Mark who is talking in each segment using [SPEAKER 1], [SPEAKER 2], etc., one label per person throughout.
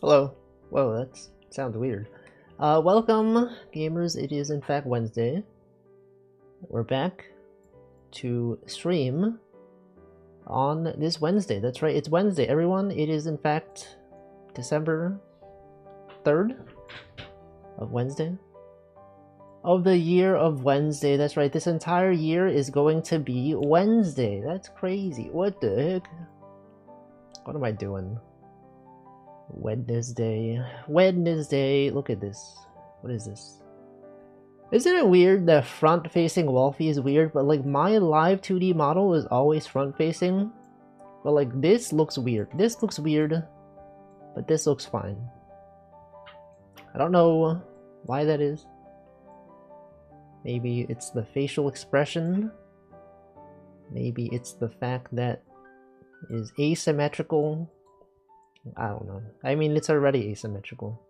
[SPEAKER 1] Hello. Whoa, that sounds weird. Welcome, gamers. It is in fact Wednesday. We're back to stream on this Wednesday. That's right, it's Wednesday, everyone. It is in fact December 3rd of Wednesday. Of the year of Wednesday. That's right, this entire year is going to be Wednesday. That's crazy. What the heck? What am I doing? Wednesday. Look at this. What is this? Isn't it weird that front-facing Wolfie is weird, but like my live 2D model is always front-facing? But like this looks weird. This looks weird, but this looks fine. I don't know why that is. Maybe it's the facial expression. Maybe it's the fact that it is asymmetrical. I don't know. I mean, it's already asymmetrical.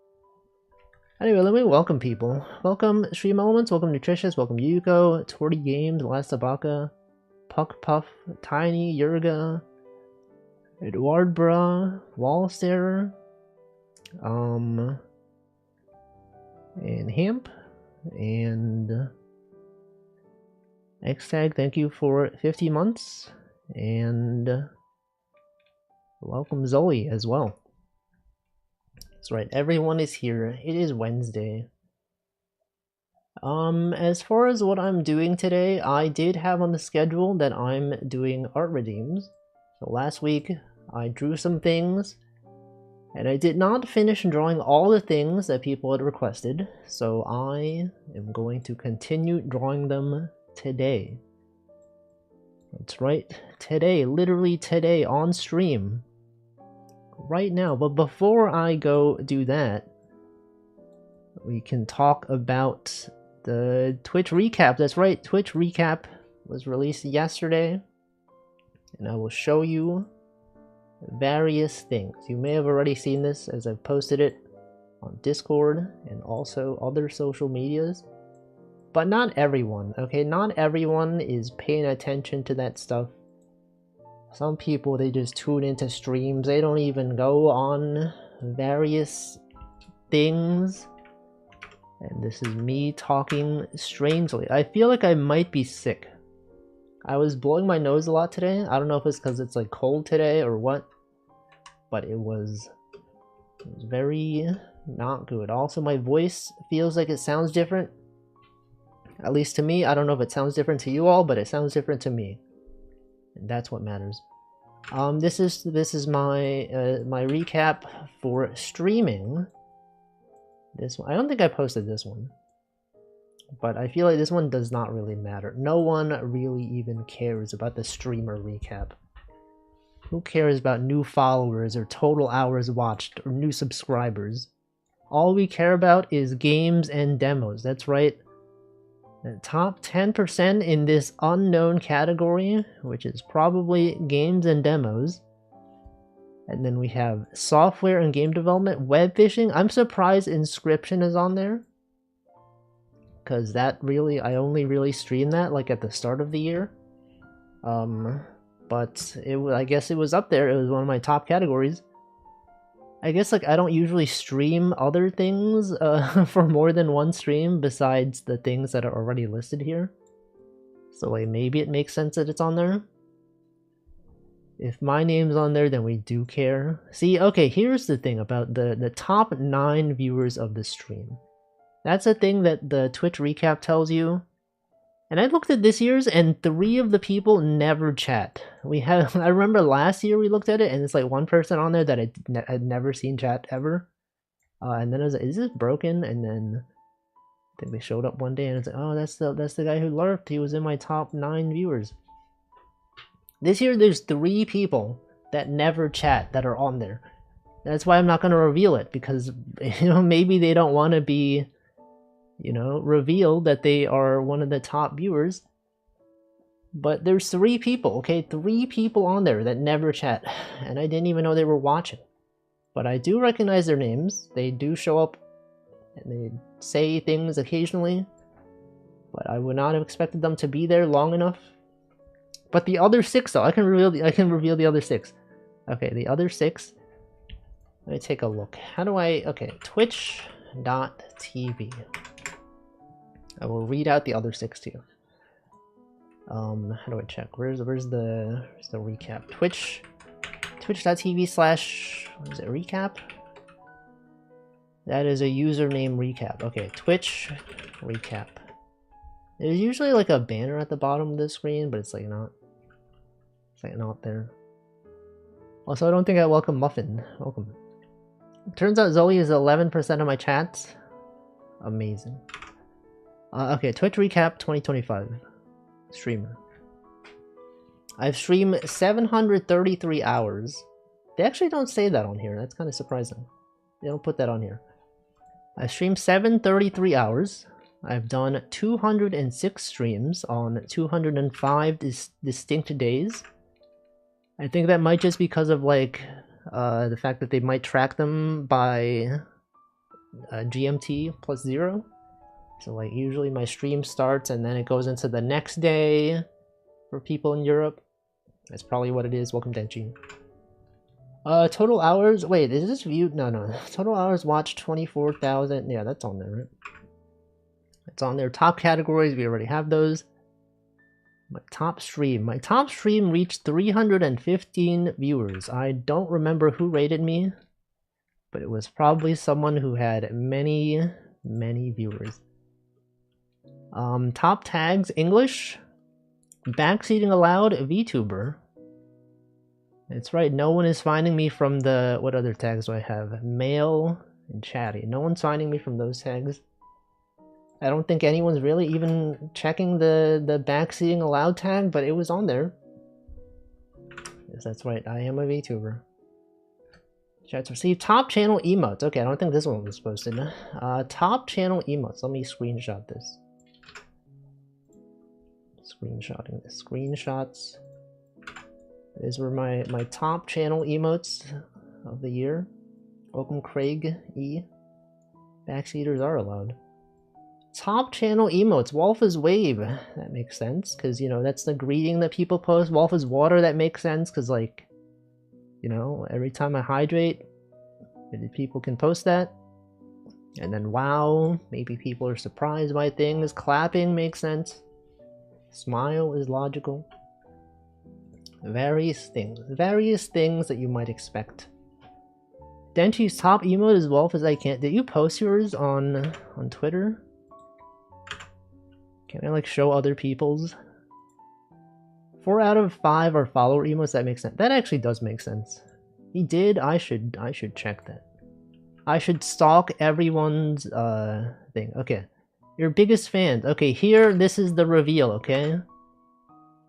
[SPEAKER 1] Anyway, let me welcome people. Welcome Stream Elements, welcome Nutritious, welcome Yuko, Torty Games, Last Tabaka, Puck Puff, Tiny, Yurga, Edward Bra, Wallstarer, and Hamp, and Xtag, thank you for 50 months, and welcome Zoe as well. That's right, everyone is here. It is Wednesday. As far as what I'm doing today, I did have on the schedule that I'm doing art redeems. So last week, I drew some things, and I did not finish drawing all the things that people had requested, so I am going to continue drawing them today. That's right, today, literally today, on stream. Right now. But before I go do that, we can talk about the Twitch recap. That's right, Twitch recap was released yesterday, and I will show you various things. You may have already seen this as I've posted it on Discord and also other social medias, but not everyone, okay? Not everyone is paying attention to that stuff. Some people, they just tune into streams. They don't even go on various things. And this is me talking strangely. I feel like I might be sick. I was blowing my nose a lot today. I don't know if it's because it's like cold today or what. But it was very not good. Also, my voice feels like it sounds different. At least to me. I don't know if it sounds different to you all, but it sounds different to me. And that's what matters. This is my my recap for streaming. This one, I don't think I posted this one, but I feel like this one does not really matter. No one really even cares about the streamer recap. Who cares about new followers or total hours watched or new subscribers? All we care about is games and demos. That's right. The top 10% in this unknown category, which is probably games and demos. And then we have software and game development, web fishing. I'm surprised Inscription is on there, because that really, I only really streamed that like at the start of the year. But I guess it was up there. It was one of my top categories. I guess like I don't usually stream other things for more than one stream besides the things that are already listed here. So like maybe it makes sense that it's on there. If my name's on there, then we do care. See, okay, here's the thing about the top 9 viewers of the stream. That's a thing that the Twitch recap tells you. And I looked at this year's, and 3 of the people never chat. We have, I remember last year we looked at it, and it's like one person on there that I had never seen chat ever. And then I was like, is this broken? And then I think they showed up one day, and it's like, oh, that's the guy who lurked. He was in my top 9 viewers. This year, there's 3 people that never chat that are on there. That's why I'm not going to reveal it, because maybe they don't want to be revealed that they are one of the top viewers. But there's 3 people, okay? 3 people on there that never chat, and I didn't even know they were watching. But I do recognize their names. They do show up, and they say things occasionally. But I would not have expected them to be there long enough. But the other 6, though, I can reveal the other 6. Okay, the other 6. Let me take a look. How do I... Okay, twitch.tv. I will read out the other 6 to you. How do I check? Where's the recap? Twitch.tv/ what is it, recap? That is a username recap. Okay, Twitch recap. There's usually like a banner at the bottom of the screen, but it's like not. It's like not there. Also, I don't think I welcome Muffin. Welcome. Turns out Zoe is 11% of my chats. Amazing. Okay, Twitch recap 2025. Streamer. I've streamed 733 hours. They actually don't say that on here. That's kind of surprising. They don't put that on here. I streamed 733 hours. I've done 206 streams on 205 distinct days. I think that might just because of like the fact that they might track them by GMT plus 0. So like usually my stream starts and then it goes into the next day for people in Europe. That's probably what it is. Welcome, Denchi. Total hours. Wait, is this viewed? No. Total hours watched 24,000. Yeah, that's on there, right? It's on their top categories. We already have those. My top stream. My top stream reached 315 viewers. I don't remember who rated me, but it was probably someone who had many viewers. Top tags: English, backseating allowed, VTuber. That's right, no one is finding me from the... What other tags do I have? Male and chatty. No one's finding me from those tags. I don't think anyone's really even checking the backseating allowed tag, but it was on there. Yes, that's right, I am a VTuber. Chats received top channel emotes. Okay, I don't think this one was posted. Top channel emotes. Let me screenshot this. Screenshotting the screenshots. These were my top channel emotes of the year. Welcome, Craig E. Backseaters are allowed. Top channel emotes. Wolf's wave. That makes sense because, you know, that's the greeting that people post. Wolf's water. That makes sense because, like, you know, every time I hydrate, people can post that. And then wow, maybe people are surprised by things. Clapping makes sense. Smile is logical. Various things that you might expect. Denchi's top emote is Wolf as I can't. Did you post yours on Twitter? Can I like show other people's? 4 out of 5 are follower emotes. That makes sense. That actually does make sense. He did. I should check that. I should stalk everyone's thing. Okay. Your biggest fans. Okay, here, this is the reveal, okay?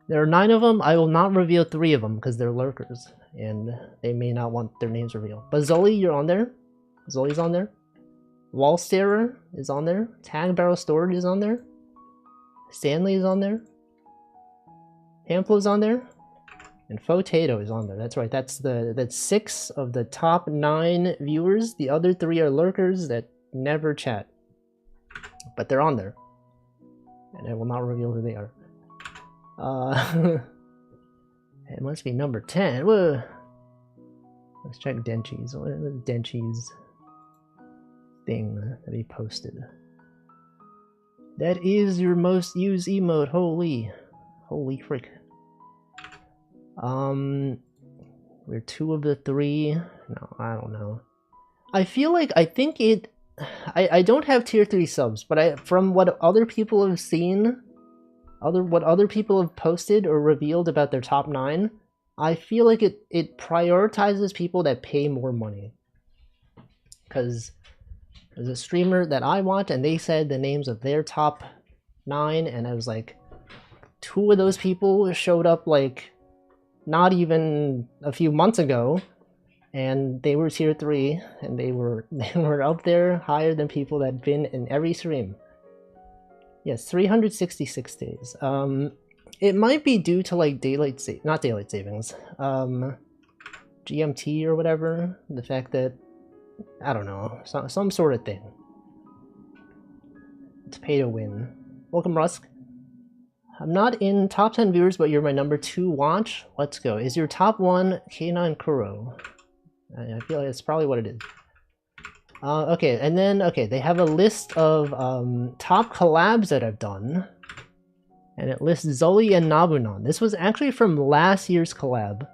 [SPEAKER 1] There are 9 of them. I will not reveal 3 of them because they're lurkers. And they may not want their names revealed. But Zoli, you're on there. Zoli's on there. Wall Starer is on there. Tag Barrel Storage is on there. Stanley is on there. Hamplo's on there. And Fotato is on there. That's right. That's 6 of the top 9 viewers. The other 3 are lurkers that never chat. But they're on there. And I will not reveal who they are. It must be number 10. Whoa. Let's check Denchi's. What is Denchi's thing that he posted? That is your most used emote. Holy frick. We're 2 of the 3. No, I don't know. I feel like I don't have tier 3 subs, but from what other people have seen, what other people have posted or revealed about their top 9, I feel like it prioritizes people that pay more money. Because there's a streamer that I watch and they said the names of their top 9, and I was like, 2 of those people showed up like not even a few months ago, and they were tier 3, and they were up there higher than people that had been in every stream. Yes, 366 days. It might be due to like not daylight savings, GMT or whatever. The fact that, I don't know, some sort of thing. It's pay to win. Welcome, Rusk. I'm not in top 10 viewers, but you're my number 2 watch. Let's go. Is your top 1 K9 Kuro? I feel like it's probably what it is. Okay, and then, okay, they have a list of top collabs that I've done. And it lists Zoe and Nabunon. This was actually from last year's collab.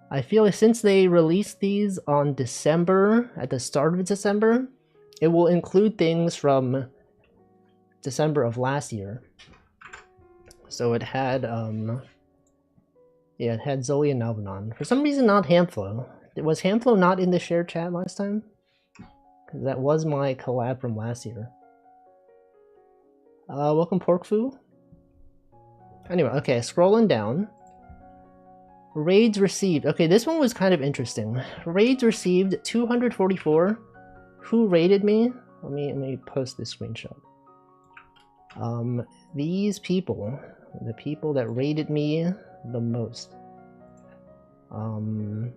[SPEAKER 1] I feel like since they released these on December, at the start of December, it will include things from December of last year. So it had, yeah, it had Zoe and Nabunon. For some reason, not Hamflo. Was Hamflo not in the shared chat last time? Because that was my collab from last year. Welcome, Porkfu. Anyway, okay, scrolling down. Raids received. Okay, this one was kind of interesting. Raids received 244. Who raided me? Let me post this screenshot. These people, the people that raided me the most. Ham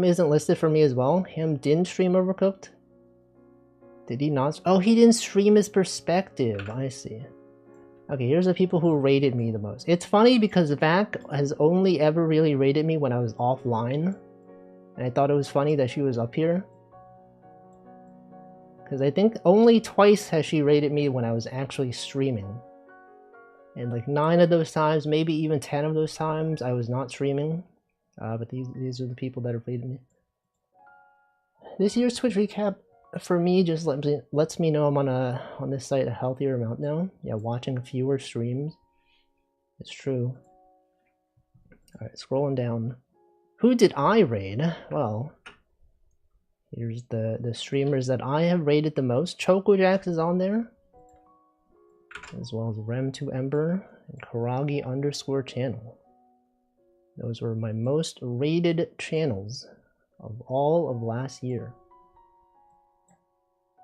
[SPEAKER 1] isn't listed for me as well. Ham didn't stream Overcooked. Did he not? Oh, he didn't stream his perspective. I see. Okay, here's the people who rated me the most. It's funny because Vac has only ever really rated me when I was offline. And I thought it was funny that she was up here. Because I think only twice has she rated me when I was actually streaming. And like 9 of those times, maybe even 10 of those times, I was not streaming. But these are the people that have rated me. This year's Twitch recap for me just lets me know I'm on this site a healthier amount now. Yeah, watching fewer streams. It's true. Alright, scrolling down. Who did I raid? Well, here's the streamers that I have rated the most. Chocojax is on there. As well as Rem2Ember and Karagi_channel. Those were my most rated channels of all of last year.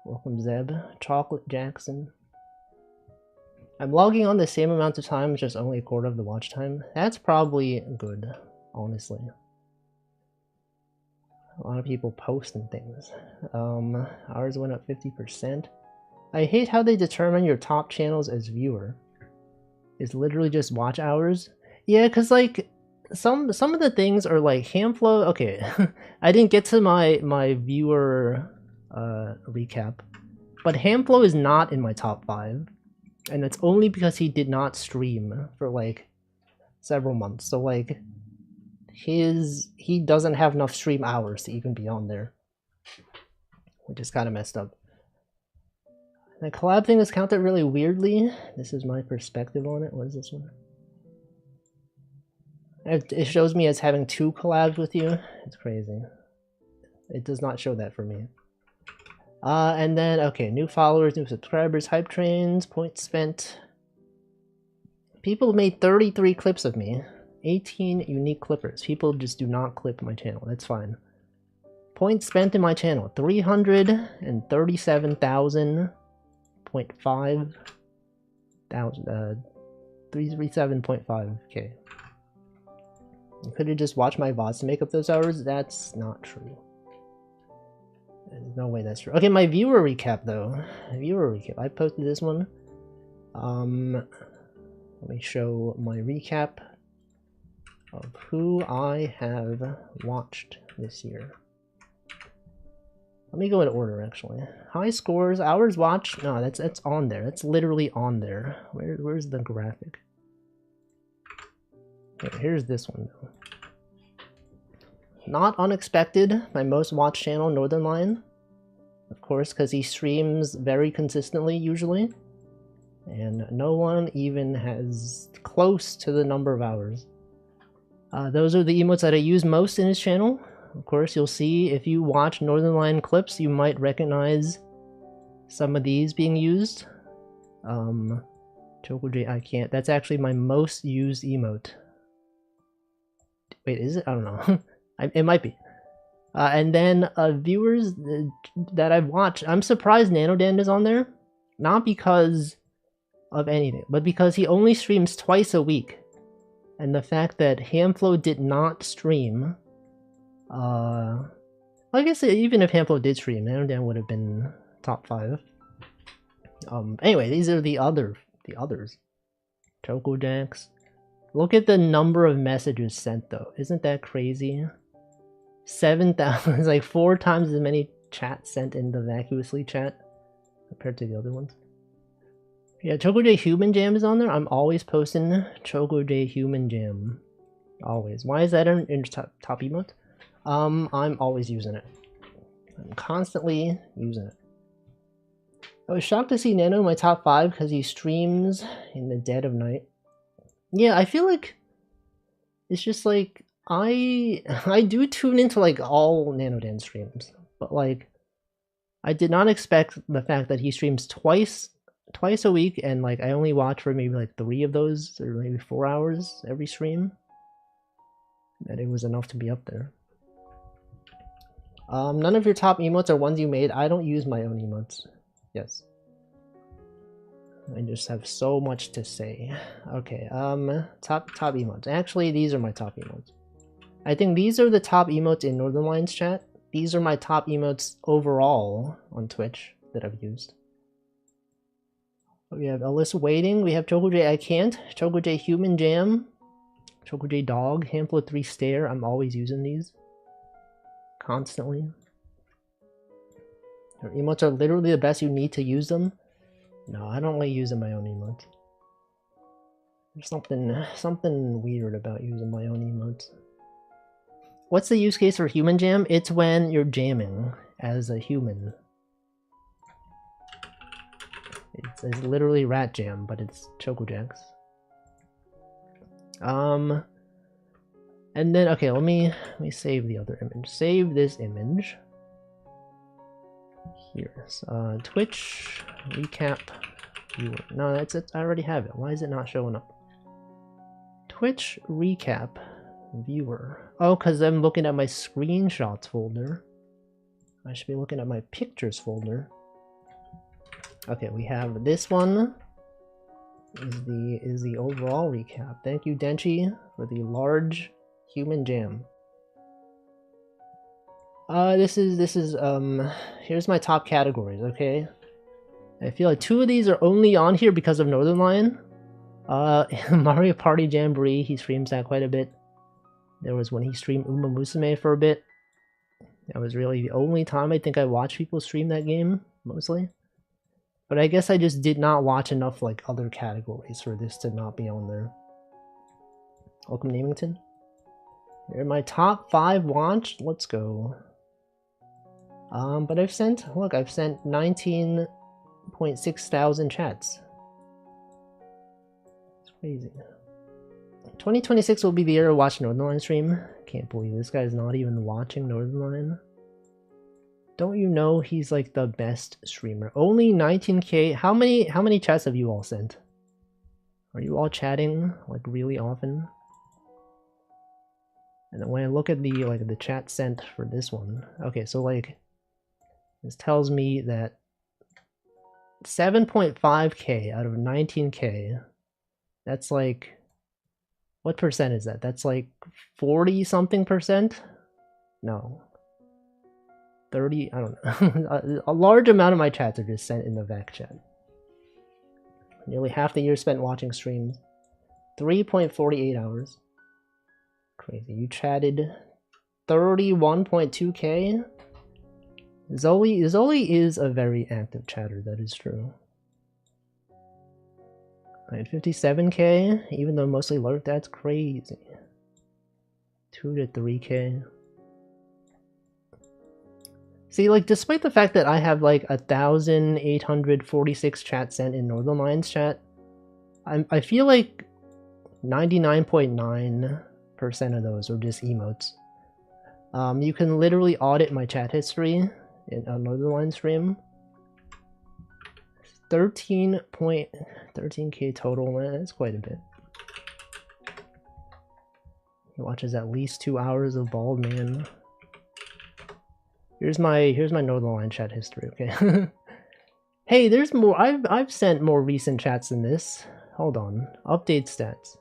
[SPEAKER 1] Welcome Zeb, Chocolate Jackson. I'm logging on the same amount of time, just only a quarter of the watch time. That's probably good, honestly. A lot of people posting things. Ours went up 50%. I hate how they determine your top channels as viewer. It's literally just watch hours. Yeah, cause like some of the things are like Hamflo. Okay, I didn't get to my viewer recap, but Hamflo is not in my top 5, and it's only because he did not stream for like several months. So like he doesn't have enough stream hours to even be on there, which is kind of messed up. The collab thing is counted really weirdly. This is my perspective on it. What is this one? It shows me as having 2 collabs with you. It's crazy. It does not show that for me. And then, okay, new followers, new subscribers, hype trains, points spent. People made 33 clips of me. 18 unique clippers. People just do not clip my channel. That's fine. Points spent in my channel. 337,000.5 337.5k. You could have just watched my VODs to make up those hours. That's not true. There's no way that's true. Okay, my viewer recap though. Viewer recap. I posted this one. Let me show my recap of who I have watched this year. Let me go in order actually. High scores, hours watched. No, that's on there. That's literally on there. Where's the graphic? Okay, here's this one though. Not unexpected, my most watched channel, Northern Lion. Of course, because he streams very consistently, usually. And no one even has close to the number of hours. Those are the emotes that I use most in his channel. Of course, you'll see if you watch Northern Lion clips, you might recognize some of these being used. Choco J, I can't. That's actually my most used emote. Wait, is it? I don't know. It might be. And then viewers that I've watched, I'm surprised Nanodan is on there. Not because of anything, but because he only streams twice a week. And the fact that Hamflo did not stream, I guess even if Hamflo did stream, Nanodan would have been top 5. Anyway, these are the others. Chocojax. Look at the number of messages sent though. Isn't that crazy? 7,000. It's like 4 times as many chats sent in the vacuously chat compared to the other ones. Yeah, ChocoJ Human Jam is on there. I'm always posting ChocoJ Human Jam. Always. Why is that in top emote? I'm always using it. I'm constantly using it. I was shocked to see Nano in my top 5 because he streams in the dead of night. Yeah, I feel like it's just like I do tune into like all NanoDan streams, but like I did not expect the fact that he streams twice a week, and like I only watch for maybe like 3 of those, or maybe 4 hours every stream. That it was enough to be up there. None of your top emotes are ones you made. I don't use my own emotes. Yes. I just have so much to say. Okay, top emotes. Actually, these are my top emotes. I think these are the top emotes in Northern Lions chat. These are my top emotes overall on Twitch that I've used. We have Alyssa Waiting, we have ChocoJ I Can't, ChocoJ Human Jam, ChocoJ Dog, Hamflo 3 Stare. I'm always using these. Constantly. Your emotes are literally the best, you need to use them. No, I don't like using my own emotes. There's something weird about using my own emotes. What's the use case for Human Jam? It's when you're jamming as a human. It's literally Rat Jam, but it's ChocoJax. And then okay, let me save the other image. Save this image. Here, Twitch recap viewer. No, that's it. I already have it. Why is it not showing up? Twitch recap viewer. Oh, because I'm looking at my screenshots folder. I should be looking at my pictures folder. Okay, we have this one. Is the overall recap. Thank you, Denchi, for the large Human Jam. This is here's my top categories, okay? I feel like 2 of these are only on here because of Northern Lion. Mario Party Jamboree, he streams that quite a bit. There was when he streamed Uma Musume for a bit. That was really the only time I think I watched people stream that game, mostly. But I guess I just did not watch enough like other categories for this to not be on there. Welcome, Namington. Here are my top 5 watched. Let's go. But I've sent 19.6 thousand chats. It's crazy. 2026 will be the year to watch Northern Lion stream. Can't believe this guy's not even watching Northern Lion. Don't you know he's like the best streamer? Only 19k. How many chats have you all sent? Are you all chatting like really often? And then when I look at the chat sent for this one, okay, so like this tells me that 7.5k out of 19k. That's like, what percent is that? That's like 40 something percent? No. 30, I don't know. A large amount of my chats are just sent in the VAC chat. Nearly half the year spent watching streams. 3.48 hours. Crazy. You chatted 31.2k? Zoli is a very active chatter, that is true. Alright, 57k, even though mostly lurk, that's crazy. 2 to 3k. See, like, despite the fact that I have like 1,846 chats sent in Northern Lions chat, I feel like 99.9% of those are just emotes. You can literally audit my chat history in a Northern Lions stream. 13k total, man, that's quite a bit. He watches at least 2 hours of Bald Man. Here's my Northern Lion chat history, okay? Hey, there's more. I've sent more recent chats than this. Hold on. Update stats.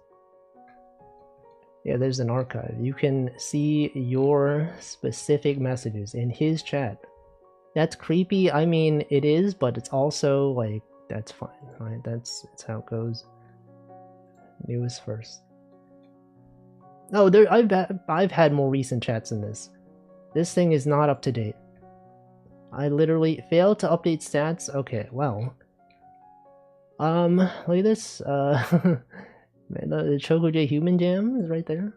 [SPEAKER 1] Yeah, there's an archive. You can see your specific messages in his chat. That's creepy. I mean, it is, but it's also like, that's fine, right? That's how it goes. News first. Oh, I've had more recent chats than this. This thing is not up to date. I literally failed to update stats. Okay, well. Look at this. The Choco-J Human Jam is right there.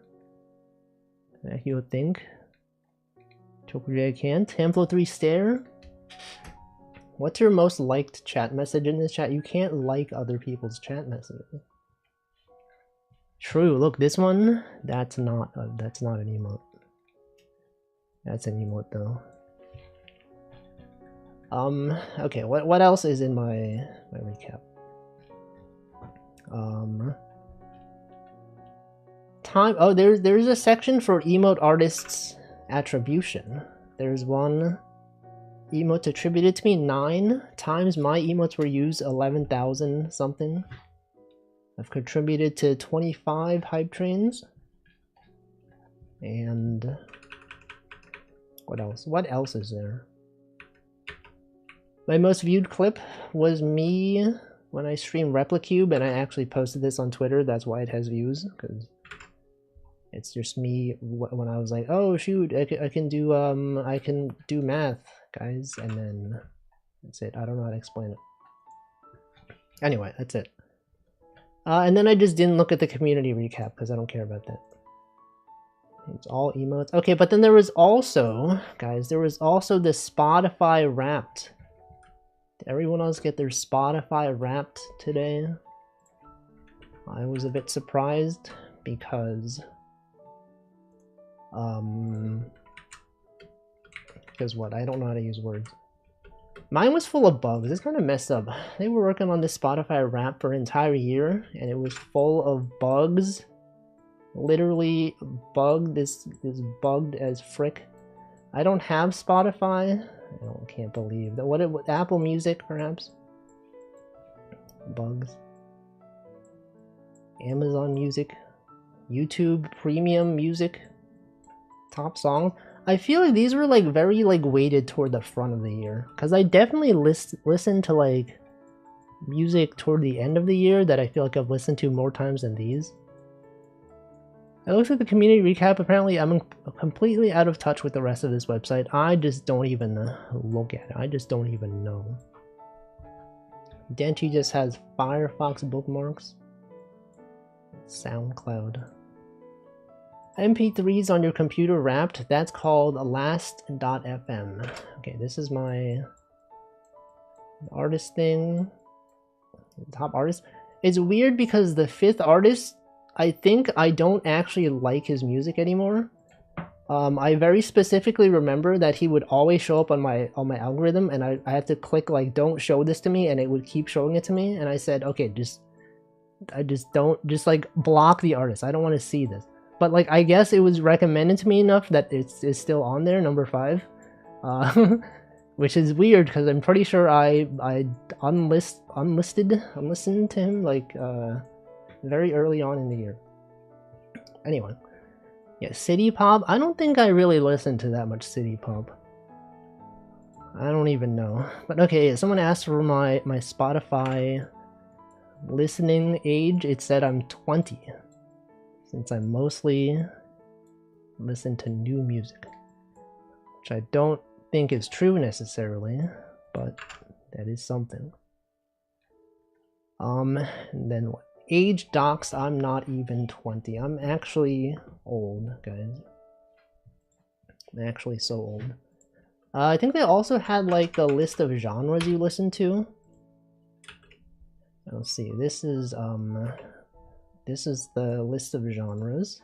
[SPEAKER 1] You would think. Choco-J can't. Hamflo3 Stare. What's your most liked chat message in this chat? You can't like other people's chat messages. True. Look, this one. That's not an emote. That's an emote though. Okay. What else is in my recap? Oh, there's a section for emote artists attribution. There's one emote attributed to me 9 times my emotes were used 11,000 something. I've contributed to 25 hype trains. And what else? What else is there? My most viewed clip was me when I streamed Replicube, and I actually posted this on Twitter. That's why it has views, because it's just me when I was like, oh shoot, I can do math, guys, and then that's it. I don't know how to explain it. Anyway, that's it. And then I just didn't look at the community recap because I don't care about that. It's all emotes. Okay, but then there was also, guys, there was also the Spotify Wrapped. Did everyone else get their Spotify Wrapped today? I was a bit surprised because what? I don't know how to use words. Mine was full of bugs. It's kind of messed up. They were working on this Spotify Wrapped for an entire year, and it was full of bugs. Literally bugged. This bugged as frick. I don't have Spotify. I can't believe that. What Apple Music perhaps? Bugs. Amazon Music. YouTube Premium Music. Top songs. I feel like these were like very like weighted toward the front of the year, because I definitely listened to like music toward the end of the year that I feel like I've listened to more times than these. It looks like the community recap. Apparently I'm completely out of touch with the rest of this website. I just don't even look at it. I just don't even know. Denchi just has Firefox bookmarks. SoundCloud. MP3s on your computer Wrapped. That's called Last.fm. Okay, this is my artist thing. Top artist. It's weird because the 5th artist, I think I don't actually like his music anymore. I very specifically remember that he would always show up on my algorithm, and I had to click like don't show this to me, and it would keep showing it to me, and I said, okay, just like block the artist. I don't want to see this. But like I guess it was recommended to me enough that it's still on there, number 5. Which is weird because I'm pretty sure I unlistened to him like very early on in the year. Anyway, yeah, City Pop. I don't think I really listened to that much City Pop. I don't even know. But okay, someone asked for my Spotify listening age. It said I'm 20, since I mostly listen to new music, which I don't think is true necessarily, but that is something. And then what? Age docs, I'm not even 20. I'm actually old, guys. I'm actually so old. I think they also had like a list of genres you listen to. Let's see, this is the list of genres.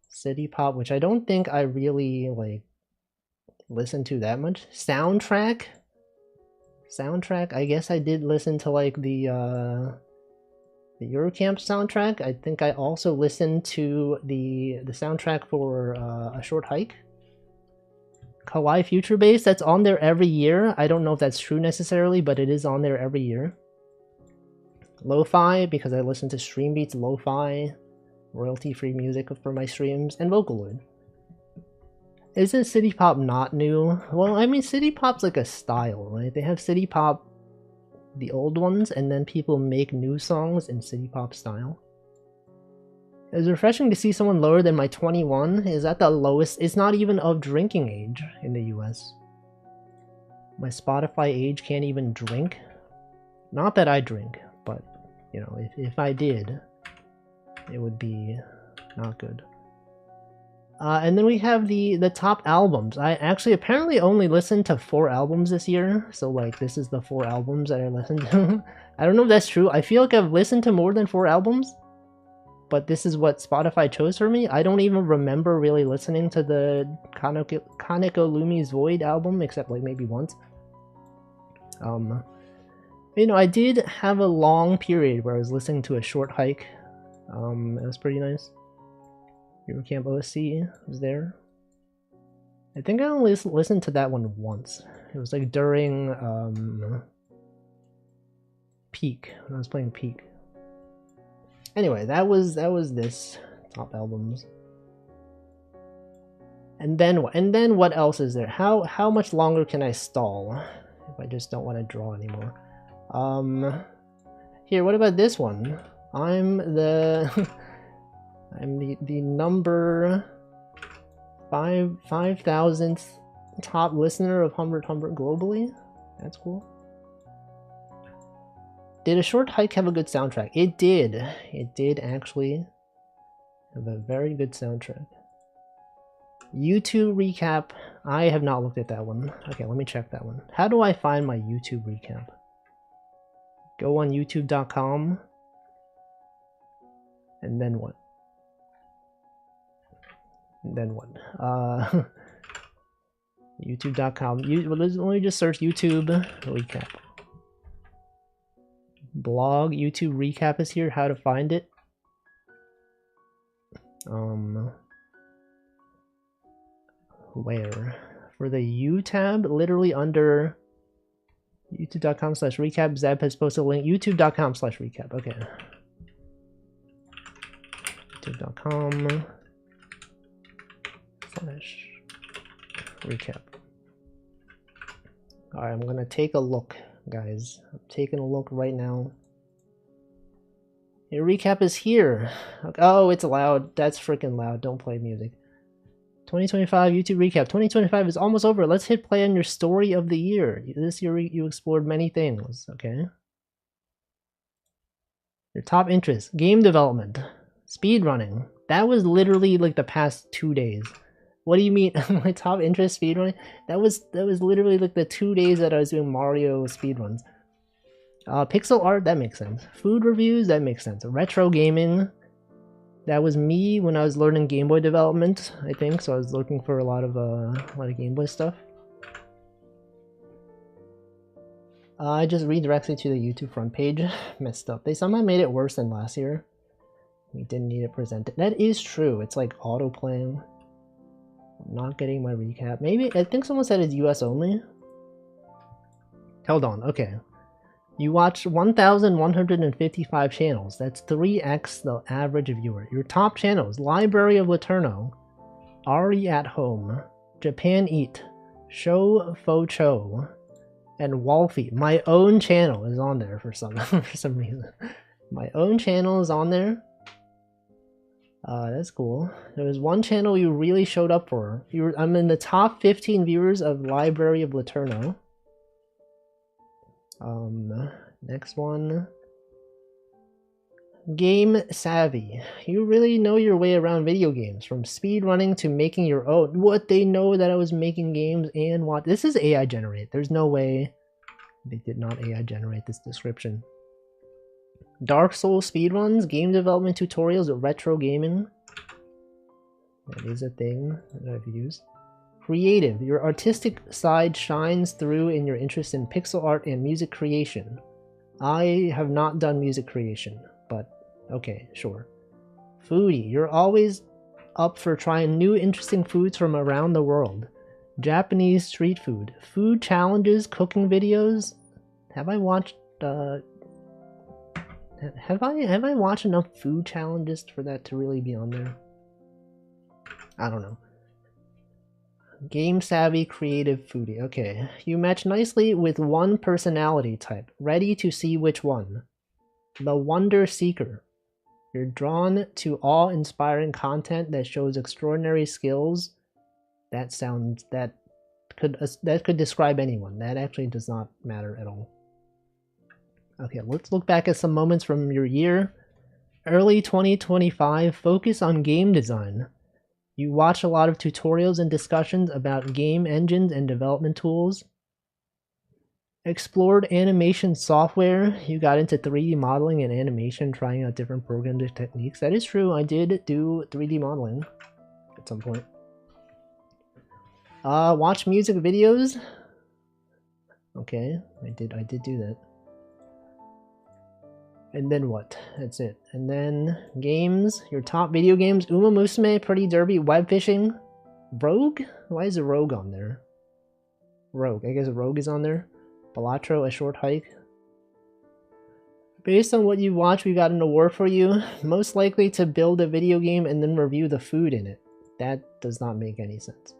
[SPEAKER 1] City Pop, which I don't think I really like listen to that much. Soundtrack, I guess I did listen to like the Eurocamp soundtrack. I think I also listened to the soundtrack for A Short Hike. Kawaii Future Bass, that's on there every year. I don't know if that's true necessarily, but it is on there every year. Lo-Fi, because I listen to Stream Beats Lo-Fi, royalty-free music for my streams, and Vocaloid. Isn't City Pop not new? Well, I mean, City Pop's like a style, right? They have City Pop, the old ones, and then people make new songs in City Pop style. It was refreshing to see someone lower than my 21 is at the lowest. It's not even of drinking age in the US. My Spotify age can't even drink. Not that I drink, but, you know, if I did, it would be not good. And then we have the top albums. I actually apparently only listened to 4 albums this year, so like this is the 4 albums that I listened to. I don't know if that's true. I feel like I've listened to more than 4 albums, but this is what Spotify chose for me. I don't even remember really listening to the Kaneko Lumi's Void album, except like maybe once. You know, I did have a long period where I was listening to A Short Hike. It was pretty nice. Eurocamp OSC was there. I think I only listened to that one once. It was like during Peak, when I was playing Peak. Anyway, that was this top albums. And then what else is there? How much longer can I stall if I just don't want to draw anymore? Here, what about this one? I'm the number 5,000th top listener of Humbert globally. That's cool. Did A Short Hike have a good soundtrack? It did. It did actually have a very good soundtrack. YouTube recap. I have not looked at that one. Okay, let me check that one. How do I find my YouTube recap? Go on youtube.com. And then what? And then what? youtube.com. Let me just search YouTube recap. Blog YouTube recap is here. How to find it? Where? For the U tab, literally under youtube.com/recap. Zeb has posted a link. youtube.com/recap. Okay. youtube.com/recap. Alright, I'm gonna take a look, guys. I'm taking a look right now. Your recap is here. Oh, it's loud. That's freaking loud. Don't play music. 2025 YouTube recap. 2025 is almost over. Let's hit play on your story of the year. This year you explored many things. Okay. Your top interests: game development, speedrunning. That was literally like the past 2 days. What do you mean? My top interest, speedrunning? That was literally like the 2 days that I was doing Mario speedruns. Pixel art, that makes sense. Food reviews, that makes sense. Retro gaming, that was me when I was learning Game Boy development, I think. So I was looking for a lot of Game Boy stuff. I just redirected to the YouTube front page. Messed up. They somehow made it worse than last year. We didn't need to present it. That is true. It's like auto-playing. I'm not getting my recap. Maybe, I think someone said it's US only. Hold on, okay. You watched 1,155 channels. That's 3x the average viewer. Your top channels: Library of Laterno, Ari at Home, Japan Eat, Show Fo Cho, and Wolfie. My own channel is on there for some reason. My own channel is on there. That's cool. There was one channel you really showed up for. I'm in the top 15 viewers of Library of Laterno. Next one. Game Savvy. You really know your way around video games, from speedrunning to making your own. What, they know that I was making games and what? This is AI generated. There's no way they did not AI generate this description. Dark Souls speedruns, game development tutorials, retro gaming. That is a thing that I've used. Creative. Your artistic side shines through in your interest in pixel art and music creation. I have not done music creation, but okay, sure. Foodie. You're always up for trying new interesting foods from around the world. Japanese street food. Food challenges, cooking videos. Have I watched have I watched enough food challenges for that to really be on there? I don't know. Game savvy, creative, foodie. Okay, you match nicely with one personality type. Ready to see which one. The Wonder Seeker. You're drawn to awe-inspiring content that shows extraordinary skills. That could describe anyone. That actually does not matter at all. Okay, let's look back at some moments from your year. Early 2025, focus on game design. You watch a lot of tutorials and discussions about game engines and development tools. Explored animation software. You got into 3D modeling and animation, trying out different programs and techniques. That is true, I did do 3D modeling at some point. Watch music videos. Okay, I did do that. And then what? That's it. And then games. Your top video games. Uma Musume, Pretty Derby, Web Fishing. Rogue? Why is a Rogue on there? Rogue. I guess Rogue is on there. Balatro, A Short Hike. Based on what you watch, we got an award for you. Most likely to build a video game and then review the food in it. That does not make any sense.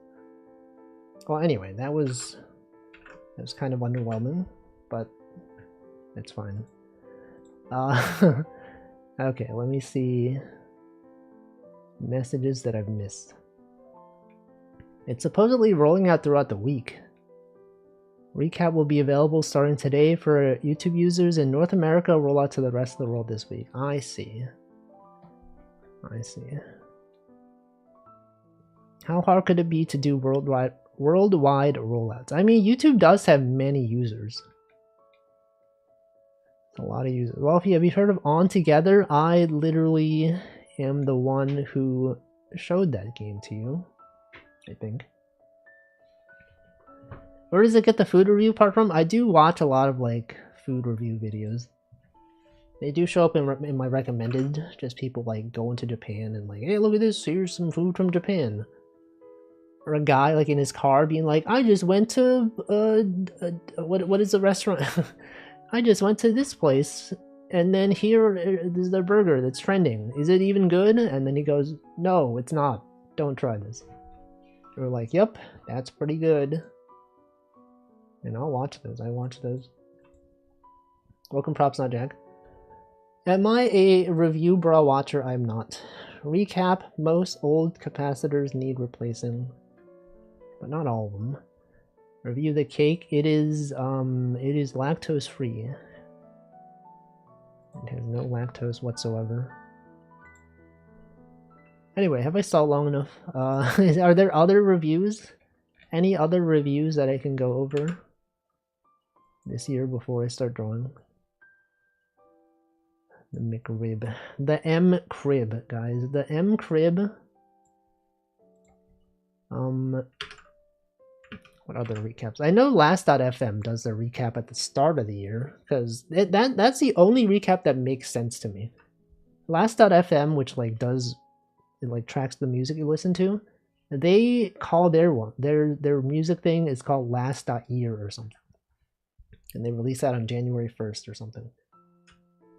[SPEAKER 1] Well, anyway, that was kind of underwhelming, but it's fine. Okay, let me see messages that I've missed. It's supposedly rolling out throughout the week. Recap will be available starting today for YouTube users in North America, roll out to the rest of the world this week. I see. I see. How hard could it be to do worldwide rollouts? I mean, YouTube does have many users. A lot of users. Well, have you heard of On Together? I literally am the one who showed that game to you, I think. Where does it get the food review part from? I do watch a lot of like food review videos. They do show up in my recommended, just people like going to Japan and like, hey, look at this, here's some food from Japan. Or a guy like in his car being like, I just went to what is the restaurant? I just went to this place, and then here is the burger that's trending. Is it even good? And then he goes, no, it's not. Don't try this. We're like, yep, that's pretty good. And I'll watch those. I watch those. Welcome, Props Not Jack. Am I a review bra watcher? I'm not. Recap, most old capacitors need replacing, but not all of them. Review the cake. It is lactose free. It has no lactose whatsoever. Anyway, have I stalled long enough? Are there other reviews? Any other reviews that I can go over this year before I start drawing? The McRib. The M Crib, guys. The M Crib. What other recaps? I know Last.fm does their recap at the start of the year, because that's the only recap that makes sense to me. Last.fm, which like tracks the music you listen to, they call their music thing is called Last.year or something. And they release that on January 1st or something.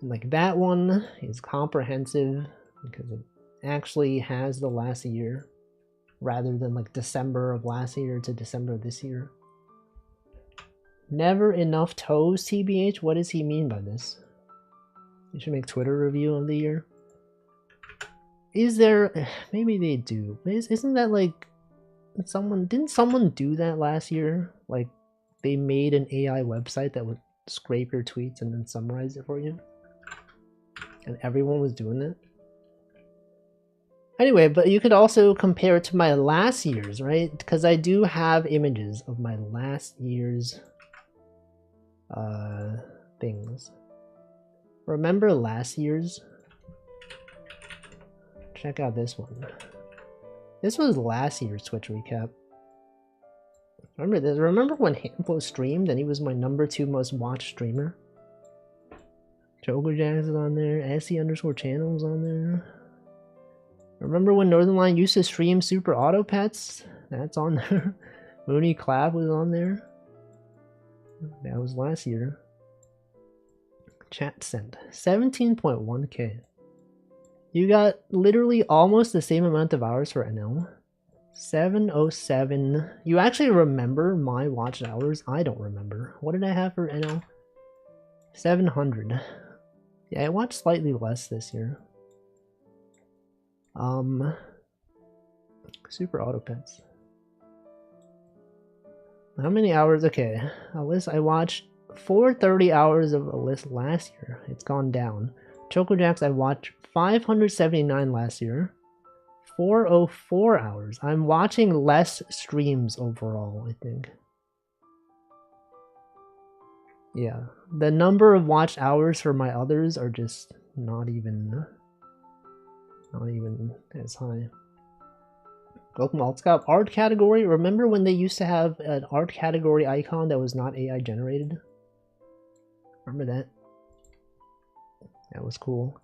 [SPEAKER 1] And like that one is comprehensive because it actually has the last year, rather than like December of last year to December of this year. Never enough toes, TBH? What does he mean by this? You should make Twitter review of the year. Is there... Maybe they do. Isn't that like... Didn't someone do that last year? Like, they made an AI website that would scrape your tweets and then summarize it for you? And everyone was doing it? Anyway, but you could also compare it to my last year's, right? Because I do have images of my last year's things. Remember last year's? Check out this one. This was last year's Twitch recap. Remember this? Remember when Hamflo streamed and he was my #2 most watched streamer? Joker Jacks is on there. SC_channel is on there. Remember when Northernlion used to stream Super Auto Pets? That's on there. Mooney Clav was on there. That was last year. Chat sent 17.1k. You got literally almost the same amount of hours for NL. 707. You actually remember my watched hours? I don't remember. What did I have for NL? 700. Yeah, I watched slightly less this year. Super Auto Pets. How many hours? Okay, Alyss, I watched 430 hours of Alyss last year. It's gone down. Choco Jacks, I watched 579 last year. 404 hours. I'm watching less streams overall, I think. Yeah, the number of watched hours for my others are just not even as high. Welcome Altscop. Art category. Remember when they used to have an art category icon that was not AI generated? Remember that? That was cool.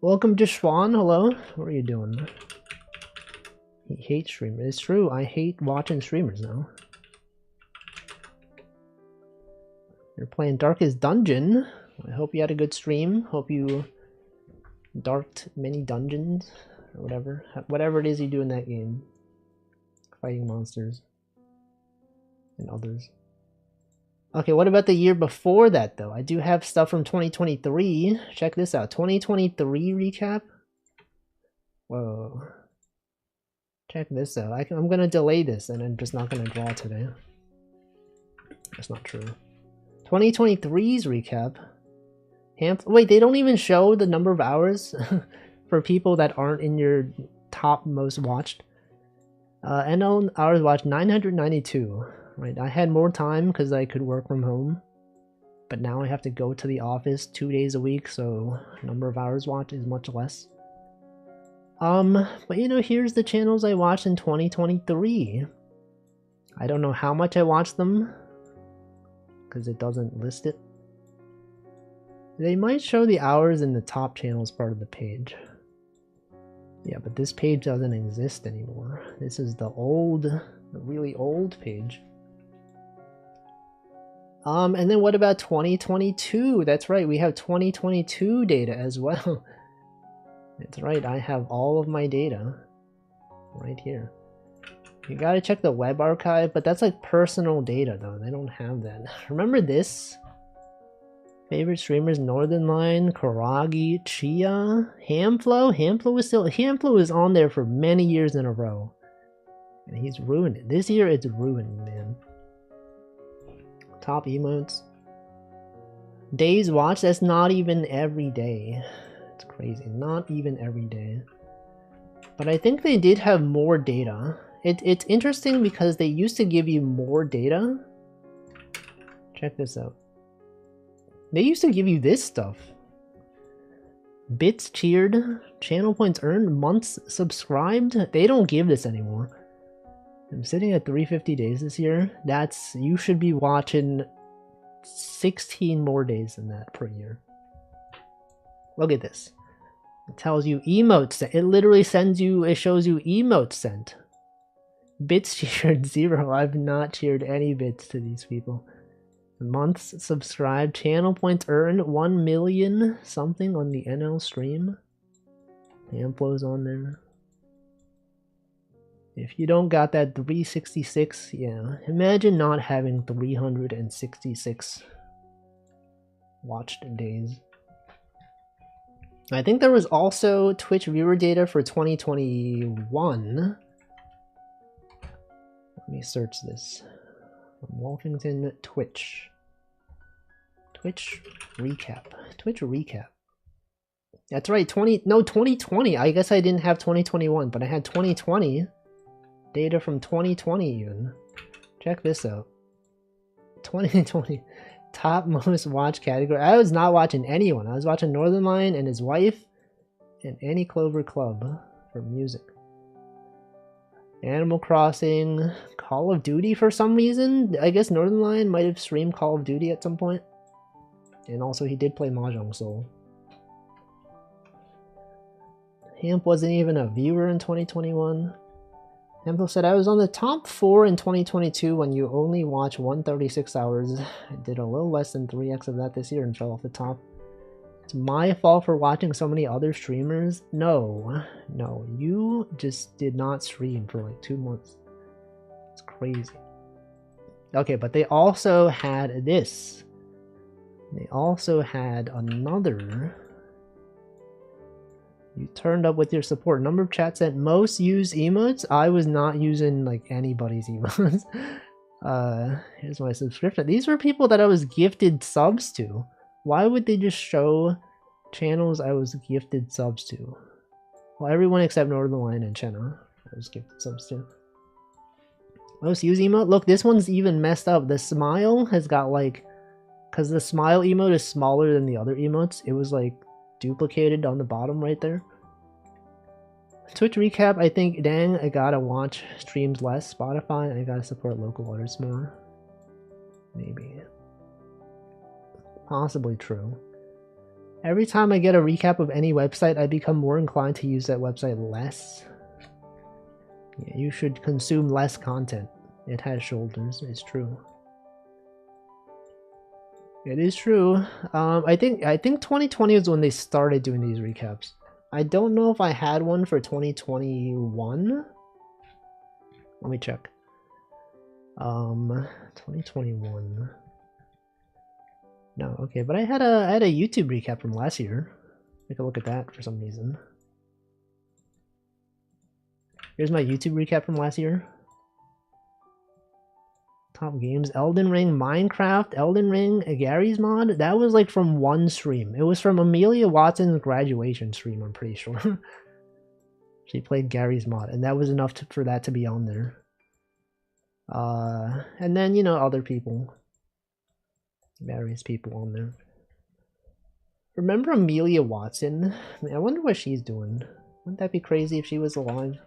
[SPEAKER 1] Welcome to Schwan. Hello. What are you doing? He hates streamers. It's true. I hate watching streamers now. You're playing Darkest Dungeon. I hope you had a good stream. Hope you darked many dungeons. Or whatever it is you do in that game, fighting monsters and others. Okay, what about the year before that though? I do have stuff from 2023. Check this out. 2023 recap. Whoa, check this out. I'm gonna delay this and I'm just not gonna draw today. That's not true. 2023's recap. Wait, they don't even show the number of hours for people that aren't in your top most watched. NL hours watched 992. Right, I had more time because I could work from home, but now I have to go to the office 2 days a week, so number of hours watched is much less. But you know, here's the channels I watched in 2023. I don't know how much I watched them because it doesn't list it. They might show the hours in the top channels part of the page. Yeah, but this page doesn't exist anymore. This is the really old page. And then what about 2022? That's right, we have 2022 data as well. That's right, I have all of my data right here. You gotta check the web archive, but that's like personal data though. They don't have that. Remember this? Favorite streamers: Northernlion, Karagi, Chia, Hamflow. Hamflow is on there for many years in a row, and he's ruined it. This year it's ruined, man. Top emotes. Days watched. That's not even every day. It's crazy. Not even every day. But I think they did have more data. It's interesting because they used to give you more data. Check this out. They used to give you this stuff. Bits cheered, channel points earned, months subscribed. They don't give this anymore. I'm sitting at 350 days this year. You should be watching 16 more days than that per year. Look at this. It tells you emotes. It literally it shows you emotes sent. Bits cheered 0. I've not cheered any bits to these people. Months subscribed, channel points earned, 1 million something on the NL stream. Hamflow's on there. If you don't got that 366, yeah, imagine not having 366 watched days. I think there was also Twitch viewer data for 2021. Let me search this. From Wolfington, Twitch recap. Twitch recap. That's right, 2020. I guess I didn't have 2021, but I had 2020. Data from 2020 even. Check this out. 2020 top most watched category. I was not watching anyone. I was watching Northernlion and his wife and Annie Clover Club for music. Animal Crossing, Call of Duty for some reason. I guess Northernlion might have streamed Call of Duty at some point. And also he did play Mahjong Soul. Hamp wasn't even a viewer in 2021. Hamp said, I was on the top 4 in 2022 when you only watch 136 hours. I did a little less than 3x of that this year and fell off the top. It's my fault for watching so many other streamers? No, you just did not stream for like 2 months. It's crazy. Okay, but they also had this. They also had another You turned up with your support. Number of chats sent. Most used emotes. I was not using like anybody's emotes. Here's my subscription. These were people that I was gifted subs to. Why would they just show channels I was gifted subs to? Well, everyone except Northernlion and Chenna I was gifted subs to. Most used emote. Look, this one's even messed up. The smile has got like, because the smile emote is smaller than the other emotes, it was like duplicated on the bottom right there. Twitch recap, I think, dang, I gotta watch streams less. Spotify, I gotta support local artists more. Maybe. Possibly true. Every time I get a recap of any website, I become more inclined to use that website less. Yeah, you should consume less content. It has shoulders, it's true. It is true. I think 2020 is when they started doing these recaps. I don't know if I had one for 2021. Let me check. 2021. No, okay, but I had a YouTube recap from last year. Take a look at that for some reason. Here's my YouTube recap from last year. Top games, Elden Ring, Minecraft, Elden Ring, Gary's Mod. That was like from one stream. It was from Amelia Watson's graduation stream, I'm pretty sure. She played Gary's Mod, and that was enough for that to be on there. And then, you know, other people. Various people on there. Remember Amelia Watson? I mean, I wonder what she's doing. Wouldn't that be crazy if she was alive?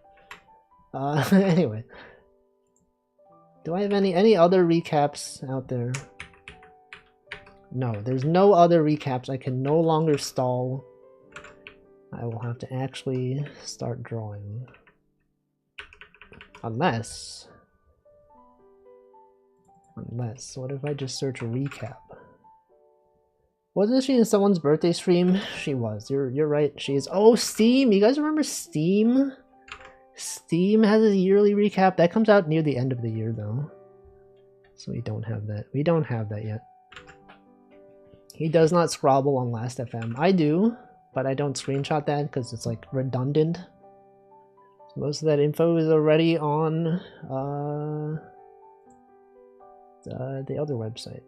[SPEAKER 1] Anyway. Do I have any other recaps out there? No, there's no other recaps. I can no longer stall. I will have to actually start drawing. Unless, what if I just search recap? Wasn't she in someone's birthday stream? She was. You're right. She is. Oh, Steam! You guys remember Steam? Steam has a yearly recap. That comes out near the end of the year, though. So we don't have that. We don't have that yet. He does not scrabble on Last.fm. I do, but I don't screenshot that because it's like redundant. So most of that info is already on the other website.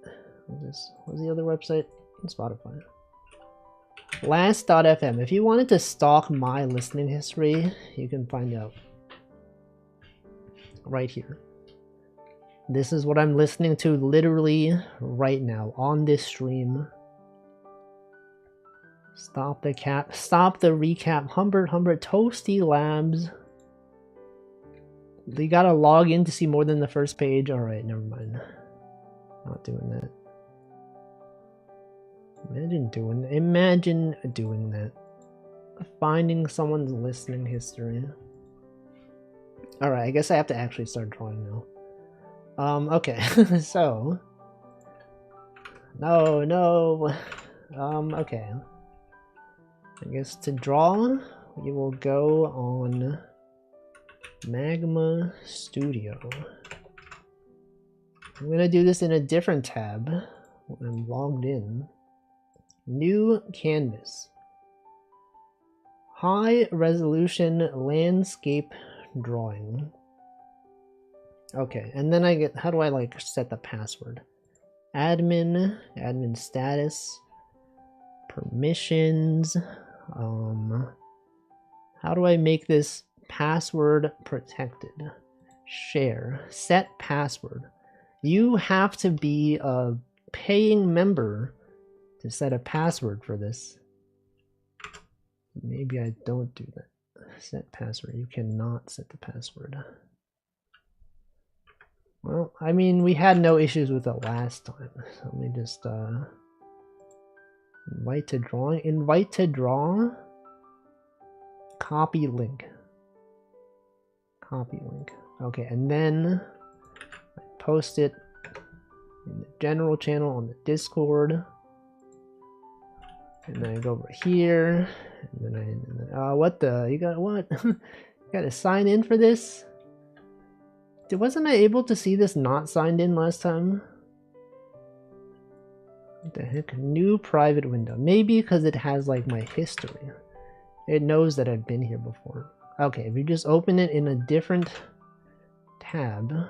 [SPEAKER 1] What's the other website? Spotify. Last.fm. If you wanted to stalk my listening history, you can find out right here. This is what I'm listening to literally right now on this stream. Stop the recap. Humbert, Toasty Labs. You gotta log in to see more than the first page. Alright, never mind. Not doing that. Imagine doing that. Finding someone's listening history. Alright, I guess I have to actually start drawing now. Okay, so... No. Okay. I guess to draw, we will go on Magma Studio. I'm gonna do this in a different tab when I'm logged in. New canvas. High resolution landscape drawing. Okay, and then I get, how do I like set the password? Admin status, permissions. How do I make this password protected? Share, set password. You have to be a paying member to set a password for this. Maybe I don't do that. Set password. You cannot set the password. Well, I mean, we had no issues with it last time. So let me just invite to drawing. Invite to draw. Copy link. Copy link. Okay, and then I post it in the general channel on the Discord. And then I go over here, and then what the, you got what? You gotta sign in for this? Wasn't I able to see this not signed in last time? What the heck? New private window. Maybe because it has like my history. It knows that I've been here before. Okay, if you just open it in a different tab,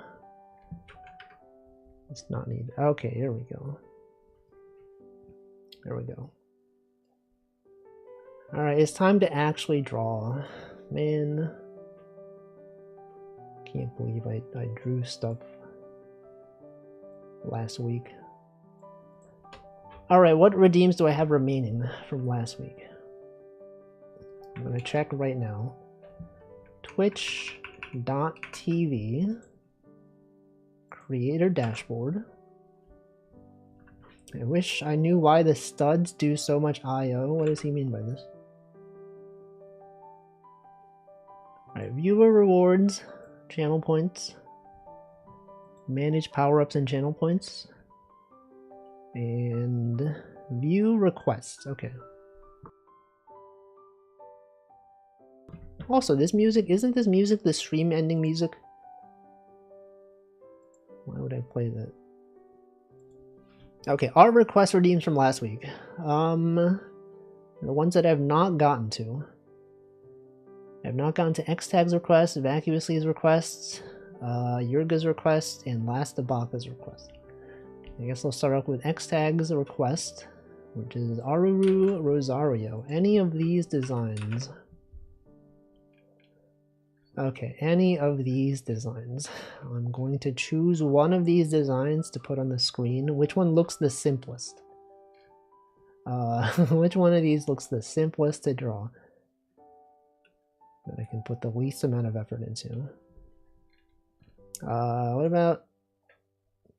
[SPEAKER 1] it's not needed. Okay, here we go. There we go. Alright, it's time to actually draw. Man, can't believe I drew stuff last week. Alright, what redeems do I have remaining from last week? I'm gonna check right now. Twitch.tv Creator Dashboard. I wish I knew why the studs do so much IO. What does he mean by this? Alright, viewer rewards, channel points, manage power-ups and channel points, and view requests. Okay. Also, this music, isn't this music the stream ending music? Why would I play that? Okay, art request redeems from last week. The ones that I have not gotten to. I have not gotten to X-Tag's request, Vacuously's requests, Yurga's request, and Last Abaka's request. I guess I'll start off with X-Tag's request, which is Aruru Rosario. Any of these designs. Okay, any of these designs. I'm going to choose one of these designs to put on the screen. Which one looks the simplest? Which one of these looks the simplest to draw? That I can put the least amount of effort into. What about...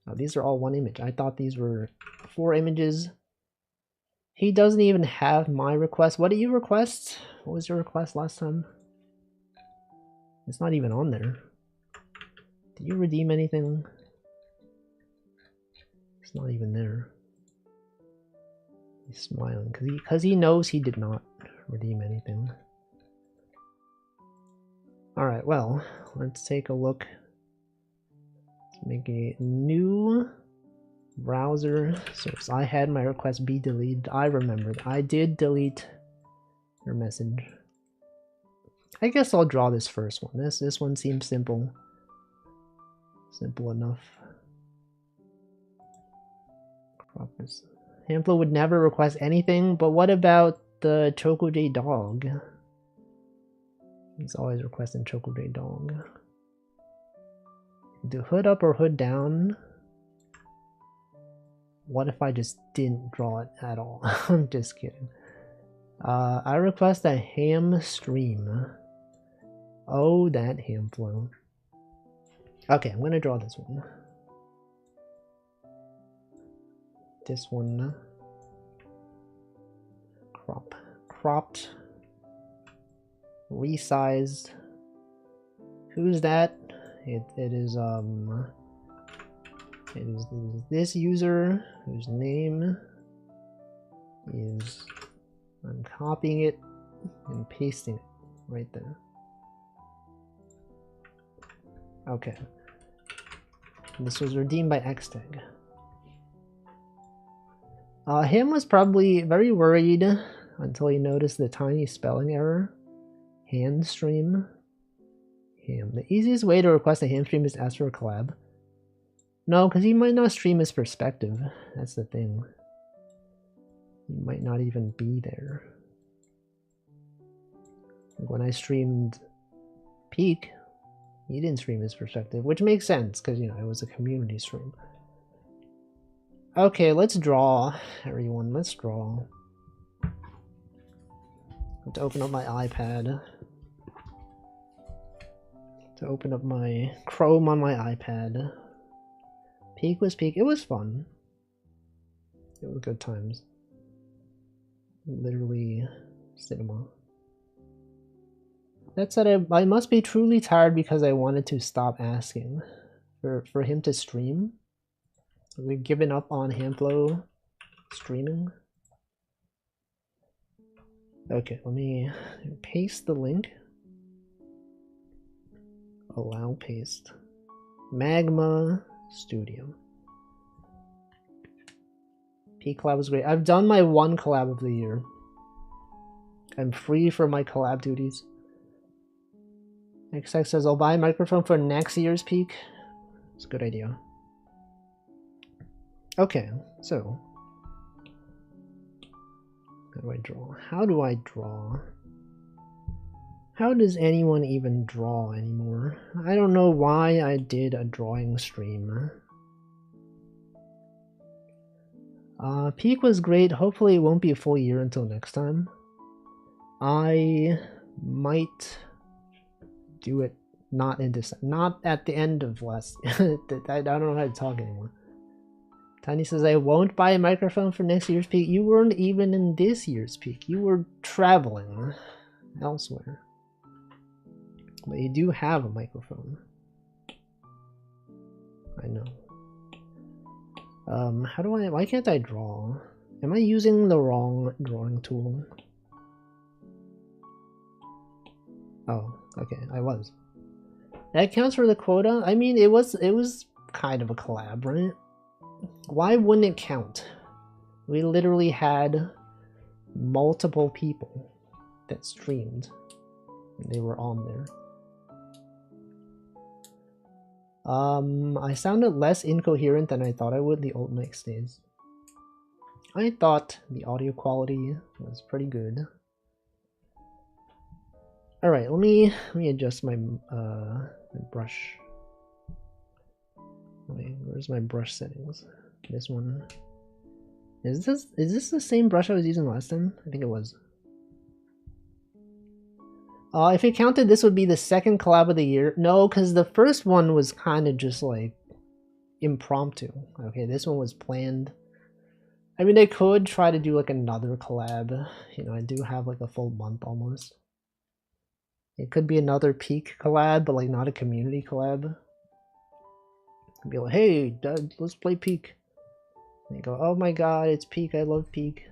[SPEAKER 1] Oh, these are all one image. I thought these were 4 images. He doesn't even have my request. What did you request? What was your request last time? It's not even on there. Did you redeem anything? It's not even there. He's smiling because he knows he did not redeem anything. Alright, well, let's take a look. Let's make a new browser source. I had my request be deleted. I remembered. I did delete your message. I guess I'll draw this first one. This one seems simple. Simple enough. Crop this. Hamplo would never request anything, but what about the Choco-J dog? He's always requesting Choco-J dog. Do hood up or hood down? What if I just didn't draw it at all? I'm just kidding. I request a ham stream. Oh, that Hamplo. Okay, I'm gonna draw this one. This one. Cropped. Resized. Who's that? It is this user whose name is... I'm copying it and pasting it right there. Okay. This was redeemed by X-Tag. Him was probably very worried until he noticed the tiny spelling error. Hand stream. Ham. The easiest way to request a ham stream is to ask for a collab. No, because he might not stream his perspective. That's the thing. He might not even be there. Like when I streamed Peak, he didn't stream his perspective, which makes sense because, you know, it was a community stream. Okay, let's draw, everyone. Let's draw. I have to open up my iPad. To open up my Chrome on my iPad. Peak was Peak. It was fun. It was good times. Literally cinema. That said, I must be truly tired because I wanted to stop asking for him to stream. We've given up on Hamplo streaming. Okay, let me paste the link. Allow paste. Magma Studio. Peak collab was great. I've done my one collab of the year. I'm free from my collab duties. XX says, I'll buy a microphone for next year's peak. It's a good idea. Okay, so. How do I draw? How do I draw? How does anyone even draw anymore? I don't know why I did a drawing stream. Peak was great. Hopefully it won't be a full year until next time. I might do it not in this, not at the end of last. I don't know how to talk anymore. Tiny says, I won't buy a microphone for next year's peak. You weren't even in this year's peak. You were traveling elsewhere. But you do have a microphone. I know. How do I, why can't I draw? Am I using the wrong drawing tool? Oh, okay, I was. That counts for the quota? I mean, it was kind of a collab, right? Why wouldn't it count? We literally had multiple people that streamed. And they were on there. I sounded less incoherent than I thought I would the old mic days. I thought the audio quality was pretty good. Alright, let me adjust my my brush. Wait, where's my brush settings? This one. Is this the same brush I was using last time? I think it was. If it counted, this would be the second collab of the year. No, because the first one was kind of just like impromptu. Okay, this one was planned. I mean, I could try to do like another collab. You know, I do have like a full month almost. It could be another peak collab, but like not a community collab. I'd be like, hey, Dad, let's play peak. And you go, oh my god, it's peak. I love peak.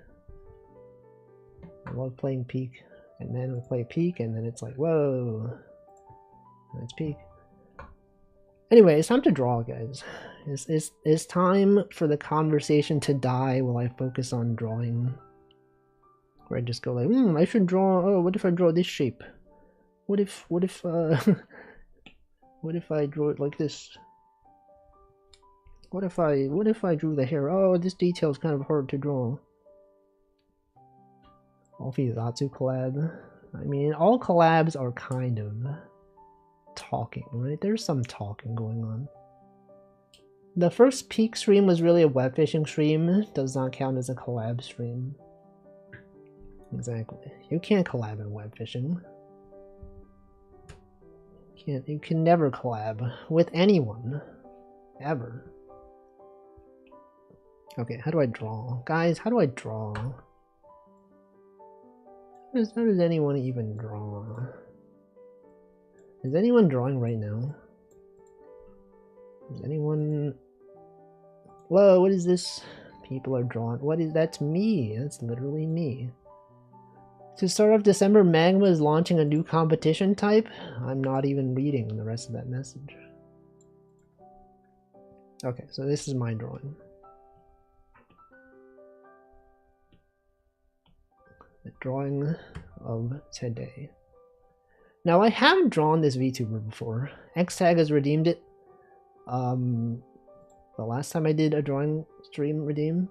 [SPEAKER 1] I love playing peak. And then we'll play peak, and then it's like, whoa, it's peak. Anyway, it's time to draw, guys. It's time for the conversation to die while I focus on drawing. Where I just go like, I should draw. Oh, what if I draw this shape? What if what if I draw it like this? What if I drew the hair? Oh, this detail is kind of hard to draw. Alfie-Zatsu collab. I mean, all collabs are kind of talking, right? There's some talking going on. The first peak stream was really a web fishing stream. Does not count as a collab stream. Exactly. You can't collab in web fishing. You can never collab with anyone. Ever. Okay, how do I draw? Guys, how do I draw? How does anyone even draw? Is anyone drawing right now? Is anyone... Whoa, what is this? People are drawing. What is... That's me. That's literally me. To start off December, Magma is launching a new competition type. I'm not even reading the rest of that message. Okay, so this is my drawing. The drawing of today. Now I have drawn this VTuber before. Xtag has redeemed it. The last time I did a drawing stream redeem.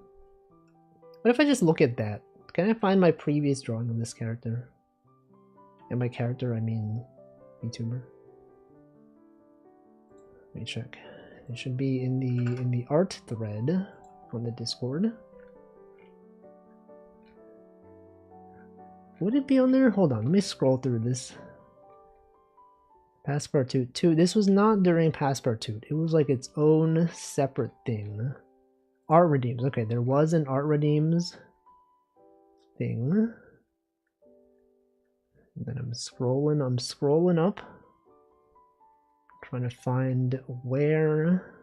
[SPEAKER 1] What if I just look at that? Can I find my previous drawing of this character? And by character I mean VTuber. Let me check. It should be in the art thread on the Discord. Would it be on there? Hold on, let me scroll through this. Passepartout 2. This was not during Passepartout. It was like its own separate thing. Art redeems. Okay, there was an art redeems thing. And then I'm scrolling up. Trying to find where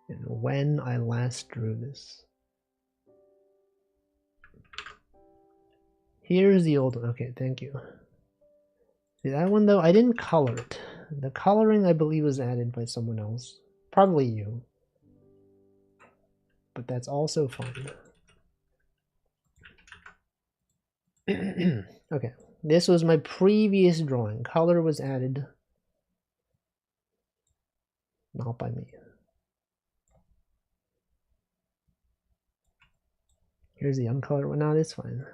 [SPEAKER 1] and when I last drew this. Here's the old one. Okay, thank you. See that one though? I didn't color it. The coloring I believe was added by someone else. Probably you. But that's also fine. Okay, this was my previous drawing. Color was added. Not by me. Here's the uncolored one. No, that's fine.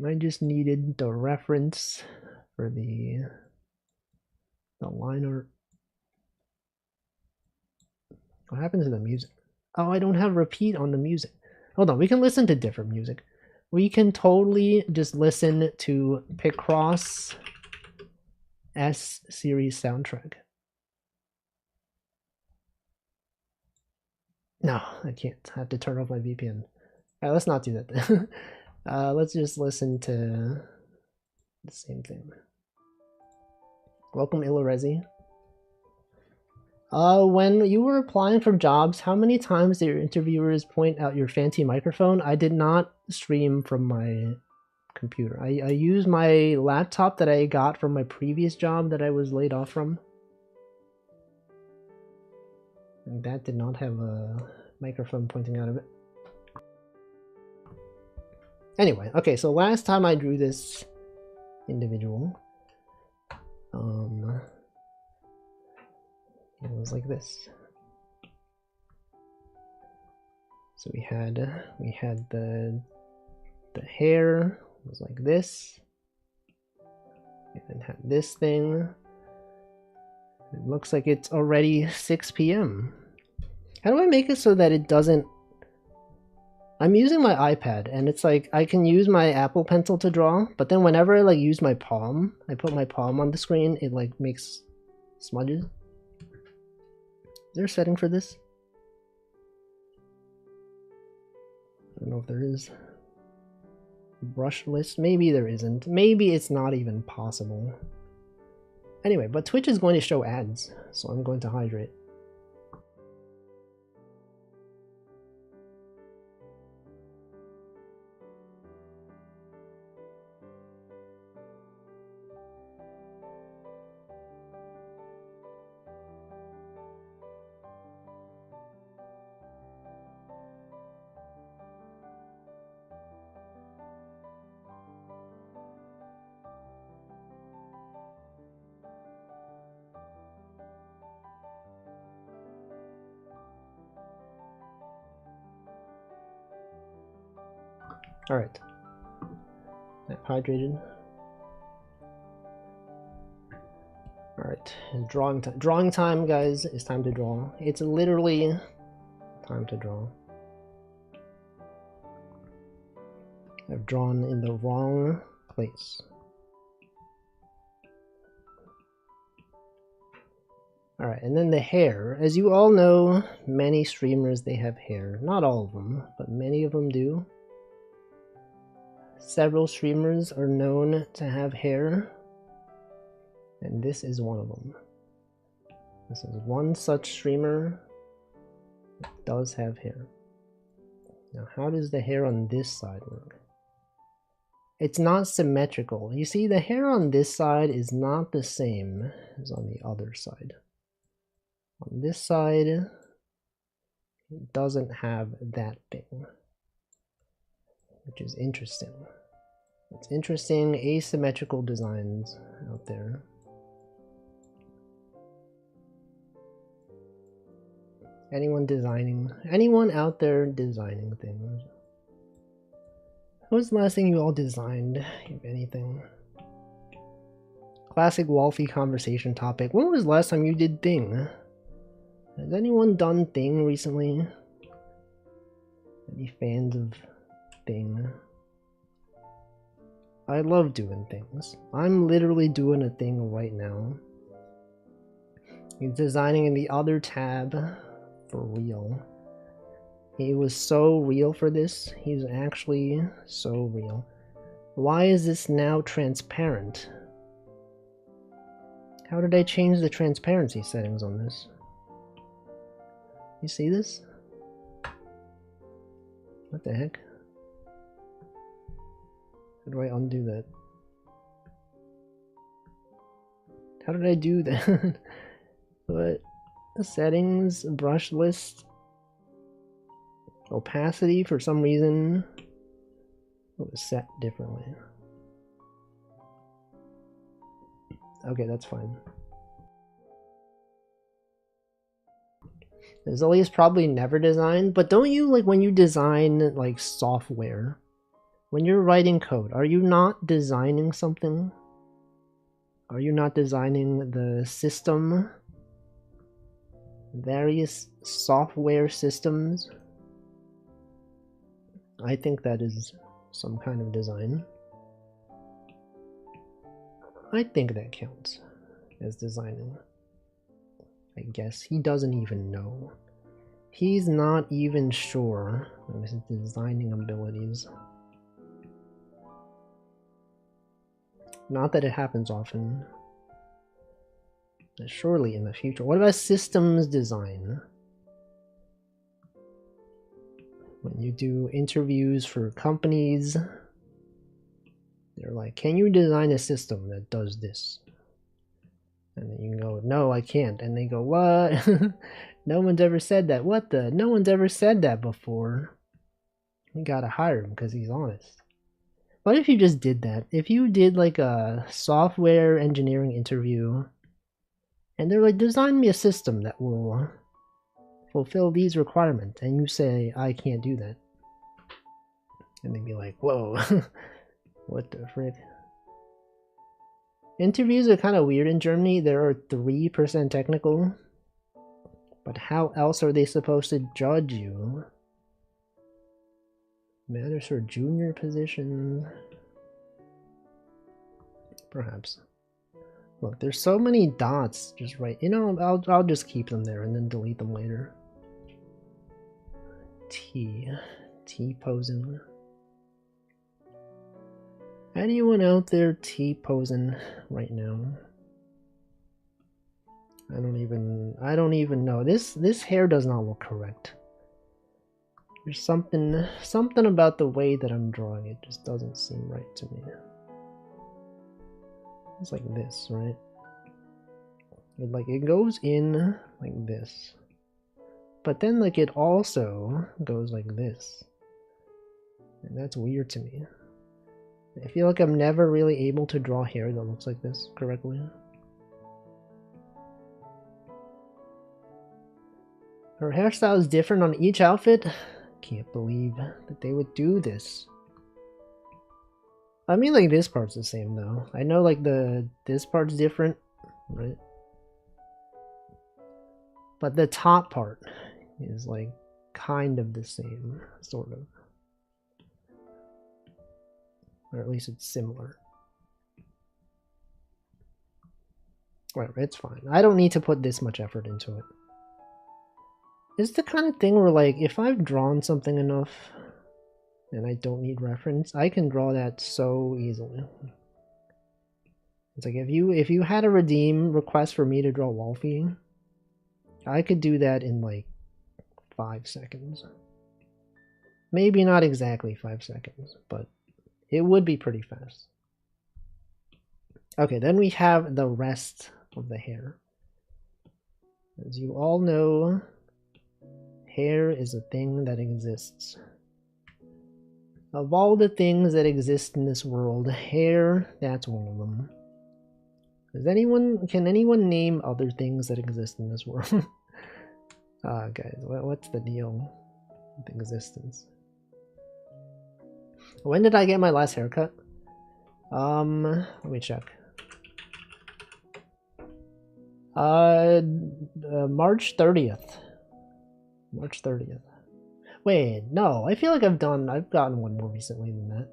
[SPEAKER 1] I just needed the reference for the line art. What happens to the music? Oh, I don't have repeat on the music. Hold on, we can listen to different music. We can totally just listen to Picross S series soundtrack. No, I can't. I have to turn off my VPN. Alright, let's not do that then. Let's just listen to the same thing. Welcome, Ilorezi. When you were applying for jobs, how many times did your interviewers point out your fancy microphone? I did not stream from my computer. I used my laptop that I got from my previous job that I was laid off from. And that did not have a microphone pointing out of it. Anyway, okay, so last time I drew this individual, it was like this. So we had the hair was like this, and then had this thing. It looks like it's already 6 p.m. How do I make it so that it doesn't? I'm using my iPad, and it's like I can use my Apple Pencil to draw, but then whenever I like use my palm, I put my palm on the screen, it like makes smudges. Is there a setting for this? I don't know if there is. Brush list? Maybe there isn't. Maybe it's not even possible. Anyway, but Twitch is going to show ads, so I'm going to hydrate. Alright. I've hydrated. Alright, drawing time, guys. It's time to draw. It's literally time to draw. I've drawn in the wrong place. Alright, and then the hair. As you all know, many streamers, they have hair. Not all of them, but many of them do. Several streamers are known to have hair, and this is one of them. This is one such streamer that does have hair. Now, how does the hair on this side work? It's not symmetrical. You see, the hair on this side is not the same as on the other side. On this side, it doesn't have that thing, which is interesting. It's interesting asymmetrical designs out there. Anyone out there designing things? What was the last thing you all designed, if anything? Classic Wolfie conversation topic. When was the last time you did Thing? Has anyone done Thing recently? Any fans of Thing? I love doing things. I'm literally doing a thing right now. He's designing in the other tab for real. He was so real for this. He's actually so real. Why is this now transparent? How did I change the transparency settings on this? You see this? What the heck? How do I undo that? How did I do that? What? Settings, brush list, opacity for some reason. It was set differently. Okay, that's fine. Zoe is probably never designed, but don't you, like, when you design, like, software, when you're writing code, are you not designing something? Are you not designing the system? Various software systems? I think that is some kind of design. I think that counts as designing. I guess he doesn't even know. He's not even sure of his designing abilities. Not that it happens often. But surely in the future. What about systems design? When you do interviews for companies, they're like, can you design a system that does this? And then you go, no, I can't. And they go, what? No one's ever said that. What the? No one's ever said that before. You gotta hire him because he's honest. What if you just did that? If you did like a software engineering interview and they're like, design me a system that will fulfill these requirements, and you say, I can't do that. And they'd be like, whoa, what the frick? Interviews are kind of weird in Germany. There are 3% technical. But how else are they supposed to judge you? Matters for junior positions. Perhaps. Look, there's so many dots just right. You know, I'll just keep them there and then delete them later. T-posing. Anyone out there T-posing right now? I don't even know. This hair does not look correct. There's something about the way that I'm drawing it just doesn't seem right to me. It's like this, right? It goes in like this. But then like it also goes like this. And that's weird to me. I feel like I'm never really able to draw hair that looks like this correctly. Her hairstyle is different on each outfit. Can't believe that they would do this. I mean, like, this part's the same though. I know like this part's different, right? But the top part is like kind of the same, sort of. Or at least it's similar. Whatever, it's fine. I don't need to put this much effort into it. It's the kind of thing where, like, if I've drawn something enough and I don't need reference, I can draw that so easily. It's like if you had a redeem request for me to draw Wolfie, I could do that in like 5 seconds. Maybe not exactly 5 seconds, but it would be pretty fast. Okay, then we have the rest of the hair. As you all know, hair is a thing that exists. Of all the things that exist in this world, hair, that's one of them. Can anyone name other things that exist in this world? Guys, what's the deal with existence? When did I get my last haircut? Let me check. March 30th. March 30th. Wait, no, I feel like I've gotten one more recently than that.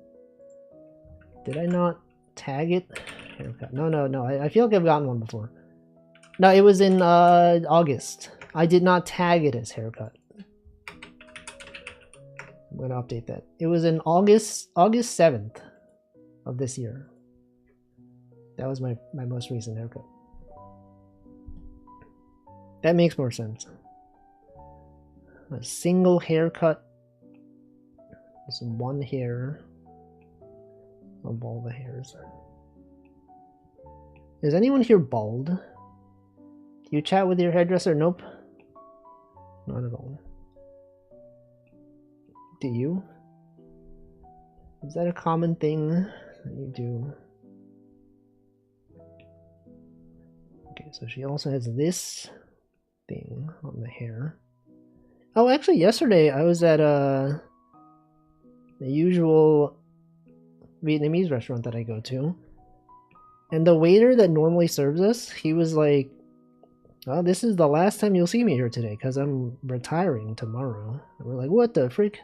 [SPEAKER 1] Did I not tag it? Haircut. No, I feel like I've gotten one before. No, it was in August. I did not tag it as haircut. I'm gonna update that. It was in August 7th of this year. That was my most recent haircut. That makes more sense. A single haircut. Just one hair of all the hairs. Is anyone here bald? Do you chat with your hairdresser? Nope. Not at all. Do you? Is that a common thing that you do? Okay, so she also has this thing on the hair. Oh, actually, yesterday I was at the usual Vietnamese restaurant that I go to, and the waiter that normally serves us, he was like, "Oh, this is the last time you'll see me here today because I'm retiring tomorrow." And we're like, "What the freak?"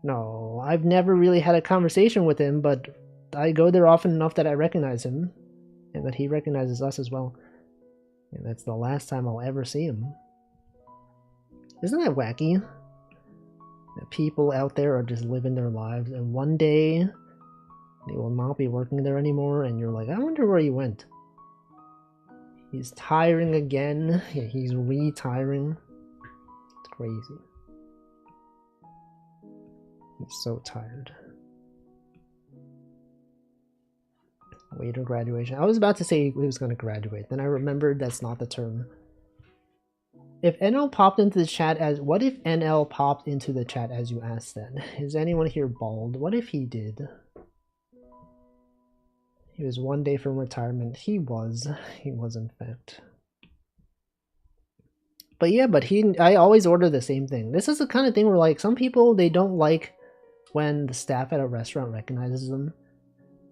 [SPEAKER 1] No, I've never really had a conversation with him, but I go there often enough that I recognize him, and that he recognizes us as well. And that's the last time I'll ever see him. Isn't that wacky? That people out there are just living their lives, and one day they will not be working there anymore, and you're like, I wonder where he went. He's tiring again. Yeah, he's retiring. It's crazy. He's so tired. Waiter graduation. I was about to say he was going to graduate, then I remembered that's not the term. If NL popped into the chat as... What if NL popped into the chat as you asked then? Is anyone here bald? What if he did? He was one day from retirement. He was in fact. But yeah, I always order the same thing. This is the kind of thing where, like, some people, they don't like when the staff at a restaurant recognizes them.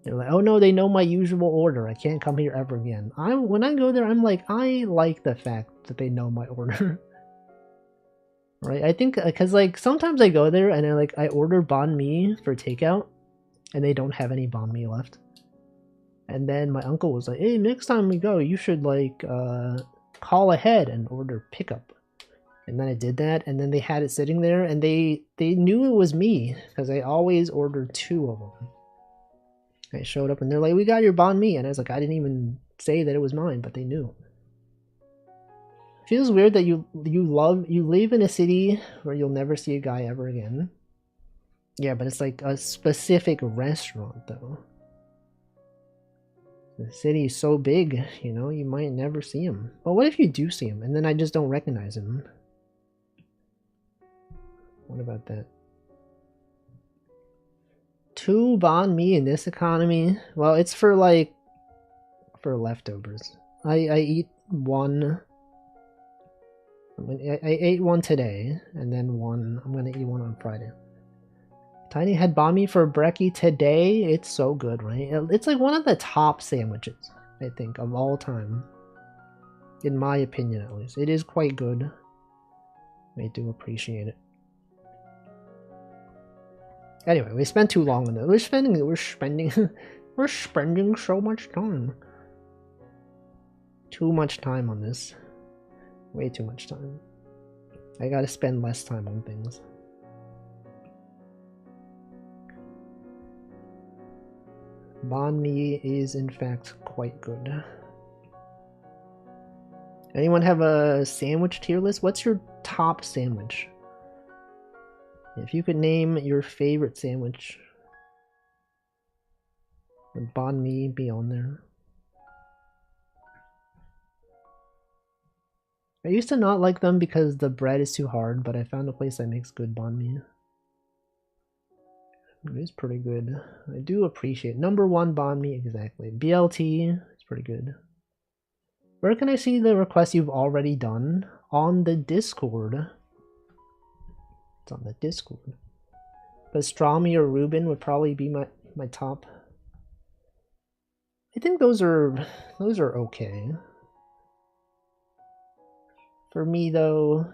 [SPEAKER 1] They're like, oh no, they know my usual order. I can't come here ever again. When I go there, I'm like, I like the fact that they know my order. Right? I think, because like, sometimes I go there and I order banh mi for takeout, and they don't have any banh mi left. And then my uncle was like, hey, next time we go, you should like call ahead and order pickup. And then I did that, and then they had it sitting there, and they knew it was me because I always order 2 of them. I showed up and they're like, we got your banh mi, and I was like, I didn't even say that it was mine, but they knew. It feels weird that you live in a city where you'll never see a guy ever again. Yeah, but it's like a specific restaurant though. The city is so big, you know, you might never see him. But what if you do see him and then I just don't recognize him? What about that? 2 banh mi in this economy? Well, it's for like, for leftovers. I eat 1. I ate 1 today, and then 1, I'm gonna eat 1 on Friday. Tiny had banh mi for brekkie today. It's so good, right? It's like one of the top sandwiches, I think, of all time. In my opinion, at least. It is quite good. I do appreciate it. Anyway, we spent too long on it. We're spending so much time. Too much time on this. Way too much time. I gotta spend less time on things. Banh mi is in fact quite good. Anyone have a sandwich tier list? What's your top sandwich? If you could name your favorite sandwich, would banh mi be on there? I used to not like them because the bread is too hard, but I found a place that makes good banh mi. It is pretty good. I do appreciate it. #1 banh mi, exactly. BLT is pretty good. Where can I see the requests you've already done? On the Discord. It's on the Discord. Pastrami or Reuben would probably be my top. I think those are okay. For me though,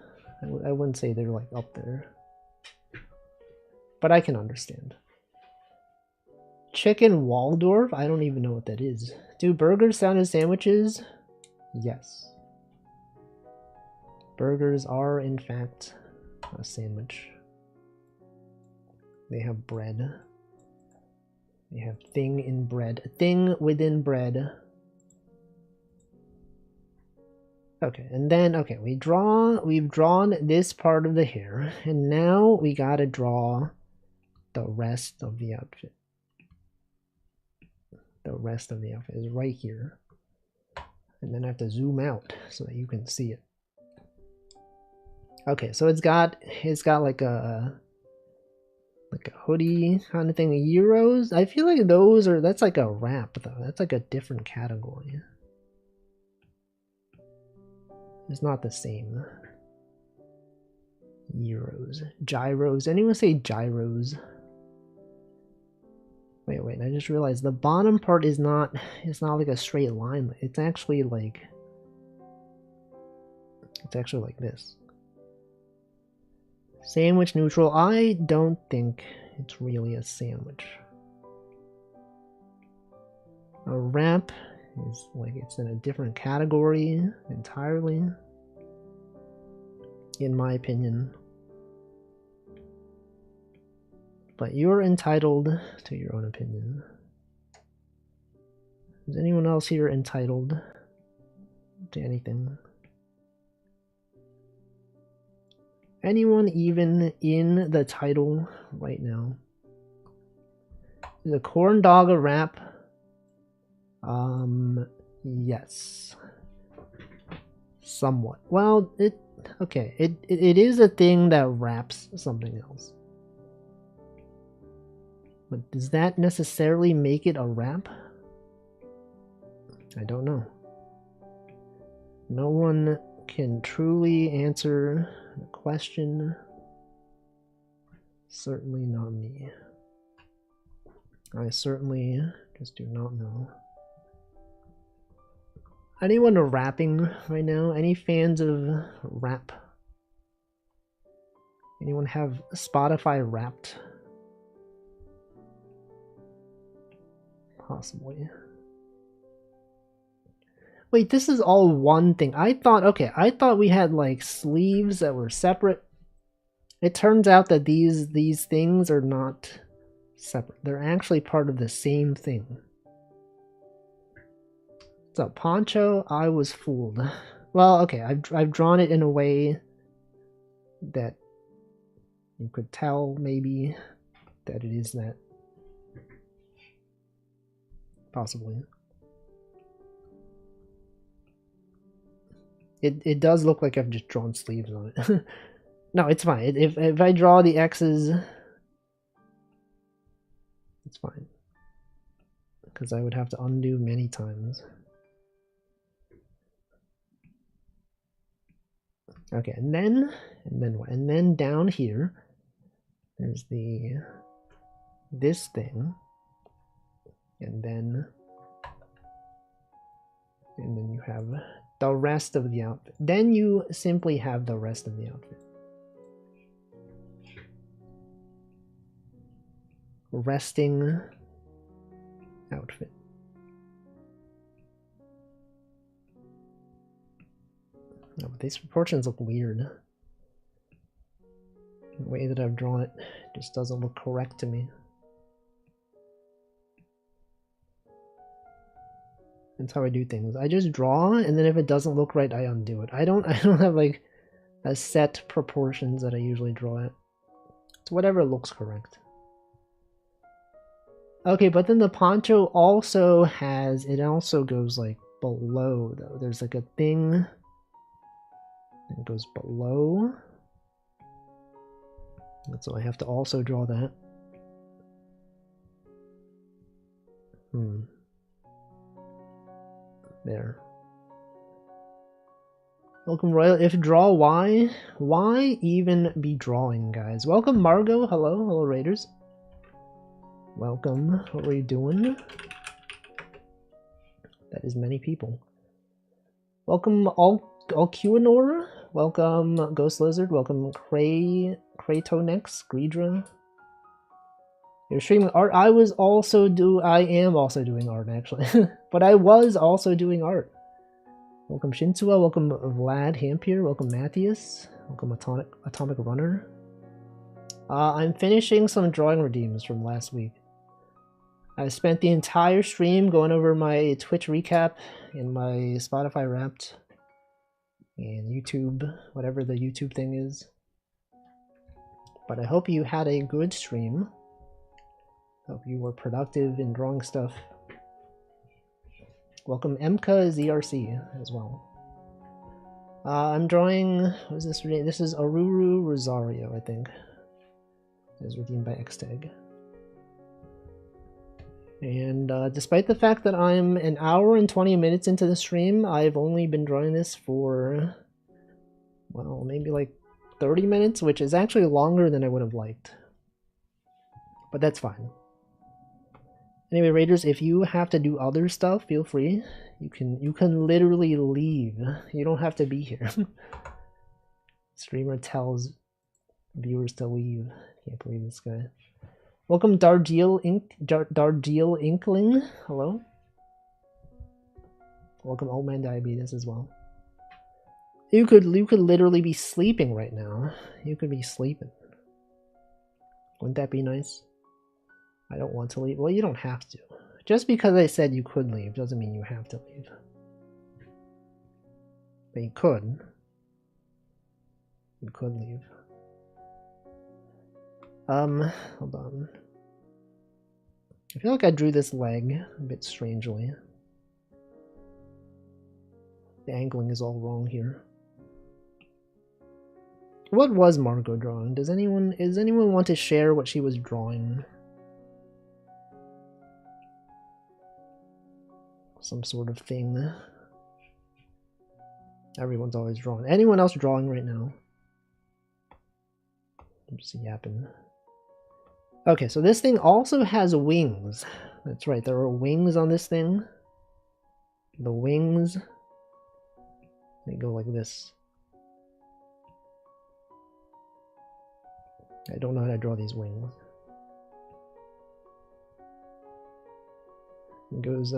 [SPEAKER 1] I wouldn't say they're like up there. But I can understand. Chicken Waldorf? I don't even know what that is. Do burgers sound as sandwiches? Yes. Burgers are in fact a sandwich. They have bread. They have thing in bread. Thing within bread. Okay, and then, okay, we've drawn this part of the hair, and now we gotta draw the rest of the outfit. The rest of the outfit is right here. And then I have to zoom out so that you can see it. Okay, so it's got like Like a hoodie kind of thing. Euros? I feel like that's like a wrap though. That's like a different category. It's not the same. Euros. Gyros. Anyone say gyros? Wait, I just realized the bottom part is not like a straight line. It's actually like this. Sandwich neutral. I don't think it's really a sandwich. A wrap is like it's in a different category entirely, in my opinion. But you're entitled to your own opinion. Is anyone else here entitled to anything? Anyone even in the title right now? Is a corn dog a wrap? Yes. Somewhat. Well, it is a thing that wraps something else. But does that necessarily make it a wrap? I don't know. No one can truly answer the question. Certainly not me. I certainly just do not know. Anyone rapping right now? Any fans of rap? Anyone have Spotify Wrapped? Possibly. Wait, this is all one thing. I thought we had like sleeves that were separate. It turns out that these things are not separate. They're actually part of the same thing. So poncho, I was fooled. Well, okay, I've drawn it in a way that you could tell maybe that it is that. Possibly. It does look like I've just drawn sleeves on it. No, it's fine. If I draw the X's, it's fine. Because I would have to undo many times. Okay, and then what? And then down here, there's this thing, and then you have the rest of the outfit. Then you simply have the rest of the outfit. Resting outfit. No, but these proportions look weird. The way that I've drawn it just doesn't look correct to me. That's how I do things. I just draw, and then if it doesn't look right, I undo it. I don't have like a set proportions that I usually draw at. It's whatever looks correct. Okay, but then the poncho also goes like below though. There's like a thing that goes below. And so I have to also draw that. There. Welcome, Royal. If draw, why even be drawing, guys? Welcome, Margot. Hello, Raiders. Welcome. What were you doing? That is many people. Welcome, Alcuinor. Welcome, Ghost Lizard. Welcome, Kratonex, Greedra. You're streaming art. I am also doing art, actually. But I was also doing art. Welcome, Shinsua. Welcome, Vlad Hampier. Welcome, Matthias. Welcome, Atomic Runner. I'm finishing some drawing redeems from last week. I spent the entire stream going over my Twitch recap and my Spotify Wrapped and YouTube, whatever the YouTube thing is. But I hope you had a good stream. Hope you were productive in drawing stuff. Welcome, Emka ZRC as well. I'm drawing, what is this? This is Aruru Rosario, I think. as redeemed by Xtag. And despite the fact that I'm an hour and 20 minutes into the stream, I've only been drawing this for, well, maybe like 30 minutes, which is actually longer than I would have liked. But that's fine. Anyway, Raiders, if you have to do other stuff, feel free. You can literally leave. You don't have to be here. Streamer tells viewers to leave. Can't believe this guy. Welcome, Dargiel Inkling. Hello. Welcome, Old Man Diabetes as well. You could literally be sleeping right now. You could be sleeping. Wouldn't that be nice? I don't want to leave. Well, you don't have to. Just because I said you could leave doesn't mean you have to leave. But you could. You could leave. Hold on. I feel like I drew this leg a bit strangely. The angling is all wrong here. What was Margot drawing? Does anyone want to share what she was drawing? Some sort of thing. Everyone's always drawing. Anyone else drawing right now? I'm just yapping. Okay, so this thing also has wings. That's right, there are wings on this thing. The wings, they go like this. I don't know how to draw these wings. It goes,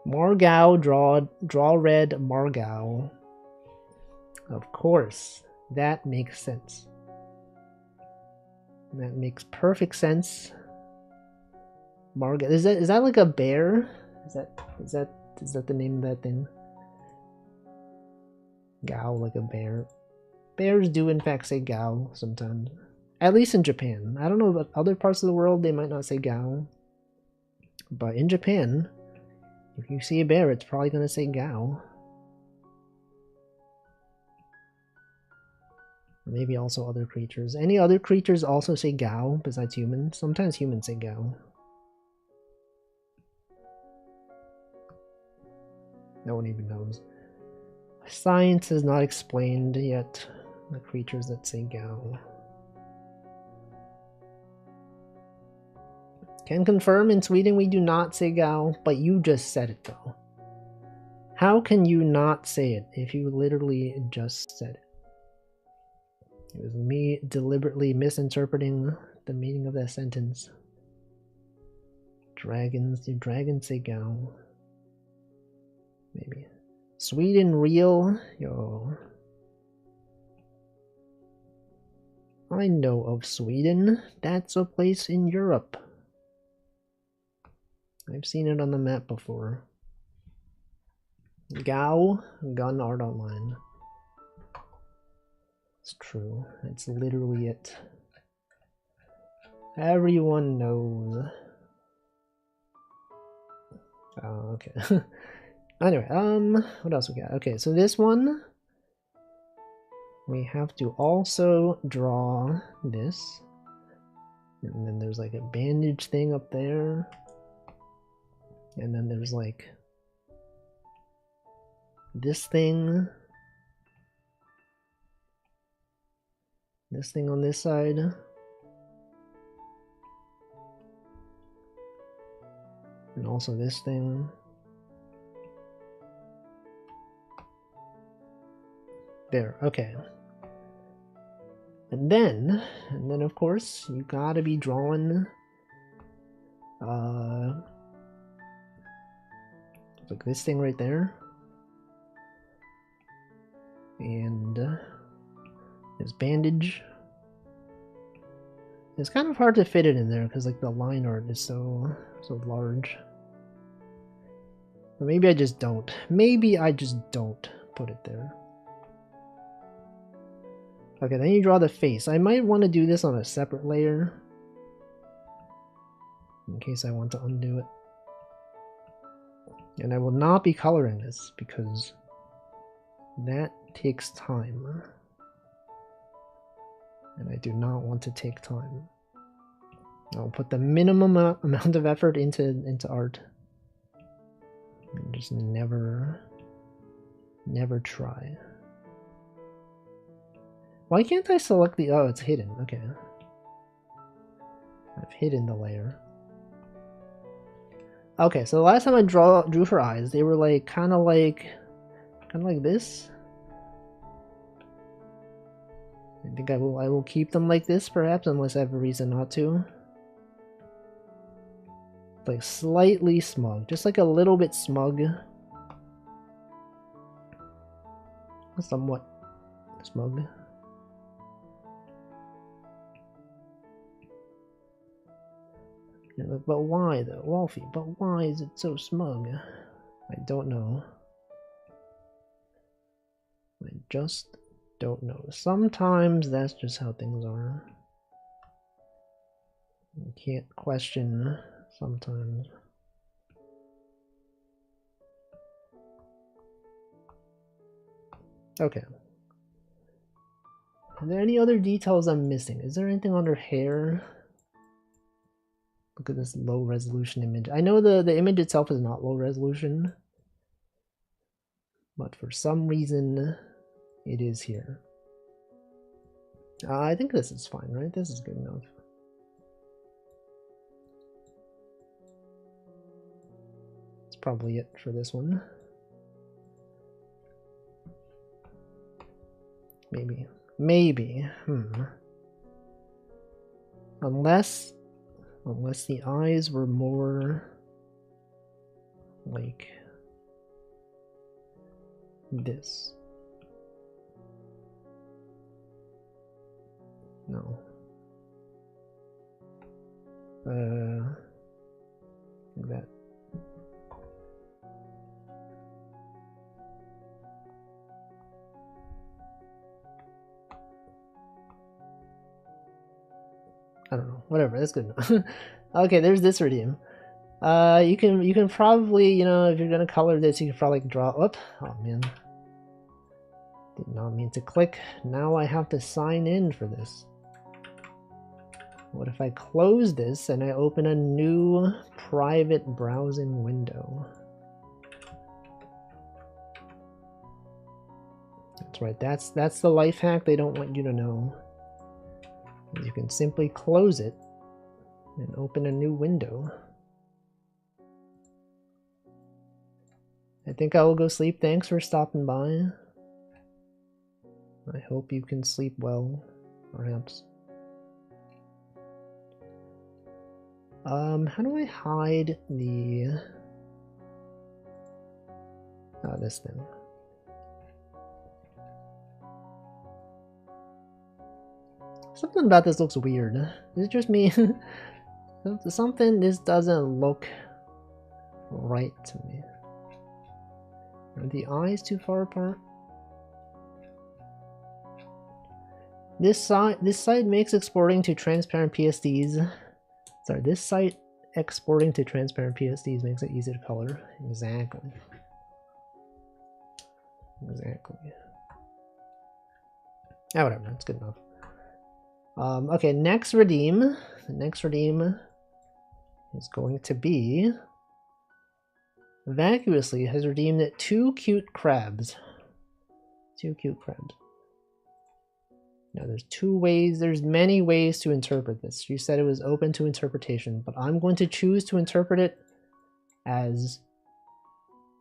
[SPEAKER 1] Margao, draw red Margao. Of course, that makes sense. That makes perfect sense. Margao, is that like a bear? Is that the name of that thing? Gao, like a bear. Bears do in fact say Gao sometimes. At least in Japan. I don't know about other parts of the world, they might not say Gao. But in Japan, if you see a bear, it's probably going to say Gao. Or maybe also other creatures. Any other creatures also say Gao besides humans? Sometimes humans say Gao. No one even knows. Science has not explained yet the creatures that say Gao. Can confirm, in Sweden we do not say Gao, but you just said it though. How can you not say it if you literally just said it? It was me deliberately misinterpreting the meaning of that sentence. Dragons, do dragons say Gao? Maybe. Sweden real? Yo. I know of Sweden. That's a place in Europe. I've seen it on the map before. Gao, Gun Art Online. It's true. It's literally it. Everyone knows. Oh, okay. Anyway, what else we got? Okay, so this one, we have to also draw this. And then there's like a bandage thing up there. And then there's like this thing. This thing on this side. And also this thing. There, okay. And then of course, you gotta be drawing like this thing right there. And this bandage. It's kind of hard to fit it in there because like the line art is so large. Or maybe I just don't. Maybe I just don't put it there. Okay, then you draw the face. I might want to do this on a separate layer in case I want to undo it. And I will not be coloring this because that takes time. And I do not want to take time. I'll put the minimum amount of effort into art. And just never try. Why can't I select the... Oh, it's hidden. Okay. I've hidden the layer. Okay, so the last time I drew her eyes, they were like kind of like this. I think I will keep them like this, perhaps, unless I have a reason not to. Like slightly smug, just like a little bit smug. Somewhat smug. Yeah, but why though, Wolfie? But why is it so smug? I don't know. I just don't know. Sometimes that's just how things are. You can't question sometimes. Okay. Are there any other details I'm missing? Is there anything on her hair? Look at this low resolution image. I know the image itself is not low resolution, but for some reason it is here. I think this is fine, right? This is good enough. That's probably it for this one. Maybe. Unless the eyes were more like this. No. Like that. I don't know. Whatever. That's good enough. Okay, there's this redeem. You can probably, you know, if you're gonna color this, you can probably draw up. Oh man. Did not mean to click. Now I have to sign in for this. What if I close this and I open a new private browsing window? That's right. That's the life hack they don't want you to know. You can simply close it and open a new window. I think I will go sleep. Thanks for stopping by. I hope you can sleep well, perhaps. How do I hide the... Oh, this thing. Something about this looks weird. Is it just me? This doesn't look right to me. Are the eyes too far apart? This site makes exporting to transparent PSDs. Sorry, this site exporting to transparent PSDs makes it easy to color. Exactly. Ah, whatever. That's good enough. Okay, next redeem. The next redeem is going to be Vacuously has redeemed 2 cute crabs. 2 cute crabs. Now there's 2 ways, there's many ways to interpret this. She said it was open to interpretation, but I'm going to choose to interpret it as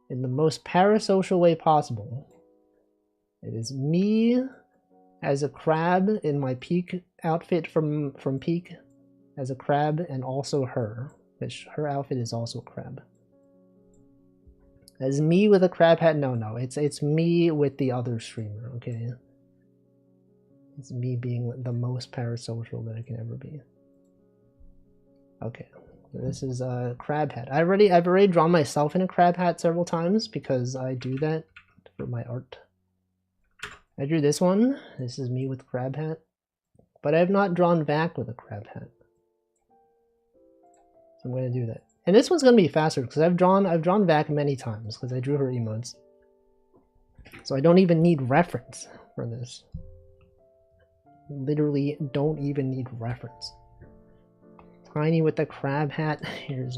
[SPEAKER 1] in the most parasocial way possible. It is me as a crab in my Peak outfit from Peak as a crab, and also her, which her outfit is also a crab. As me with a crab hat, no, it's me with the other streamer, okay? It's me being the most parasocial that I can ever be. Okay, so this is a crab hat. I've already drawn myself in a crab hat several times because I do that for my art. I drew this one. This is me with crab hat. But I have not drawn Vac with a crab hat. So I'm going to do that. And this one's going to be faster because I've drawn Vac many times because I drew her emotes. So I don't even need reference for this. literally don't even need reference. Tiny with the crab hat. Here's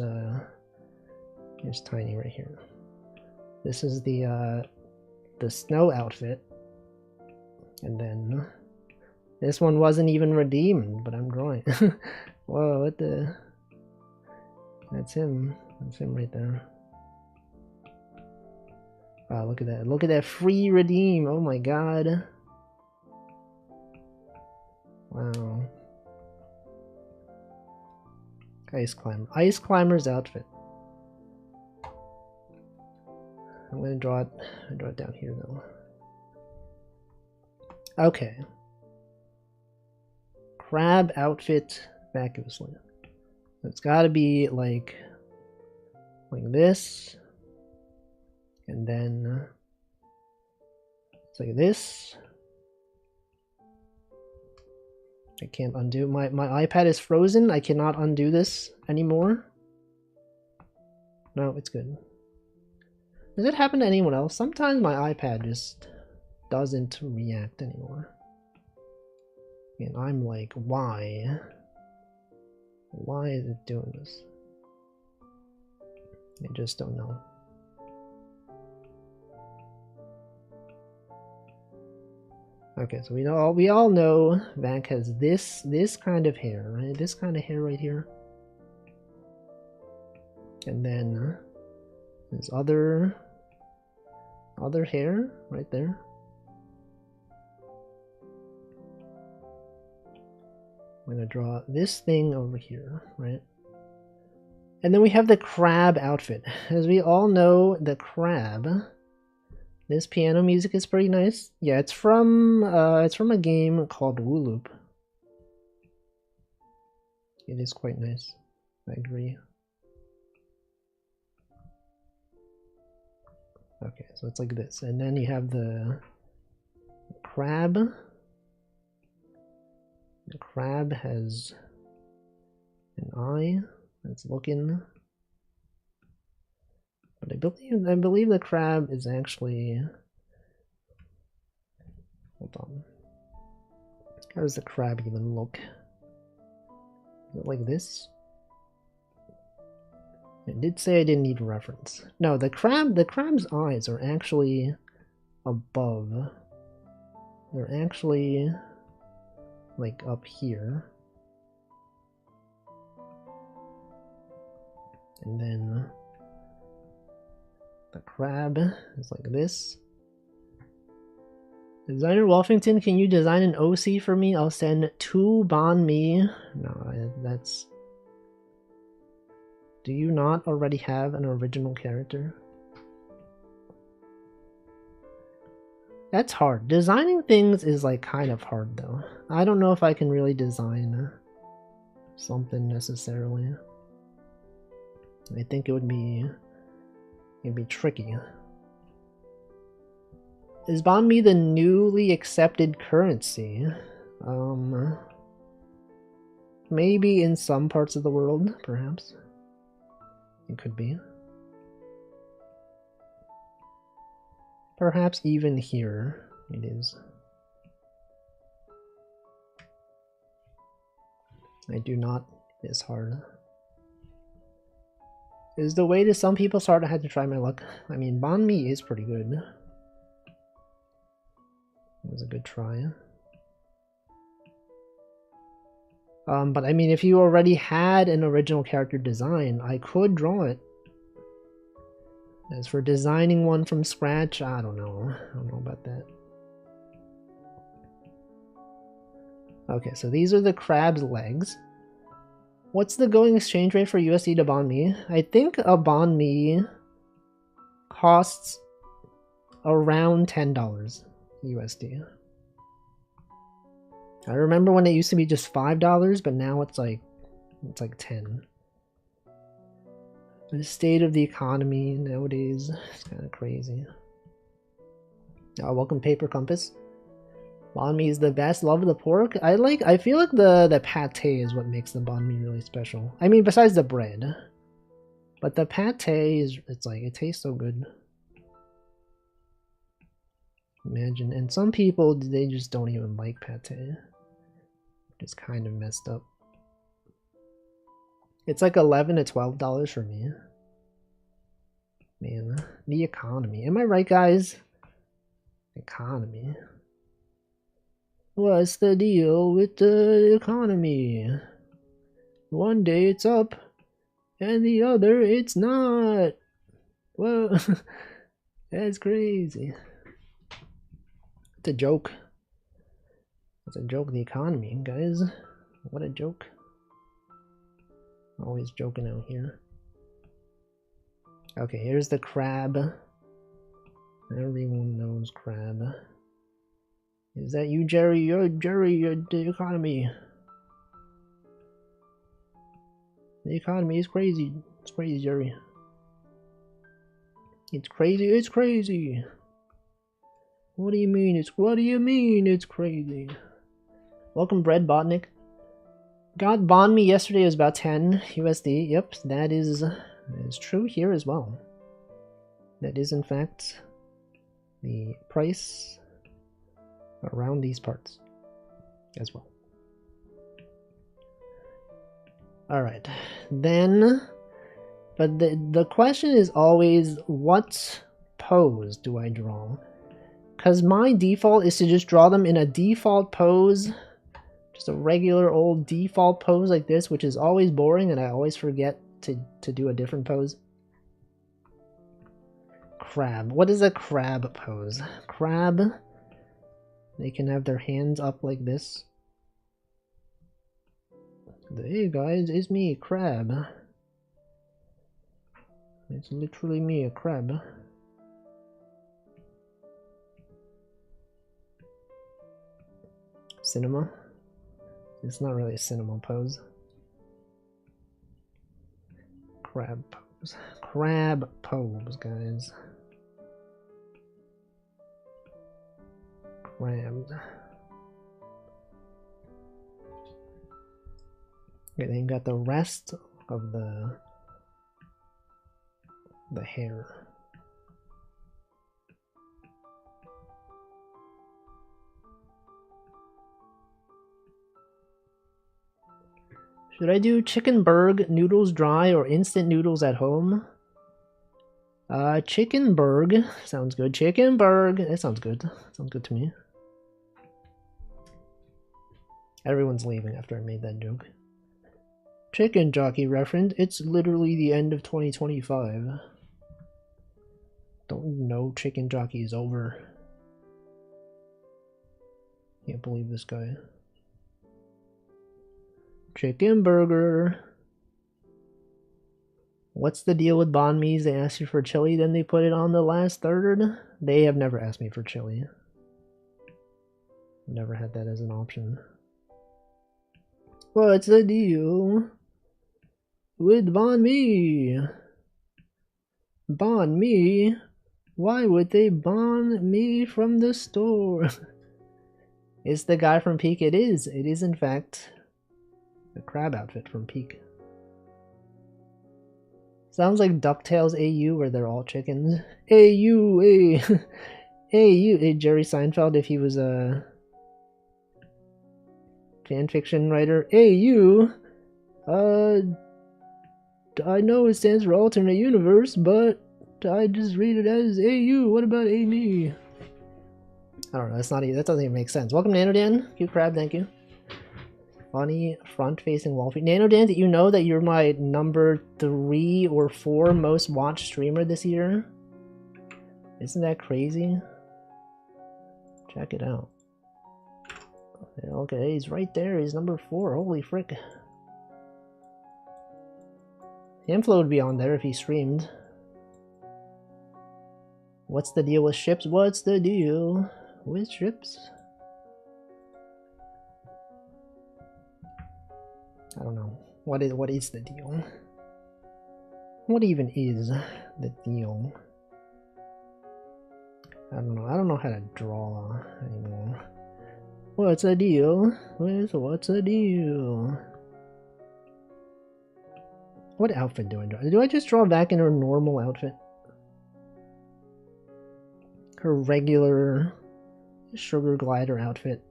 [SPEAKER 1] Tiny right here. This is the snow outfit. And then this one wasn't even redeemed, but I'm drawing. Whoa, what the? That's him. That's him right there. Wow, look at that. Look at that free redeem. Oh my god. Wow. Ice climber. Ice climber's outfit. I'm gonna draw it down here though. Okay. Crab outfit vacuously. It's gotta be like this. And then it's like this. I can't undo my iPad is frozen. I cannot undo this anymore. No, it's good. Does it happen to anyone else? Sometimes my iPad just doesn't react anymore. And I'm like, why? Why is it doing this? I just don't know. Okay, so we all know Vac has this kind of hair, right? This kind of hair right here. And then there's other hair right there. I'm gonna draw this thing over here, right? And then we have the crab outfit. As we all know, the crab. This piano music is pretty nice. Yeah, it's from a game called Wooloop. It is quite nice. I agree. Okay, so it's like this, and then you have the crab. The crab has an eye that's looking. But I believe the crab is actually. Hold on. How does the crab even look? Is it like this? I did say I didn't need a reference. No, the crab's eyes are actually above. They're actually like up here. And then the crab is like this. Designer Wolfington, can you design an OC for me? I'll send 2 banh mi. No, that's... Do you not already have an original character? That's hard. Designing things is like kind of hard though. I don't know if I can really design something necessarily. I think it'd be tricky. Is banh mi the newly accepted currency? Maybe in some parts of the world, perhaps. It could be. Perhaps even here it is. I do not. It is hard. Is the way to some people start I had to try my luck. I mean, banh mi is pretty good. It was a good try. But I mean, if you already had an original character design, I could draw it. As for designing one from scratch, I don't know. I don't know about that. Okay, so these are the crab's legs. What's the going exchange rate for USD to banh mi? I think a banh mi costs around $10 USD. I remember when it used to be just $5, but now it's like 10. The state of the economy nowadays is kind of crazy. Welcome Paper Compass. Banh mi is the best. Love the pork. I feel like the pate is what makes the banh mi really special. I mean, besides the bread. But the pate is, it's like, it tastes so good. Imagine. And some people, they just don't even like pate. which is kind of messed up. It's like $11 to $12 for me. Man, the economy. Am I right, guys? Economy. What's the deal with the economy? One day it's up, and the other it's not. Whoa, that's crazy. It's a joke. It's a joke, the economy, guys. What a joke. Always joking out here. Okay, here's the crab. Everyone knows crab. Is that you, Jerry? You're Jerry, you're the economy. The economy is crazy. It's crazy, Jerry. It's crazy, it's crazy. What do you mean it's crazy? Welcome, Bread Botnik. Got bond me yesterday, it was about 10 USD. Yep, that is true here as well. That is in fact the price around these parts as well. Alright, then, but the question is always, what pose do I draw? Because my default is to just draw them in a default pose, just a regular old default pose like this, which is always boring and I always forget to do a different pose. Crab. What is a crab pose? Crab, they can have their hands up like this. Hey guys, it's me, Crab. It's literally me, a crab. Cinema. It's not really a cinema pose. Crab pose. Crab pose, guys. Crabs. Okay, then you got the rest of the hair. Should I do chicken burg, noodles dry, or instant noodles at home? Chicken burg sounds good. Chicken burg, that sounds good. Sounds good to me. Everyone's leaving after I made that joke. Chicken jockey reference. It's literally the end of 2025. Don't know chicken jockey is over. Can't believe this guy. Chicken burger. What's the deal with banh mi's? They ask you for chili, then they put it on the last third? They have never asked me for chili. Never had that as an option. What's the deal with banh mi? Banh mi? Why would they banh mi from the store? It's the guy from Peak. It is. It is in fact the crab outfit from Peak. Sounds like DuckTales AU where they're all chickens. AU, AU, AU. Jerry Seinfeld if he was a fanfiction writer. AU, I know it stands for alternate universe, but I just read it as AU. What about Amy? I don't know, that doesn't even make sense. Welcome NanoDan, cute crab, thank you. Funny front-facing wall feed. NanoDan, did you know that you're my number 3 or 4 most watched streamer this year? Isn't that crazy? Check it out. Okay, he's right there. He's number 4. Holy frick. Inflow would be on there if he streamed. What's the deal with ships? What's the deal with ships? I don't know. What is the deal? What even is the deal? I don't know. I don't know how to draw anymore. What's the deal with what's the deal? What outfit do I draw? Do I just draw back in her normal outfit? Her regular sugar glider outfit.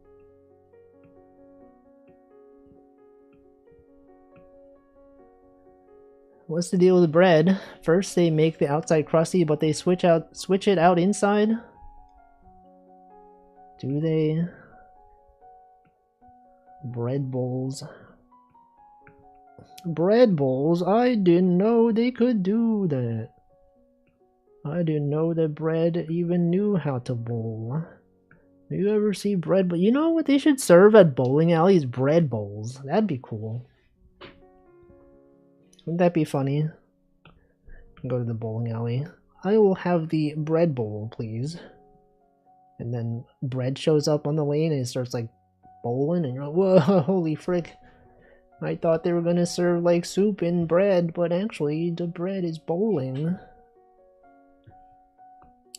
[SPEAKER 1] What's the deal with bread? First they make the outside crusty, but they switch it out inside? Do they? Bread bowls. Bread bowls? I didn't know they could do that. I didn't know that bread even knew how to bowl. Do you ever see bread? But you know what they should serve at bowling alleys? Bread bowls. That'd be cool. Wouldn't that be funny? Go to the bowling alley. I will have the bread bowl, please. And then bread shows up on the lane and it starts like bowling, and you're like, whoa, holy frick. I thought they were gonna serve like soup and bread, but actually the bread is bowling.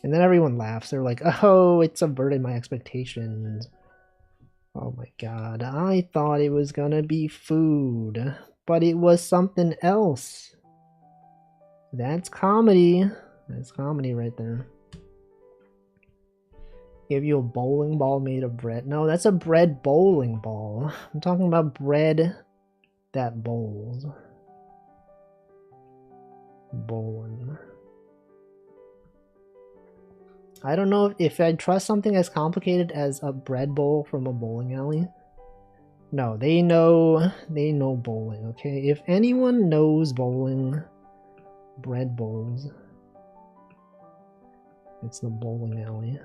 [SPEAKER 1] And then everyone laughs. They're like, oh, it subverted my expectations. Oh my god, I thought it was gonna be food, but it was something else. That's comedy. That's comedy right there. Give you a bowling ball made of bread. No, that's a bread bowling ball. I'm talking about bread that bowls. Bowling. I don't know if I'd trust something as complicated as a bread bowl from a bowling alley. No, they know bowling, okay? If anyone knows bowling, bread bowls, it's the bowling alley.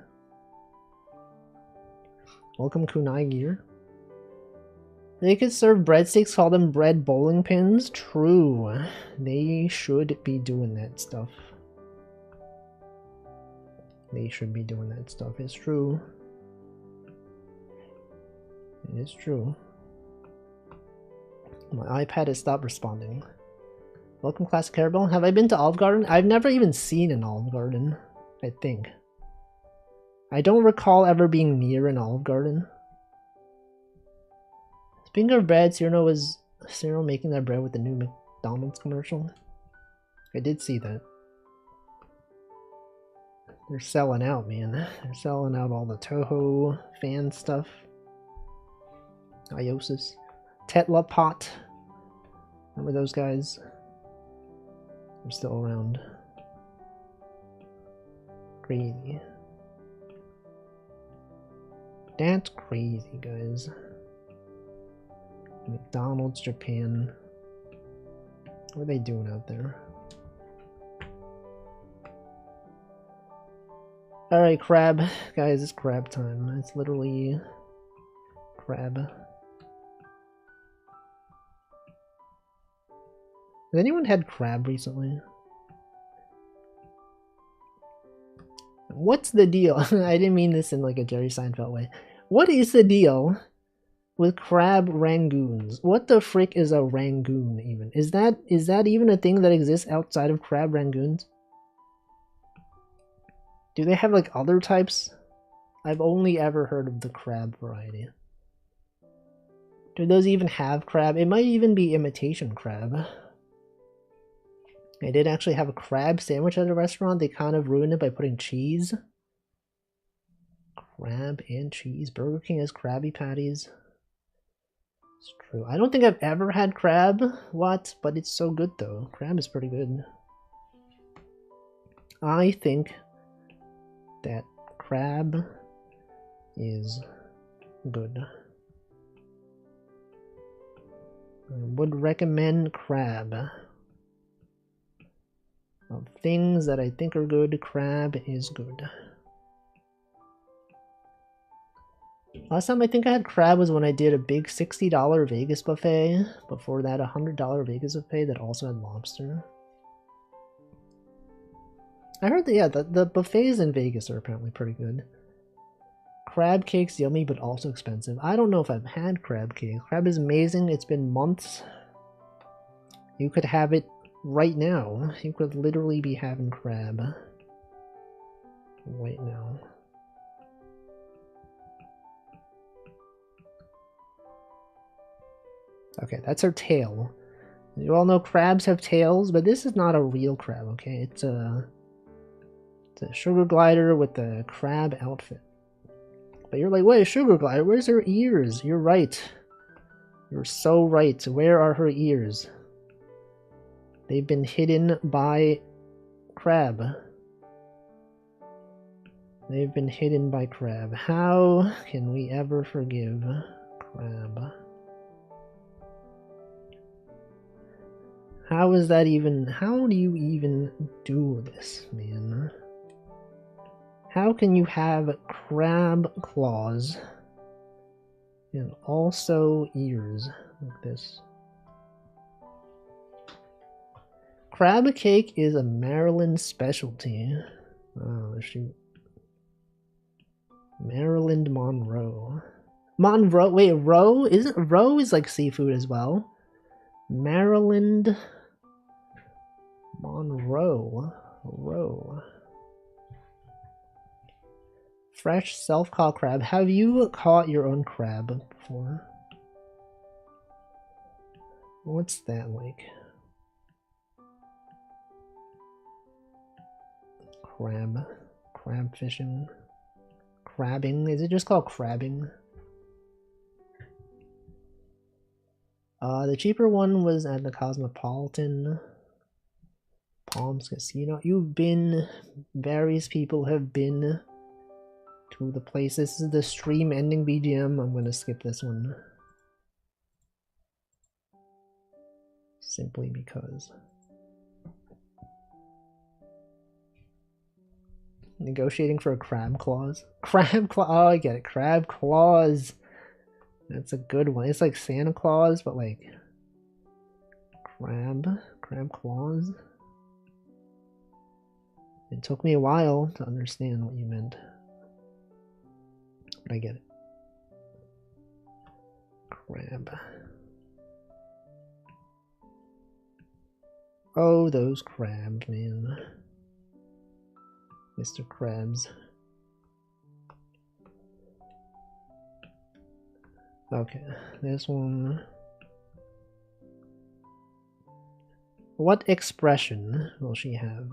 [SPEAKER 1] Welcome, Kunai Gear. They could serve breadsticks, call them bread bowling pins. True. They should be doing that stuff. They should be doing that stuff. It's true. It is true. My iPad has stopped responding. Welcome, Classic Carabelle. Have I been to Olive Garden? I've never even seen an Olive Garden, I think. I don't recall ever being near an Olive Garden. Speaking of bread, Cyrano was making that bread with the new McDonald's commercial. I did see that. They're selling out, man. They're selling out all the Toho fan stuff. Iosis. Tetla Pot. Remember those guys? They're still around. Crazy. That's crazy, guys. McDonald's Japan. What are they doing out there? Alright, crab. Guys, it's crab time. It's literally crab. Has anyone had crab recently? What's the deal? I didn't mean this in like a Jerry Seinfeld way. What is the deal with crab rangoons? What the frick is a rangoon even? Is that even a thing that exists outside of crab rangoons? Do they have like other types? I've only ever heard of the crab variety. Do those even have crab? It might even be imitation crab. I did actually have a crab sandwich at a restaurant. They kind of ruined it by putting cheese. Crab and cheese. Burger King has Krabby Patties. It's true. I don't think I've ever had crab. What? But it's so good though. Crab is pretty good. I think that crab is good. I would recommend crab. Of things that I think are good, crab is good. Last time I think I had crab was when I did a big $60 Vegas buffet. Before that, a $100 Vegas buffet that also had lobster. I heard that, yeah, the buffets in Vegas are apparently pretty good. Crab cake's yummy, but also expensive. I don't know if I've had crab cake. Crab is amazing. It's been months. You could have it right now. You could literally be having crab right now. Okay, that's her tail. You all know crabs have tails, but this is not a real crab, okay? It's a sugar glider with a crab outfit. But you're like, wait, a sugar glider? Where's her ears? You're right. You're so right. Where are her ears? They've been hidden by crab. They've been hidden by crab. How can we ever forgive crab? How is that even... How do you even do this, man? How can you have crab claws and also ears like this? Crab cake is a Maryland specialty. Oh, shoot. Maryland Monroe. Monroe? Wait, roe? Isn't roe is like seafood as well? Maryland Monroe. Roe. Fresh self-caught crab. Have you caught your own crab before? What's that like? Crab fishing, crabbing. Is it just called crabbing? The cheaper one was at the Cosmopolitan Palms Casino. Various people have been to the place. This is the stream ending BGM. I'm gonna skip this one. Simply because. Negotiating for a crab claws. Crab claw. Oh, I get it. Crab claws. That's a good one. It's like Santa Claus, but like crab claws. It took me a while to understand what you meant, but I get it. Crab. Oh, those crabs, man. Mr. Krabs. Okay, this one. What expression will she have?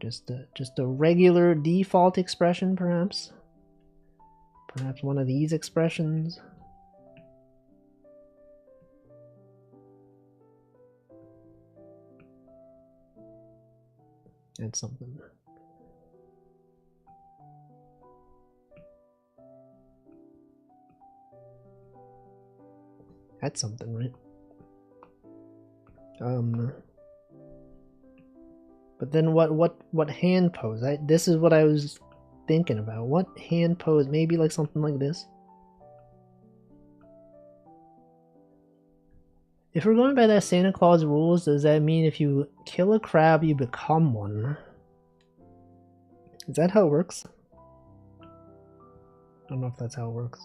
[SPEAKER 1] Just a regular default expression, perhaps? Perhaps one of these expressions? That's something. That's something, right? But then what hand pose? This is what I was thinking about. What hand pose? Maybe like something like this. If we're going by that Santa Claus rules, does that mean if you kill a crab, you become one? Is that how it works? I don't know if that's how it works.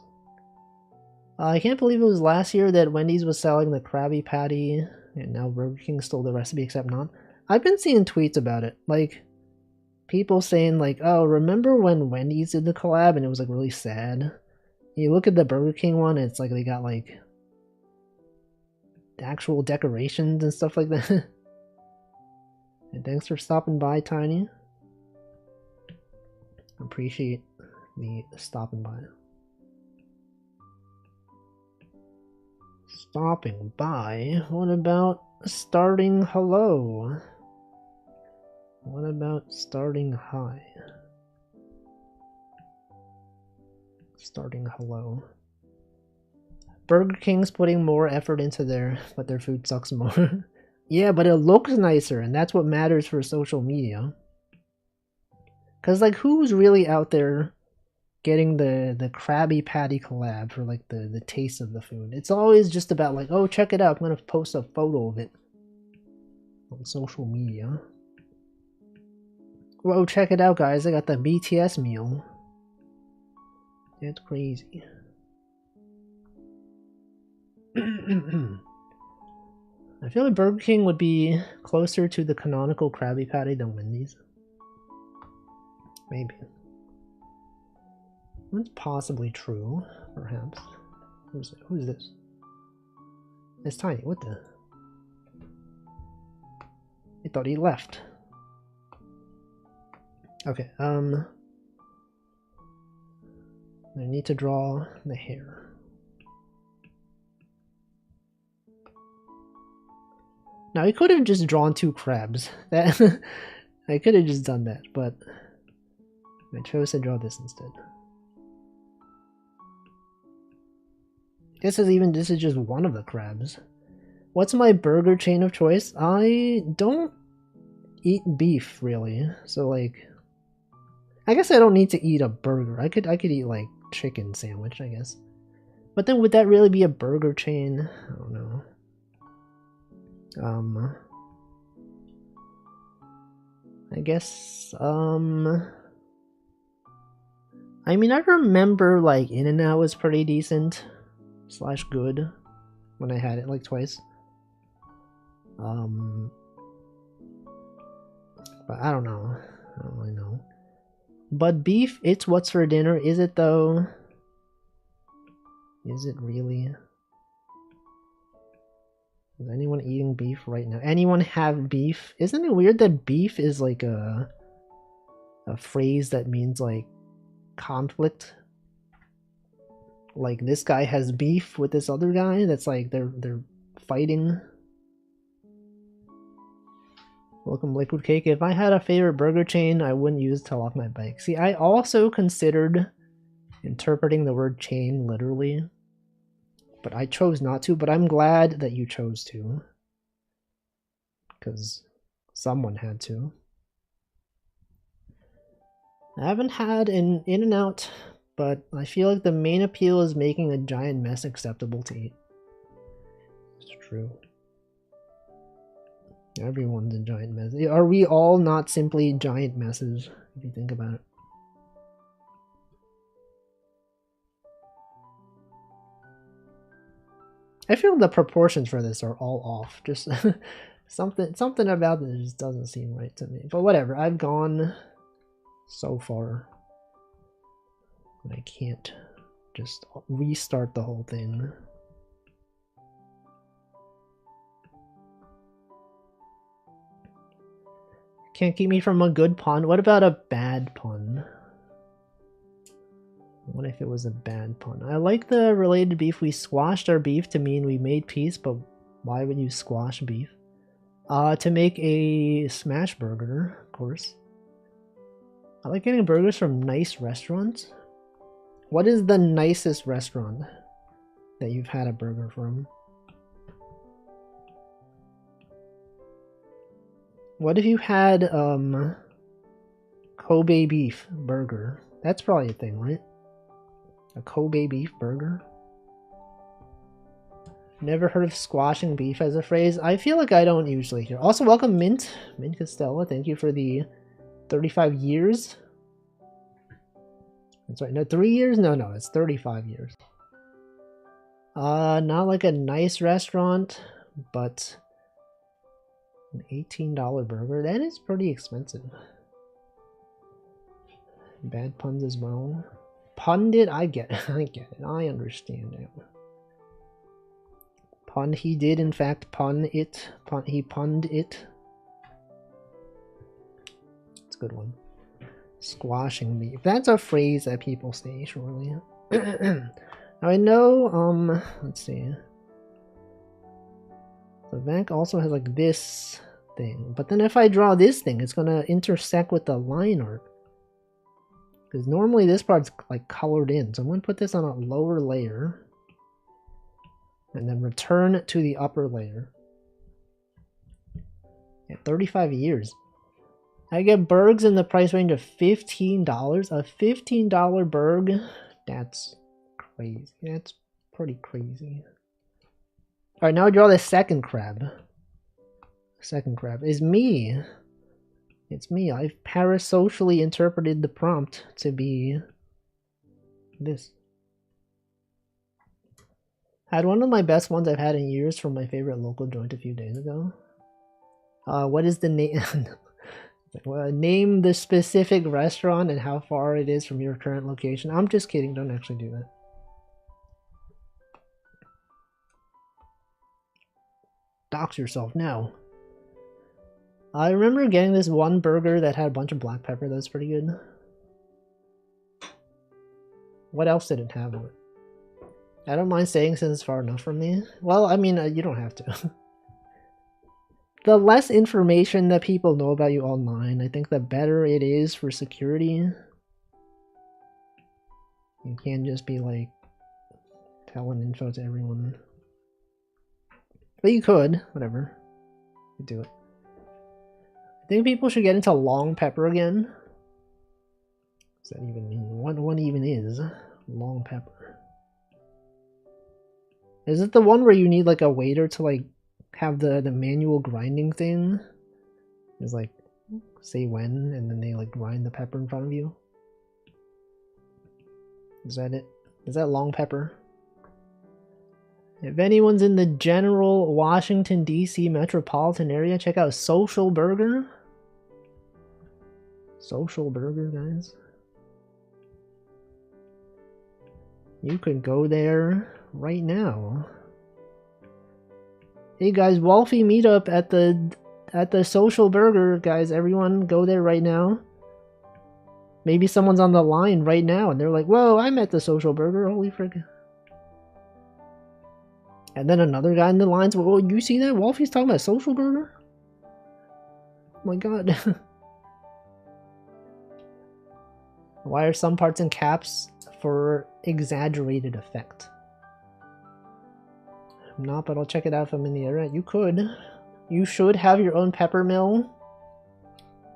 [SPEAKER 1] I can't believe it was last year that Wendy's was selling the Krabby Patty, and now Burger King stole the recipe except not. I've been seeing tweets about it, like people saying like, "Oh, remember when Wendy's did the collab and it was like really sad?" You look at the Burger King one, it's like they got like the actual decorations and stuff like that. And thanks for stopping by, Tiny. Appreciate the stopping by. Stopping by? What about starting hello? What about starting hi? Starting hello. Burger King's putting more effort into but their food sucks more. Yeah, but it looks nicer, and that's what matters for social media. Cause like, who's really out there getting the Krabby Patty collab for like the taste of the food? It's always just about like, oh, check it out, I'm gonna post a photo of it on social media. Whoa, check it out, guys, I got the BTS meal. That's crazy. I feel like Burger King would be closer to the canonical Krabby Patty than Wendy's. Maybe. That's possibly true, perhaps. Who's this? It's Tiny, what the? I thought he left. Okay, I need to draw the hair. Now I could have just drawn 2 crabs. That I could have just done that, but I chose to draw this instead. This is just one of the crabs. What's my burger chain of choice? I don't eat beef really, so like, I guess I don't need to eat a burger. I could eat like chicken sandwich, I guess. But then would that really be a burger chain? I don't know. I guess, I mean, I remember like In-N-Out was pretty decent / good when I had it like twice. But I don't know. I don't really know. But beef, it's what's for dinner. Is it though? Is it really? Is anyone eating beef right now? Anyone have beef? Isn't it weird that beef is like a phrase that means like conflict? Like this guy has beef with this other guy. That's like they're fighting. Welcome, Liquid Cake. If I had a favorite burger chain, I wouldn't use Tell Off My Bike. See, I also considered interpreting the word chain literally, but I chose not to. But I'm glad that you chose to, because someone had to. I haven't had an In-N-Out, but I feel like the main appeal is making a giant mess acceptable to eat. It's true. Everyone's a giant mess. Are we all not simply giant messes, if you think about it? I feel the proportions for this are all off. Just something about this just doesn't seem right to me. But whatever, I've gone so far. I can't just restart the whole thing. Can't keep me from a good pun. What about a bad pun? What if it was a bad pun? I like the related beef. We squashed our beef to mean we made peace, but why would you squash beef? To make a smash burger, of course. I like getting burgers from nice restaurants. What is the nicest restaurant that you've had a burger from? What if you had Kobe beef burger? That's probably a thing, right? A Kobe beef burger? Never heard of squashing beef as a phrase. I feel like I don't usually hear. Also, welcome Mint Costello. Thank you for the 35 years. That's right. No, 3 years? No, it's 35 years. Not like a nice restaurant, but an $18 burger. That is pretty expensive. Bad puns as well. Punned it? I get it. I get it. I understand it. Pun. He did, in fact, pun it. He punned it. It's a good one. Squashing beef. That's a phrase that people say, surely. Now I know, let's see. The Vank also has like this thing, but then if I draw this thing, it's gonna intersect with the line art. Because normally this part's like colored in, so I'm gonna put this on a lower layer, and then return to the upper layer. Yeah, 35 years. I get burgs in the price range of $15. A $15 burg? That's crazy. That's pretty crazy. Alright, now I draw the second crab. Second crab is me. It's me. I've parasocially interpreted the prompt to be this. Had one of my best ones I've had in years from my favorite local joint a few days ago. What is the name? Well, name the specific restaurant and how far it is from your current location. I'm just kidding. Don't actually do that. Dox yourself now. I remember getting this one burger that had a bunch of black pepper that was pretty good. What else did it have on it? I don't mind saying since it's far enough from me. Well, I mean, you don't have to. the less information that people know about you online, I think the better it is for security. You can't just be like telling info to everyone. But you could, whatever. You do it. I think people should get into long pepper again. What does that even mean? What even is long pepper? Is it the one where you need like a waiter to like have the manual grinding thing? It's like say when and then they like grind the pepper in front of you? Is that it? Is that long pepper? If anyone's in the general Washington DC metropolitan area, check out Social Burger. Social Burger, guys. You could go there right now. Hey guys, Wolfie meetup at the Social Burger, guys. Everyone go there right now. Maybe someone's on the line right now and they're like, whoa, I'm at the Social Burger, holy frick. And then another guy in the lines, whoa, you see that? Wolfie's talking about Social Burger? Oh my god. Why are some parts in caps? For exaggerated effect. I'm not, but I'll check it out if I'm in the area. You could. You should have your own pepper mill.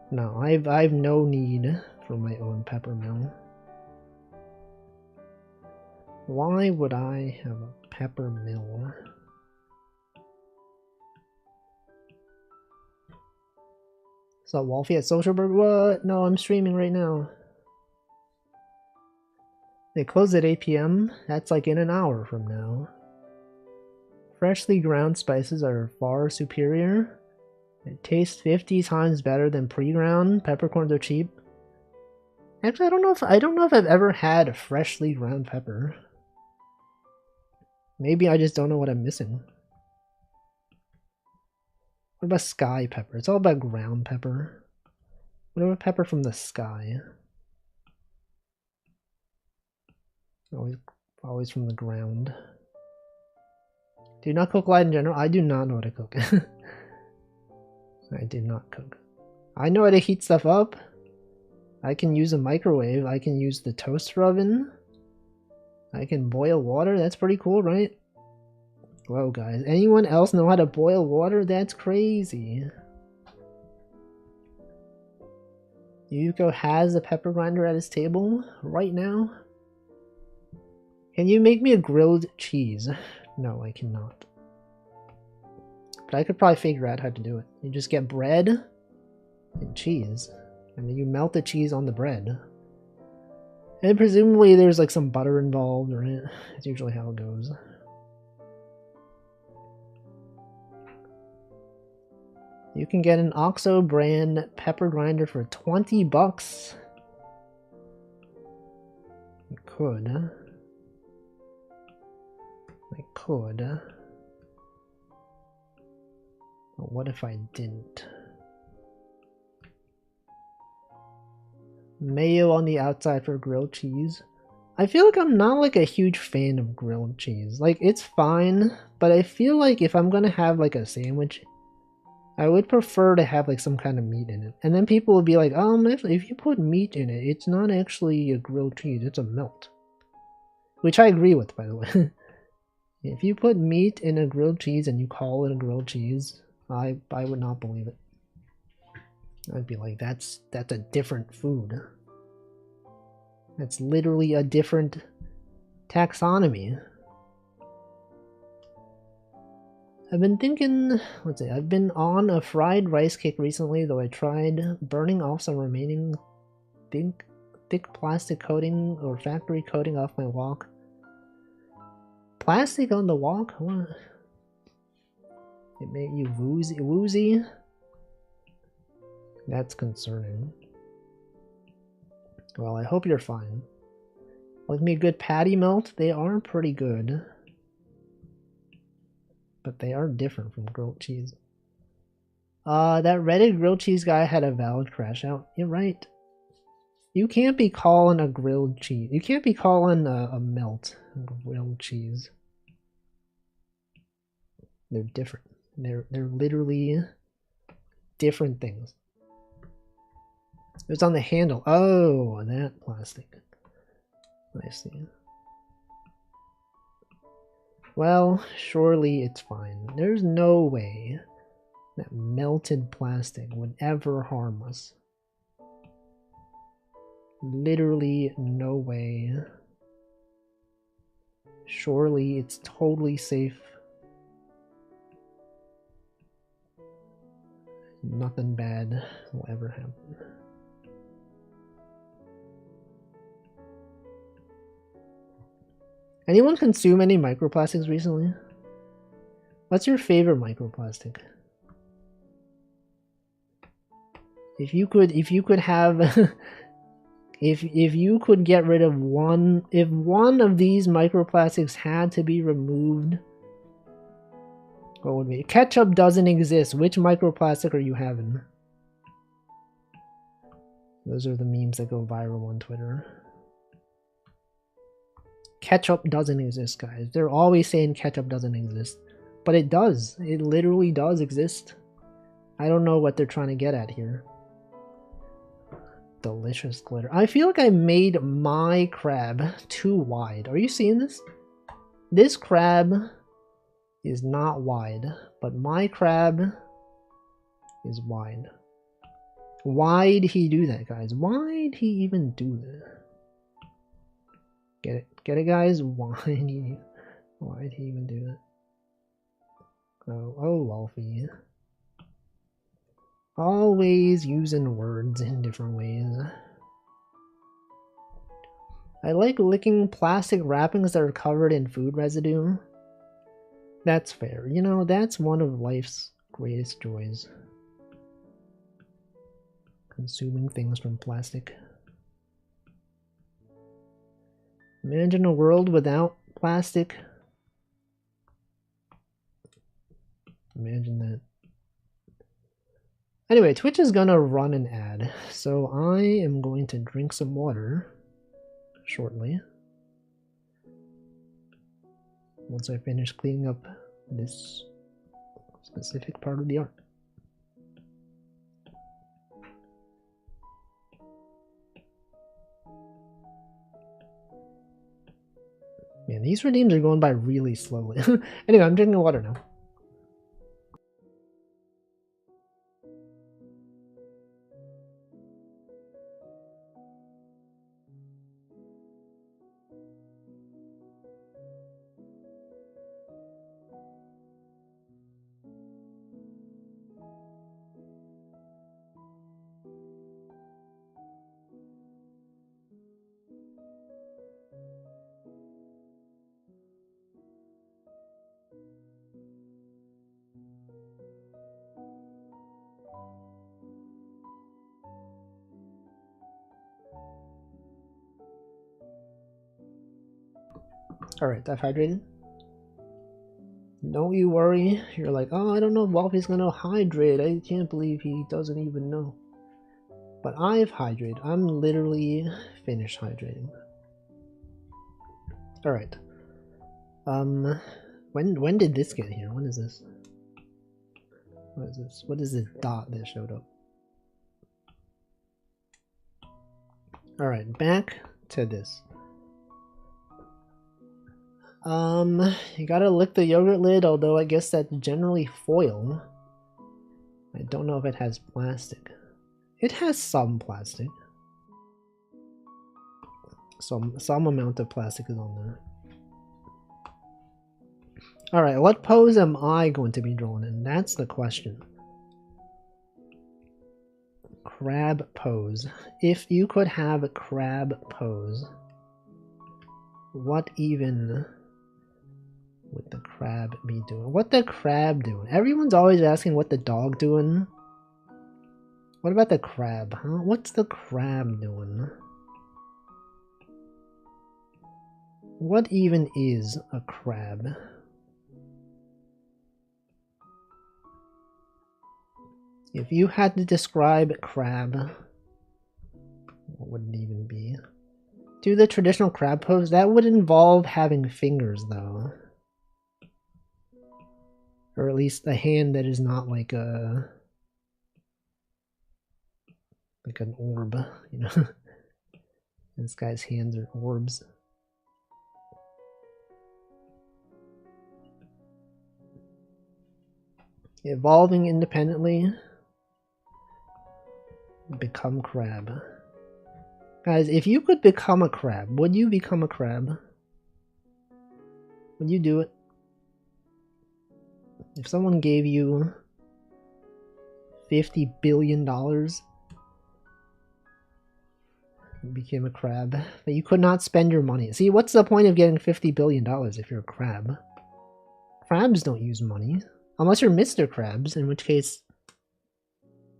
[SPEAKER 1] No, I've no need for my own pepper mill. Why would I have a pepper mill? So Wolfie at Social Burger? What? No, I'm streaming right now. They close at 8 p.m. That's like in an hour from now. Freshly ground spices are far superior. It tastes 50 times better than pre-ground. Peppercorns are cheap. Actually, I don't know if I've ever had freshly ground pepper. Maybe I just don't know what I'm missing. What about sky pepper? It's all about ground pepper. What about pepper from the sky? Always from the ground. Do you not cook light in general? I do not know how to cook. I do not cook. I know how to heat stuff up. I can use a microwave. I can use the toaster oven. I can boil water. That's pretty cool, right? Whoa, guys. Anyone else know how to boil water? That's crazy. Yuko has a pepper grinder at his table right now. Can you make me a grilled cheese? No, I cannot. But I could probably figure out how to do it. You just get bread and cheese, and then you melt the cheese on the bread. And presumably there's like some butter involved, right? That's usually how it goes. You can get an OXO brand pepper grinder for 20 bucks. You could. I could. But what if I didn't? Mayo on the outside for grilled cheese. I feel like I'm not like a huge fan of grilled cheese. Like, it's fine, but I feel like if I'm gonna have like a sandwich, I would prefer to have like some kind of meat in it. And then people would be like, actually, if you put meat in it, it's not actually a grilled cheese, it's a melt. Which I agree with, by the way. If you put meat in a grilled cheese and you call it a grilled cheese, I would not believe it. I'd be like, that's a different food. That's literally a different taxonomy. I've been thinking, let's see, I've been on a fried rice kick recently, though I tried burning off some remaining thick plastic coating or factory coating off my wok. Plastic on the wok? What? It made you woozy? That's concerning. Well, I hope you're fine. Like me a good patty melt? They are pretty good. But they are different from grilled cheese. That Reddit grilled cheese guy had a valid crash out. You're right. You can't be calling a grilled cheese. You can't be calling a melt grilled cheese. They're different. They're literally different things. It's on the handle. Oh, that plastic. I see. Well, surely it's fine. There's no way that melted plastic would ever harm us. Literally no way. Surely it's totally safe. Nothing bad will ever happen. Anyone consume any microplastics recently? What's your favorite microplastic? If you could have if you could get rid of one, if one of these microplastics had to be removed, what would be? Ketchup doesn't exist. Which microplastic are you having? Those are the memes that go viral on Twitter. Ketchup doesn't exist, guys. They're always saying ketchup doesn't exist. But it does. It literally does exist. I don't know what they're trying to get at here. Delicious glitter. I feel like I made my crab too wide. Are you seeing this? This crab is not wide, but my crab is wide. Why'd he do that, guys? Why'd he even do that? Get it? Get it, guys? Why'd he even do that? Oh, Wolfie. Always using words in different ways. I like licking plastic wrappings that are covered in food residue. That's fair. You know, that's one of life's greatest joys. Consuming things from plastic. Imagine a world without plastic. Imagine that. Anyway, Twitch is gonna run an ad, so I am going to drink some water shortly. Once I finish cleaning up this specific part of the art. Man, these redeems are going by really slowly. Anyway, I'm drinking water now. Alright, I've hydrated. Don't you worry. You're like, oh, I don't know if Wolfie's gonna hydrate. I can't believe he doesn't even know. But I've hydrated. I'm literally finished hydrating. Alright. When did this get here? When is this? What is this? What is this dot that showed up? Alright, back to this. You gotta lick the yogurt lid, although I guess that's generally foil. I don't know if it has plastic. It has some plastic. Some amount of plastic is on there. Alright, what pose am I going to be drawing in? That's the question. Crab pose. If you could have a crab pose, what even would the crab be doing? What the crab doing? Everyone's always asking what the dog doing. What about the crab, huh? What's the crab doing? What even is a crab? If you had to describe crab, what would it even be? Do the traditional crab pose? That would involve having fingers, though. Or at least a hand that is not like a... Like an orb, you know? This guy's hands are orbs. Evolving independently. Become crab. Guys, if you could become a crab, would you become a crab? Would you do it? If someone gave you $50 billion, you became a crab, but you could not spend your money. See, what's the point of getting $50 billion if you're a crab? Crabs don't use money. Unless you're Mr. Krabs, in which case...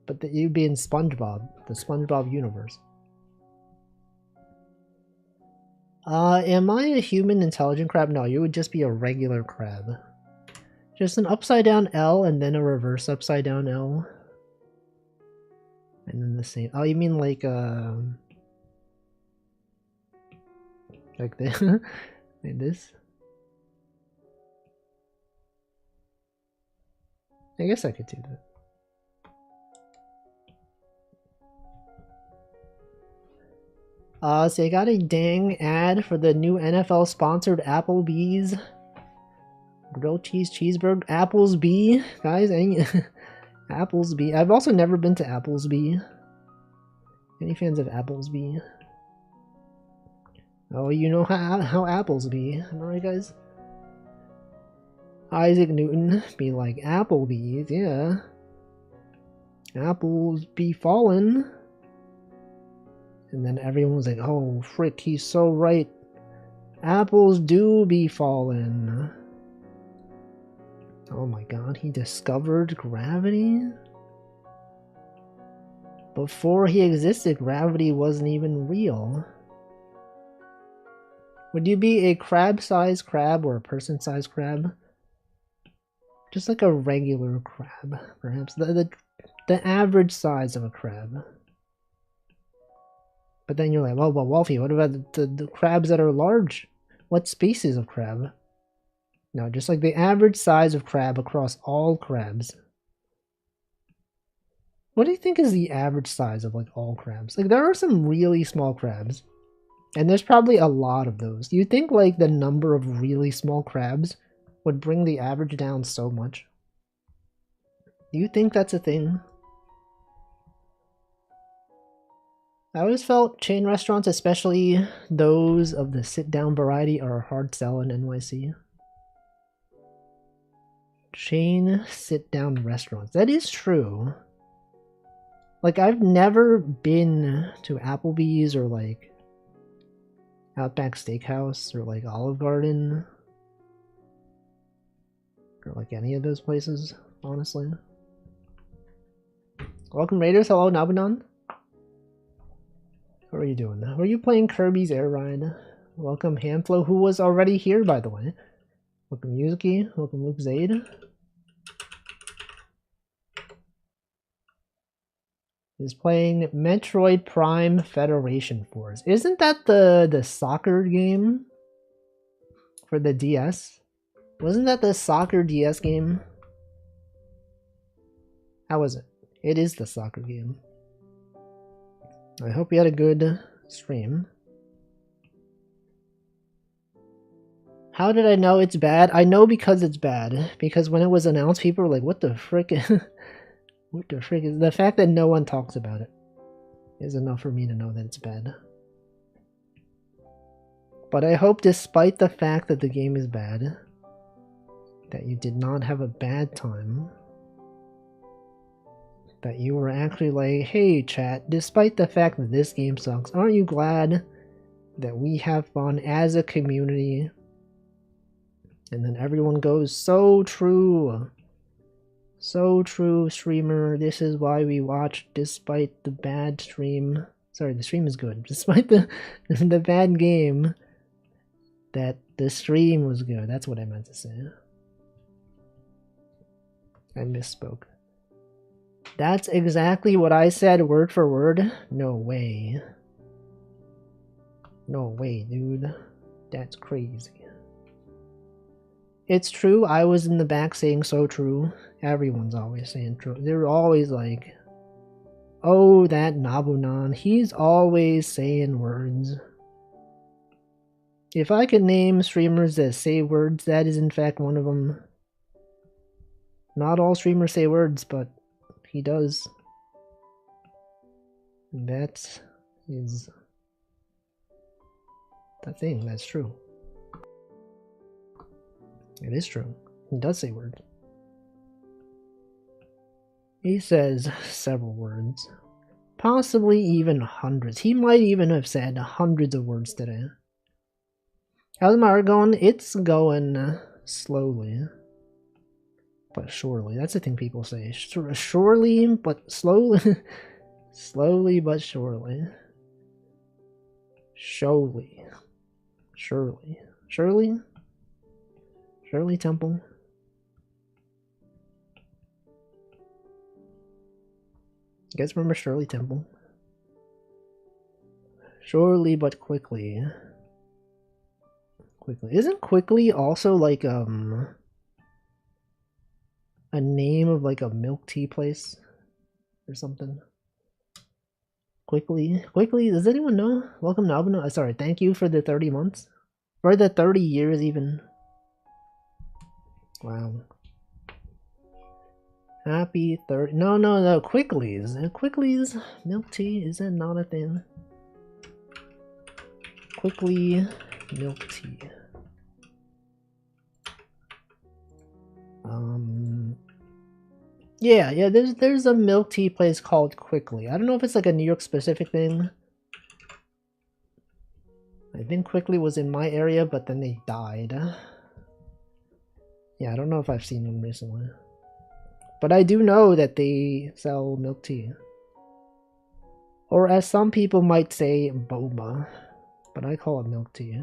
[SPEAKER 1] But you'd be in SpongeBob, the SpongeBob universe. Am I a human intelligent crab? No, you would just be a regular crab. Just an upside down L and then a reverse upside down L. And then the same. Oh, you mean like this? Like this? I guess I could do that. So I got a dang ad for the new NFL sponsored Applebee's grilled cheese cheeseburger. Applesby, guys, Applesby. I've also never been to Applesby. Any fans of Applesby? Oh, you know how Applesby, am I right, guys? Isaac Newton be like, Applebee's, yeah. Apples be falling. And then everyone was like, oh, frick, he's so right. Apples do be falling. Oh my god, he discovered gravity? Before he existed, gravity wasn't even real. Would you be a crab-sized crab or a person-sized crab? Just like a regular crab, perhaps. The average size of a crab. But then you're like, well, Wolfie, what about the crabs that are large? What species of crab? No, just like the average size of crab across all crabs. What do you think is the average size of like all crabs? Like there are some really small crabs. And there's probably a lot of those. Do you think like the number of really small crabs would bring the average down so much? Do you think that's a thing? I always felt chain restaurants, especially those of the sit-down variety, are a hard sell in NYC. Chain sit-down restaurants. That is true. Like, I've never been to Applebee's or, like, Outback Steakhouse or, like, Olive Garden. Or, like, any of those places, honestly. Welcome, Raiders. Hello, Nabanon. What are you doing? Were you playing Kirby's Air Ride? Welcome, Handflow, who was already here, by the way. Welcome, Yuzuki. Welcome, Luke Zaid. He's playing Metroid Prime Federation Force. Isn't that the soccer game for the DS? Wasn't that the soccer DS game? How was it? It is the soccer game. I hope you had a good stream. How did I know it's bad? I know because it's bad. Because when it was announced, people were like, what the frick? What the frick is... The fact that no one talks about it is enough for me to know that it's bad. But I hope despite the fact that the game is bad, that you did not have a bad time. That you were actually like, hey chat, despite the fact that this game sucks, aren't you glad that we have fun as a community? And then everyone goes, so true. So true, streamer. This is why we watch despite the bad stream. Sorry, the stream is good. Despite the bad game, that the stream was good. That's what I meant to say. I misspoke. That's exactly what I said, word for word. No way. No way, dude. That's crazy. It's true, I was in the back saying so true. Everyone's always saying true. They're always like, Oh, that Nabunan. He's always saying words. If I could name streamers that say words, that is in fact one of them. Not all streamers say words, but he does. That is the thing, that's true. It is true. He does say words. He says several words. Possibly even hundreds. He might even have said hundreds of words today. How's my art going? It's going slowly. But surely. That's the thing people say. Surely, but slowly. Slowly, but surely. Surely. Surely. Surely? Shirley Temple? You guys remember Shirley Temple? Surely, but quickly. Quickly. Isn't quickly also like, a name of like a milk tea place? Or something? Quickly. Quickly, does anyone know? Welcome to Albano. Sorry, thank you for the 30 months. For the 30 years even. Wow. Happy 30. No. Quickly's. Quickly's milk tea. Is that not a thing? Quickly milk tea. Yeah. There's a milk tea place called Quickly. I don't know if it's like a New York specific thing. I think Quickly was in my area, but then they died. Yeah, I don't know if I've seen them recently. But I do know that they sell milk tea. Or as some people might say, boba. But I call it milk tea.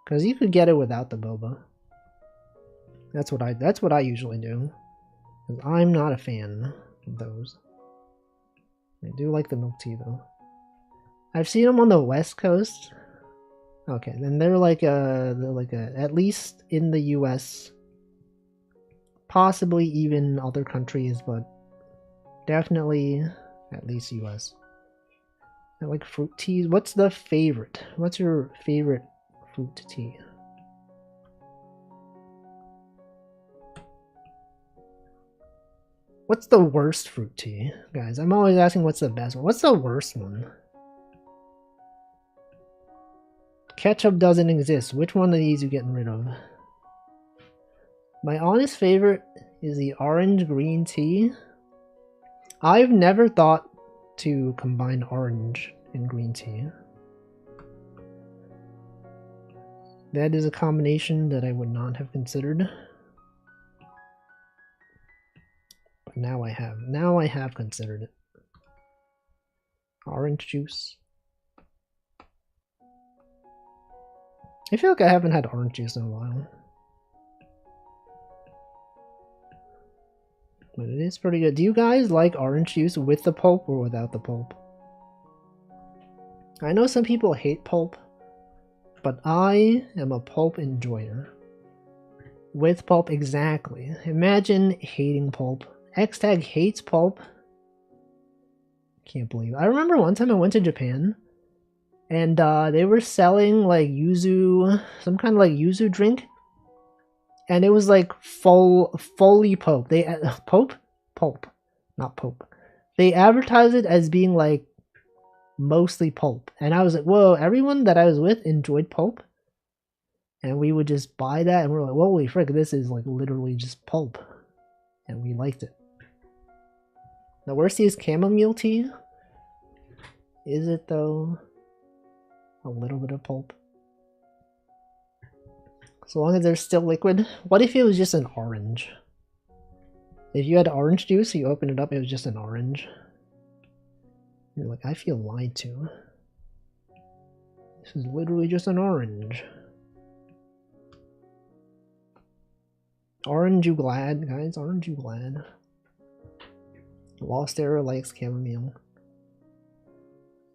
[SPEAKER 1] Because you could get it without the boba. That's what I usually do. Because I'm not a fan of those. I do like the milk tea though. I've seen them on the West Coast. Okay, then they're like a at least in the US. Possibly even other countries, but definitely at least US. I like fruit teas. What's the favorite? What's your favorite fruit tea? What's the worst fruit tea? Guys, I'm always asking what's the best one. What's the worst one? Ketchup doesn't exist. Which one of these are you getting rid of? My honest favorite is the orange green tea. I've never thought to combine orange and green tea. That is a combination that I would not have considered. But now I have. Now I have considered it. Orange juice. I feel like I haven't had orange juice in a while. But it is pretty good. Do you guys like orange juice with the pulp or without the pulp? I know some people hate pulp, but I am a pulp enjoyer. With pulp, exactly. Imagine hating pulp. Xtag hates pulp. Can't believe it. I remember one time I went to Japan, and they were selling like yuzu, some kind of like yuzu drink. And it was like fully pulp. Pulp, not pope. They advertised it as being like mostly pulp, and I was like, "Whoa!" Everyone that I was with enjoyed pulp, and we would just buy that, and we're like, "Holy frick! This is like literally just pulp," and we liked it. The worst is chamomile tea. Is it though? A little bit of pulp. So long as there's still liquid. What if it was just an orange? If you had orange juice, you open it up, it was just an orange. You're like, I feel lied to. This is literally just an orange. Aren't you glad, guys? Aren't you glad? Lost Era likes chamomile.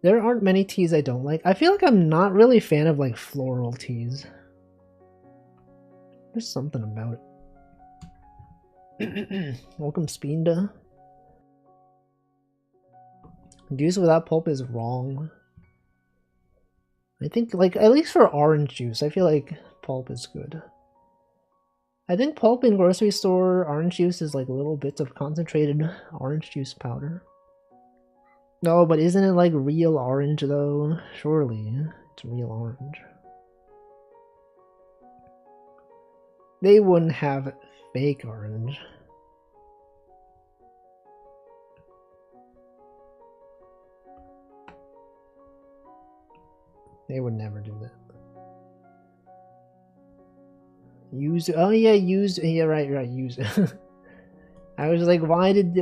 [SPEAKER 1] There aren't many teas I don't like. I feel like I'm not really a fan of like floral teas. There's something about it. Welcome, Spinda. Juice without pulp is wrong. I think, like, at least for orange juice, I feel like pulp is good. I think pulp in grocery store orange juice is like little bits of concentrated orange juice powder. No, but isn't it like real orange though? Surely it's real orange. They wouldn't have fake orange. They would never do that. Use, oh yeah, use, yeah, right, use. I was like, why did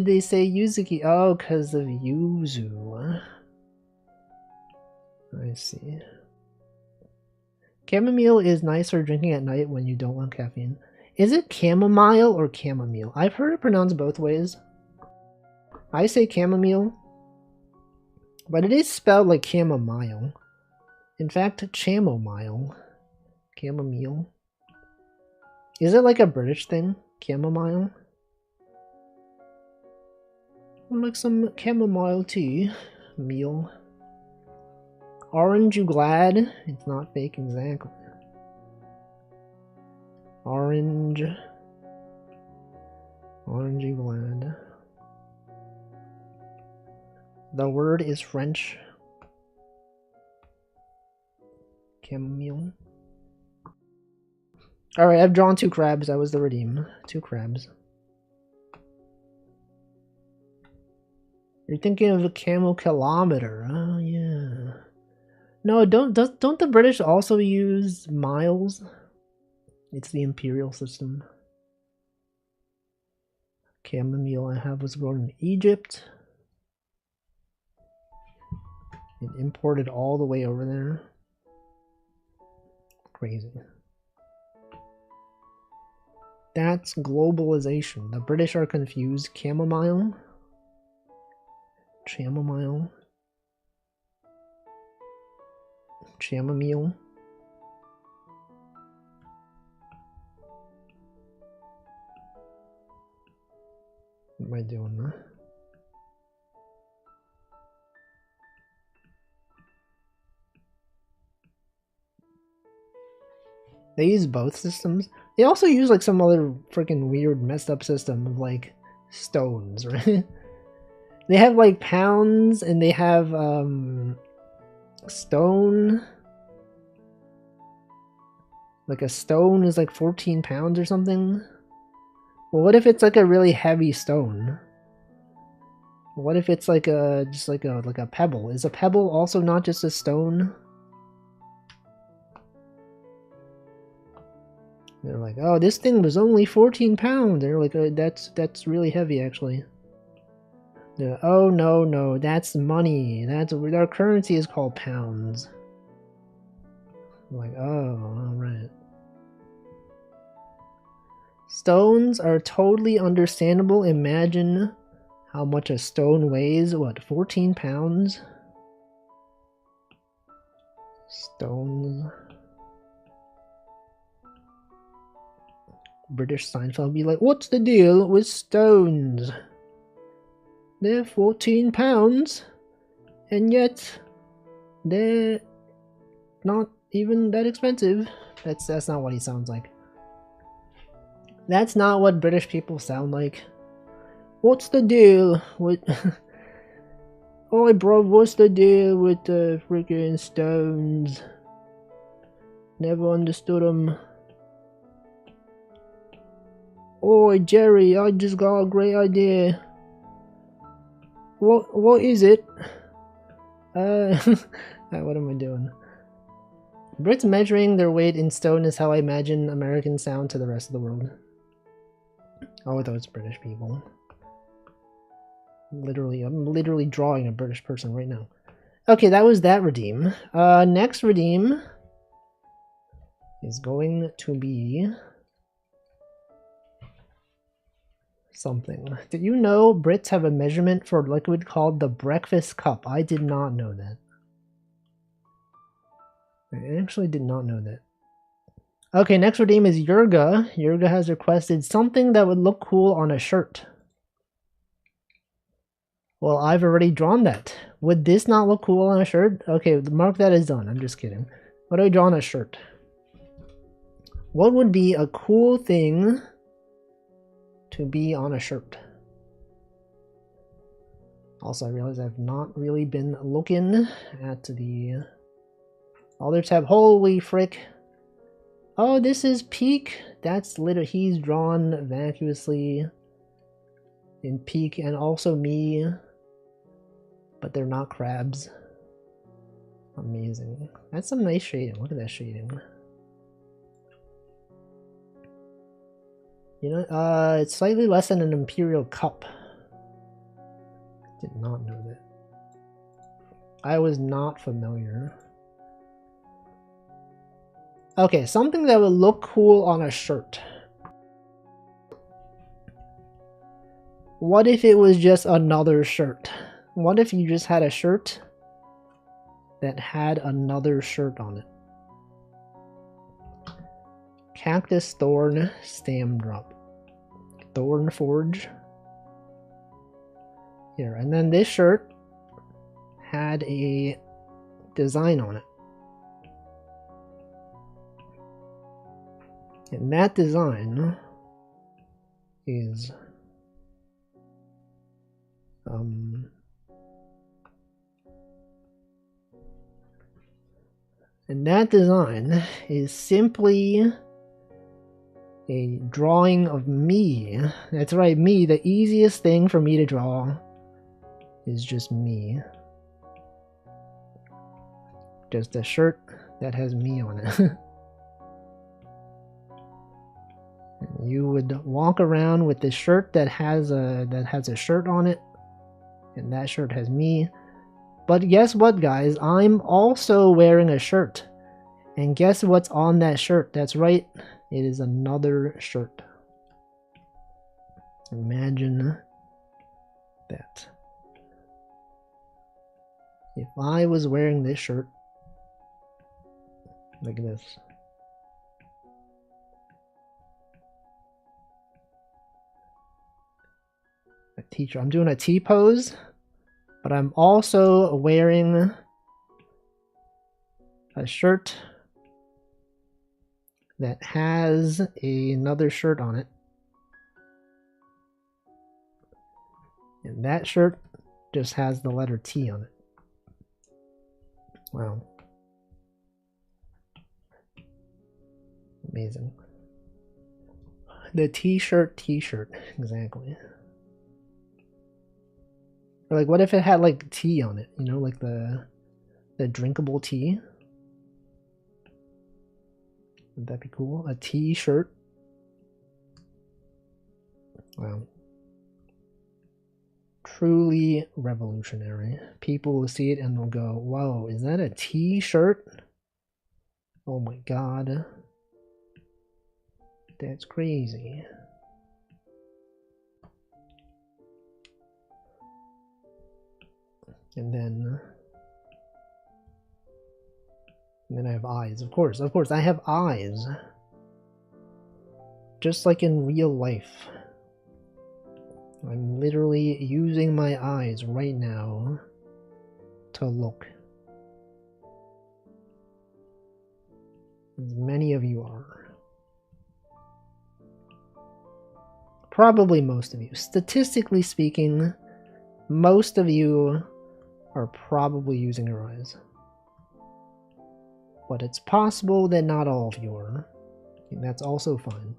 [SPEAKER 1] they say Yuzuki? Oh, because of yuzu. I see. Chamomile is nice for drinking at night when you don't want caffeine. Is it chamomile or chamomile? I've heard it pronounced both ways. I say chamomile, but it is spelled like chamomile. In fact, chamomile. Chamomile. Is it like a British thing? Chamomile? I'd like some chamomile tea. Meal. Orange, you glad? It's not fake exactly. Orange. Orange, you glad. The word is French. Chamomile. Alright, I've drawn 2 crabs. That was the redeem. 2 crabs. You're thinking of a camel kilometer. Oh, yeah. No, don't the British also use miles? It's the imperial system. Chamomile I have was grown in Egypt. It imported all the way over there. Crazy. That's globalization. The British are confused. Chamomile. Chamomile. Chamomile. What am I doing now? They use both systems. They also use like some other freaking weird messed up system of like stones, right? They have like pounds and they have stone. Like a stone is like 14 pounds or something. Well, what if it's like a really heavy stone? What if it's like a just like a pebble? Is a pebble also not just a stone? They're like, oh, this thing was only 14 pounds. They're like, that's really heavy, actually. They're, oh, no, that's money. That's our currency is called pounds. I'm like, oh, all right. Stones are totally understandable. Imagine how much a stone weighs. What, 14 pounds? Stones. British Seinfeld be like, what's the deal with stones? They're 14 pounds, and yet they're not even that expensive. That's not what he sounds like. That's not what British people sound like. What's the deal with... Oi, bro, what's the deal with the freaking stones? Never understood them. Oi, Jerry, I just got a great idea. What is it? What am I doing? Brits measuring their weight in stone is how I imagine Americans sound to the rest of the world. Oh, those British people. Literally, I'm literally drawing a British person right now. Okay, that was that redeem. Next redeem is going to be something. Did you know Brits have a measurement for liquid called the breakfast cup? I did not know that. I actually did not know that. Okay, next redeem is Yurga. Yurga has requested something that would look cool on a shirt. Well, I've already drawn that. Would this not look cool on a shirt? Okay, mark that as done. I'm just kidding. What do I draw on a shirt? What would be a cool thing to be on a shirt? Also, I realize I've not really been looking at the other tab. Holy frick. Oh, this is Peak. That's literally, he's drawn vacuously in Peak, and also me. But they're not crabs. Amazing. That's some nice shading. Look at that shading. You know, it's slightly less than an Imperial Cup. Did not know that. I was not familiar. Okay, something that would look cool on a shirt. What if it was just another shirt? What if you just had a shirt that had another shirt on it? Cactus Thorn Stam Drop. Thorn Forge. Here, and then this shirt had a design on it. And that design is and that design is simply a drawing of me. That's right, me. The easiest thing for me to draw is just me. Just a shirt that has me on it. You would walk around with this shirt that has a shirt on it, and that shirt has me. But guess what, guys? I'm also wearing a shirt. And guess what's on that shirt? That's right, it is another shirt. Imagine that. If I was wearing this shirt, like this. A teacher. I'm doing a T pose, but I'm also wearing a shirt that has another shirt on it. And that shirt just has the letter T on it. Wow. Amazing. The t-shirt, exactly. Or like, what if it had like tea on it? You know, like the drinkable tea. Would that be cool? A t-shirt. Wow. Truly revolutionary. People will see it and they'll go, whoa, is that a t-shirt? Oh my god. That's crazy. And then I have eyes. Of course, I have eyes. Just like in real life. I'm literally using my eyes right now to look. As many of you are. Probably most of you. Statistically speaking, most of you are probably using your eyes. But it's possible that not all of you are. And that's also fine.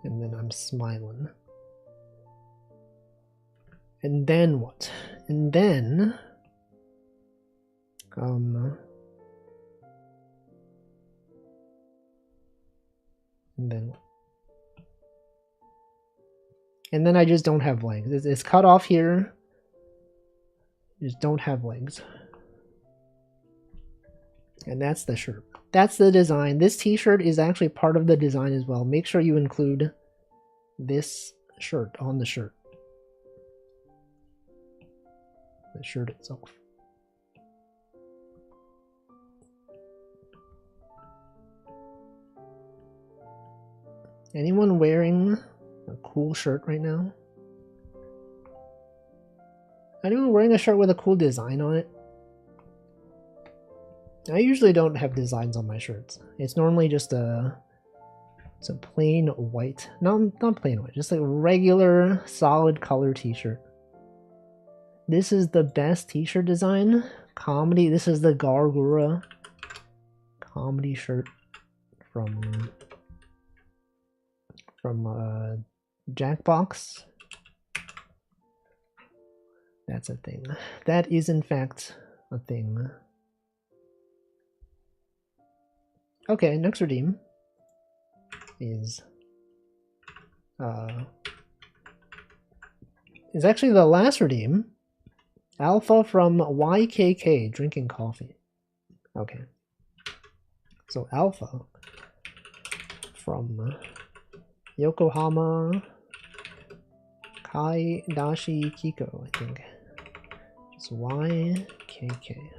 [SPEAKER 1] And then I'm smiling. And then what? And then and then what? And then I just don't have legs. It's cut off here. Just don't have legs. And that's the shirt. That's the design. This t-shirt is actually part of the design as well. Make sure you include this shirt on the shirt. The shirt itself. Anyone wearing a cool shirt right now? Anyone wearing a shirt with a cool design on it? I usually don't have designs on my shirts. It's normally just it's a plain white, not plain white, just like a regular solid color t-shirt. This is the best t-shirt design. Comedy, this is the Gargura comedy shirt from Jackbox. That's a thing. That is in fact a thing. Okay, next redeem is actually the last redeem. Alpha from YKK, drinking coffee. Okay. So Alpha from Yokohama Kai Dashi Kiko, I think. It's YKK.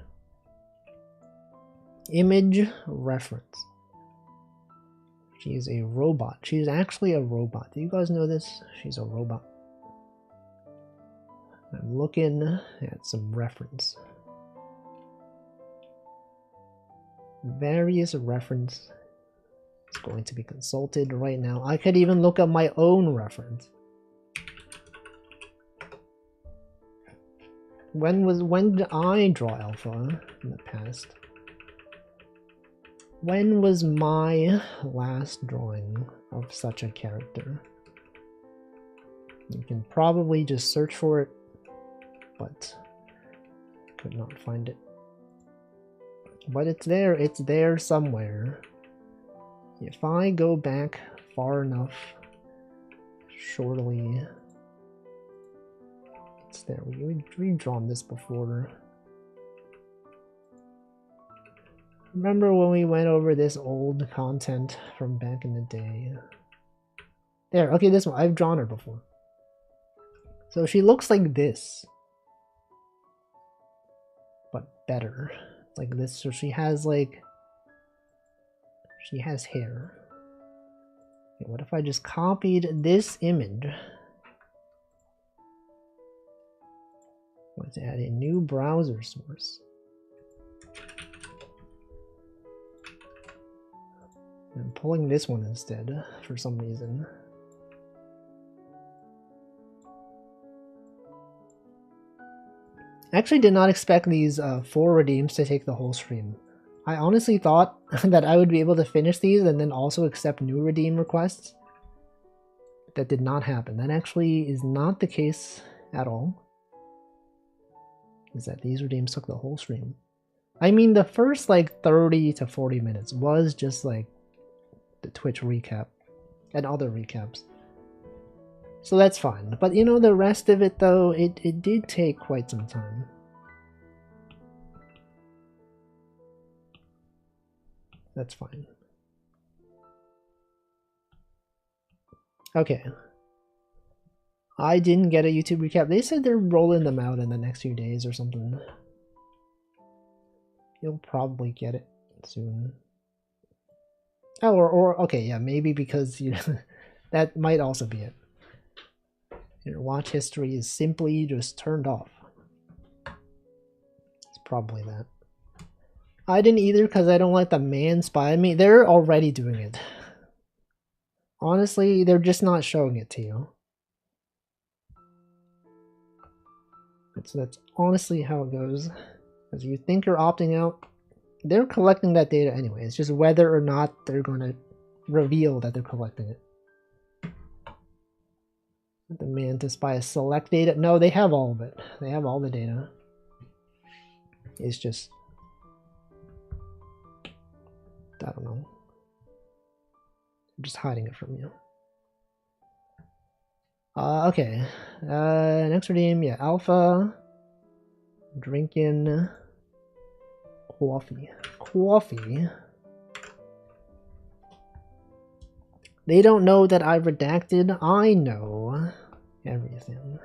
[SPEAKER 1] Image reference. She is a robot. She's actually a robot. Do you guys know this? She's a robot. I'm looking at some reference. Various reference is going to be consulted right now. I could even look up my own reference. When did I draw Alpha in the past? When was my last drawing of such a character? You can probably just search for it, but could not find it. But it's there somewhere. If I go back far enough, surely it's there. We've drawn this before. Remember when we went over this old content from back in the day? There, okay, this one. I've drawn her before. So she looks like this, but better. Like this, so she has hair. Okay, what if I just copied this image? Let's add a new browser source. I'm pulling this one instead for some reason. I actually did not expect these 4 redeems to take the whole stream. I honestly thought that I would be able to finish these and then also accept new redeem requests. That did not happen. That actually is not the case at all. Is that these redeems took the whole stream. I mean, the first like 30 to 40 minutes was just like the Twitch recap and other recaps. So that's fine. But you know, the rest of it though, it did take quite some time. That's fine. Okay. I didn't get a YouTube recap. They said they're rolling them out in the next few days or something. You'll probably get it soon. Oh, or okay, yeah, maybe because you know, that might also be it. Your watch history is simply just turned off. It's probably that. I didn't either because I don't let the man spy on me. They're already doing it. Honestly, they're just not showing it to you. So that's honestly how it goes. As you think you're opting out, they're collecting that data anyway. It's just whether or not they're going to reveal that they're collecting it. The man to spy select data. No, they have all of it. They have all the data. It's just, I don't know. I'm just hiding it from you. Okay. Next redeem, yeah, Alpha. Drinking coffee. Coffee. They don't know that I redacted. I know everything.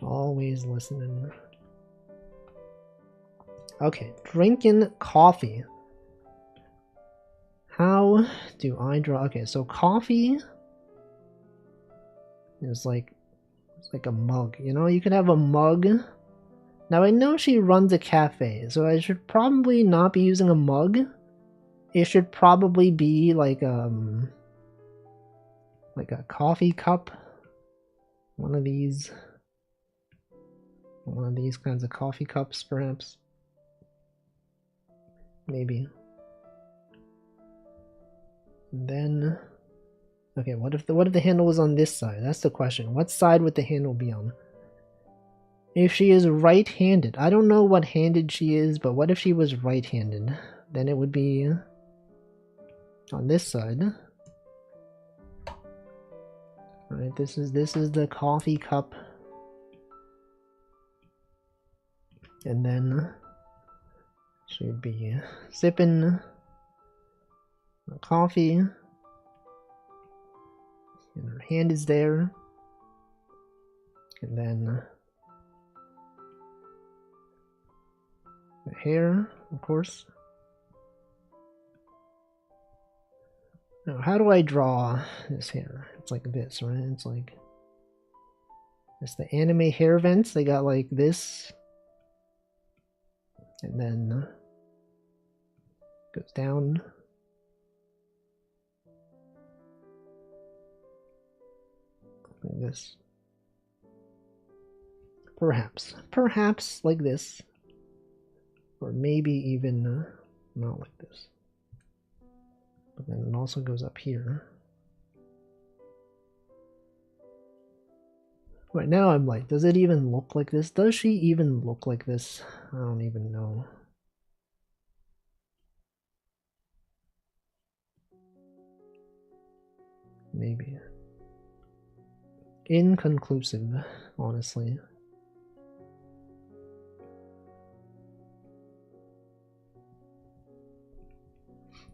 [SPEAKER 1] Always listening. Okay, drinking coffee. How do I draw? Okay, so coffee is like, it's like a mug, you know? You could have a mug. Now I know she runs a cafe, so I should probably not be using a mug. It should probably be like a coffee cup. One of these kinds of coffee cups, perhaps. Maybe. And then, okay, what if the handle was on this side? That's the question. What side would the handle be on? If she is right-handed, I don't know what handed she is, but what if she was right-handed? Then it would be on this side. Right, this is the coffee cup. And then she'd be sipping coffee. And her hand is there. And then the hair, of course. Now, how do I draw this hair? It's like this, right? It's like, it's the anime hair vents. They got like this. And then goes down. Like this. Perhaps like this. Or maybe even not like this. But then it also goes up here. Right now I'm like, does it even look like this? Does she even look like this? I don't even know. Maybe. Inconclusive, honestly.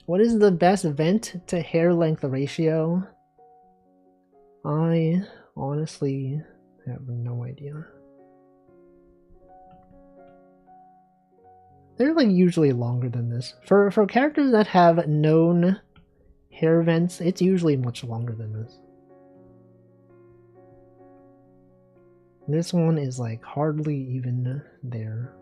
[SPEAKER 1] What is the best vent to hair length ratio? I honestly have no idea. They're like usually longer than this. For characters that have known hair vents, it's usually much longer than this. This one is like hardly even there.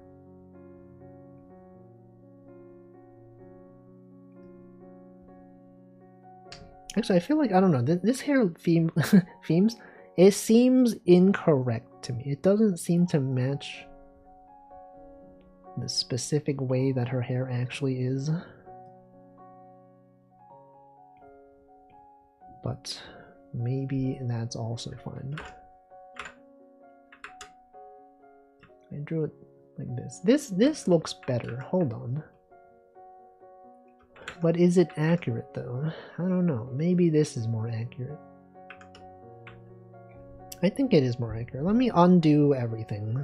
[SPEAKER 1] Actually, I feel like, I don't know, this hair themes, it seems incorrect to me. It doesn't seem to match the specific way that her hair actually is. But maybe that's also fine. I drew it like this. This looks better. Hold on. But is it accurate though? I don't know. Maybe this is more accurate. I think it is more accurate. Let me undo everything.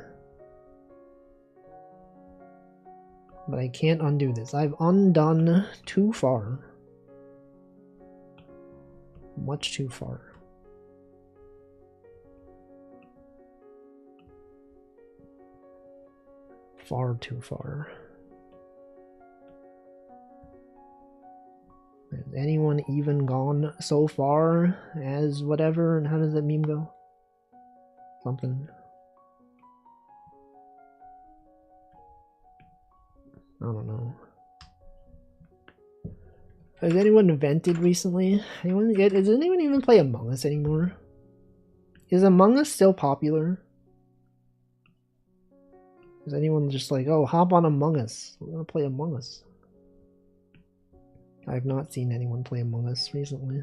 [SPEAKER 1] But I can't undo this. I've undone too far. Much too far. Far too far. Has anyone even gone so far as whatever? And how does that meme go? Something. I don't know. Has anyone vented recently? Does anyone even play Among Us anymore? Is Among Us still popular? Is anyone just like, oh, hop on Among Us? We're gonna play Among Us. I've not seen anyone play Among Us recently.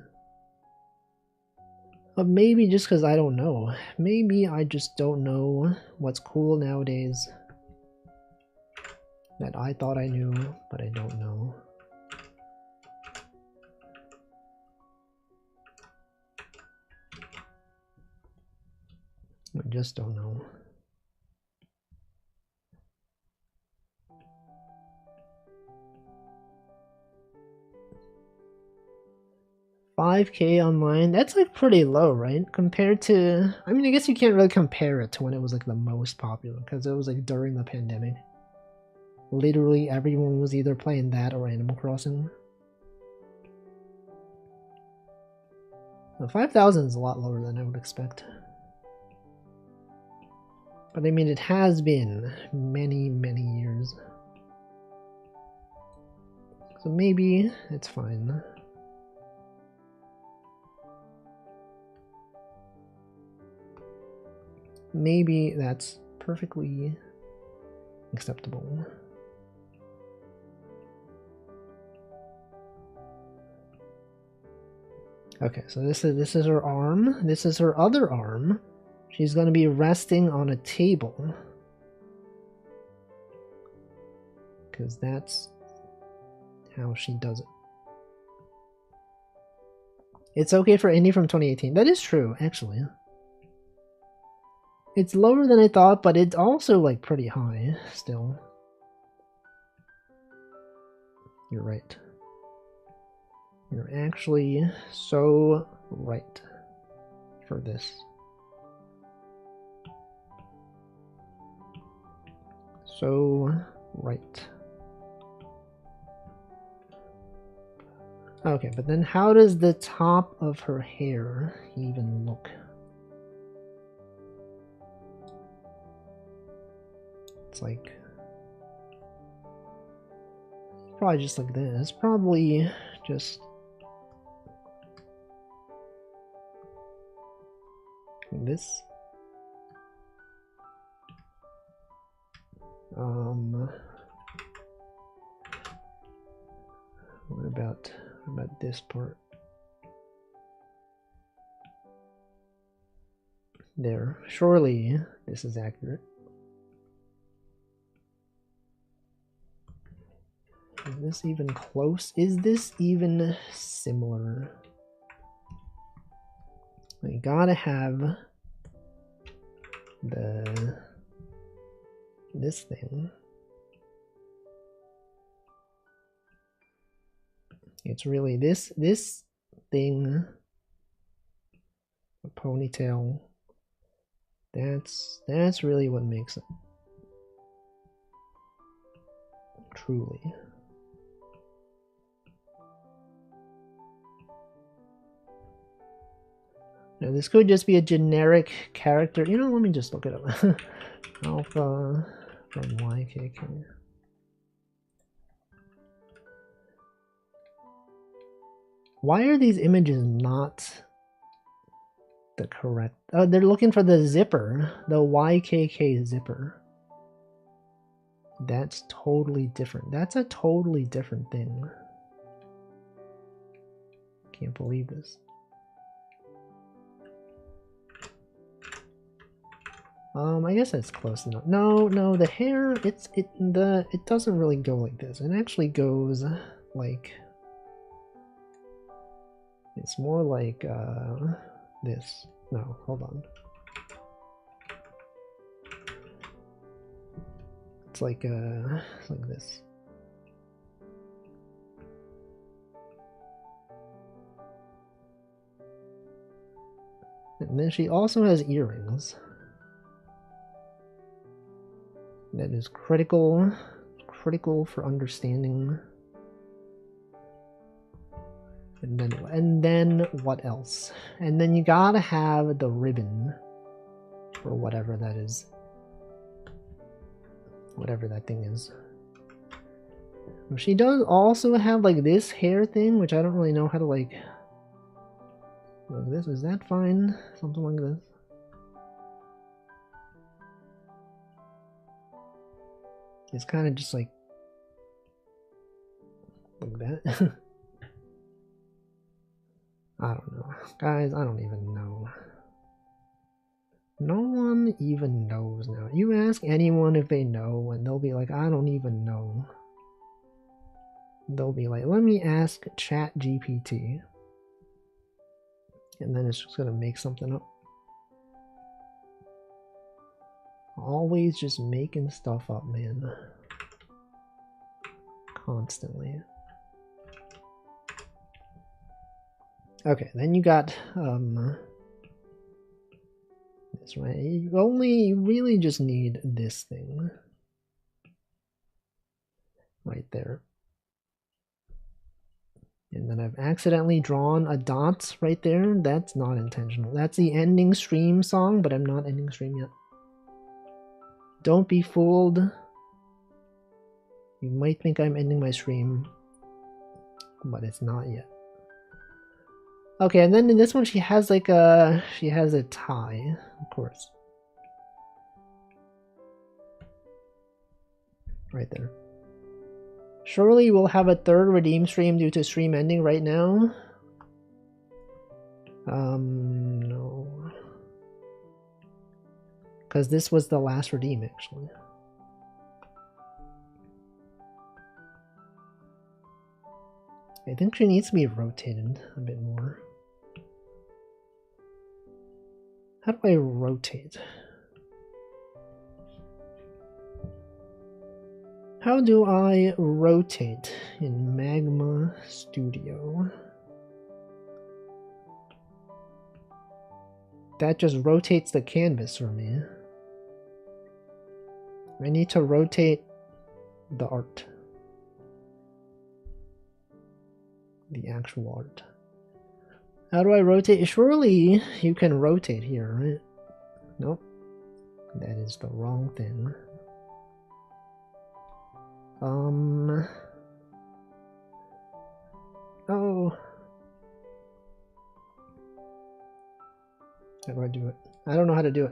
[SPEAKER 1] But maybe just because I don't know. Maybe I just don't know what's cool nowadays. That I thought I knew, but I don't know. I just don't know. $5K online, that's like pretty low, right? Compared to, I mean, I guess you can't really compare it to when it was like the most popular, because it was like during the pandemic. Literally everyone was either playing that or Animal Crossing. 5,000 is a lot lower than I would expect. But I mean, it has been many, many years. So maybe it's fine. Maybe that's perfectly acceptable. Okay, so this is her arm. This is her other arm. She's going to be resting on a table. Because that's how she does it. It's okay for indie from 2018. That is true, actually. It's lower than I thought, but it's also like pretty high still. You're right. You're actually so right for this. So right. Okay, but then how does the top of her hair even look? It's like probably just like this. Probably just this. What about this part? There. Surely this is accurate. Is this even close? Is this even similar? We gotta have this thing. It's really this thing, a ponytail. That's really what makes it. Truly. Now this could just be a generic character. You know, let me just look it up. Alpha from YKK. Why are these images not the correct? Oh, they're looking for the zipper, the YKK zipper. That's totally different. That's a totally different thing. Can't believe this. I guess that's close enough. No, the hair, it doesn't really go like this. It actually goes like, it's more like this. No, hold on. It's like this. And then she also has earrings. That is critical for understanding. And then what else? And then you gotta have the ribbon, or whatever that is. Whatever that thing is. She does also have like this hair thing, which I don't really know how to like this. Is that fine? Something like this. It's kind of just like that. I don't know. Guys, I don't even know. No one even knows now. You ask anyone if they know, and they'll be like, I don't even know. They'll be like, let me ask ChatGPT. And then it's just gonna make something up. Always just making stuff up, man. Constantly. Okay, then you got this, right? You really just need this thing right there. And then I've accidentally drawn a dot right there. That's not intentional. That's the ending stream song, but I'm not ending stream yet. Don't be fooled. You might think I'm ending my stream, but it's not yet. Okay, and then in this one she has like a tie, of course. Right there. Surely we'll have a third redeem stream due to stream ending right now. No. Because this was the last redeem, actually. I think she needs to be rotated a bit more. How do I rotate? How do I rotate in Magma Studio? That just rotates the canvas for me. I need to rotate the art. The actual art. How do I rotate? Surely you can rotate here, right? Nope. That is the wrong thing. Oh. How do I do it? I don't know how to do it.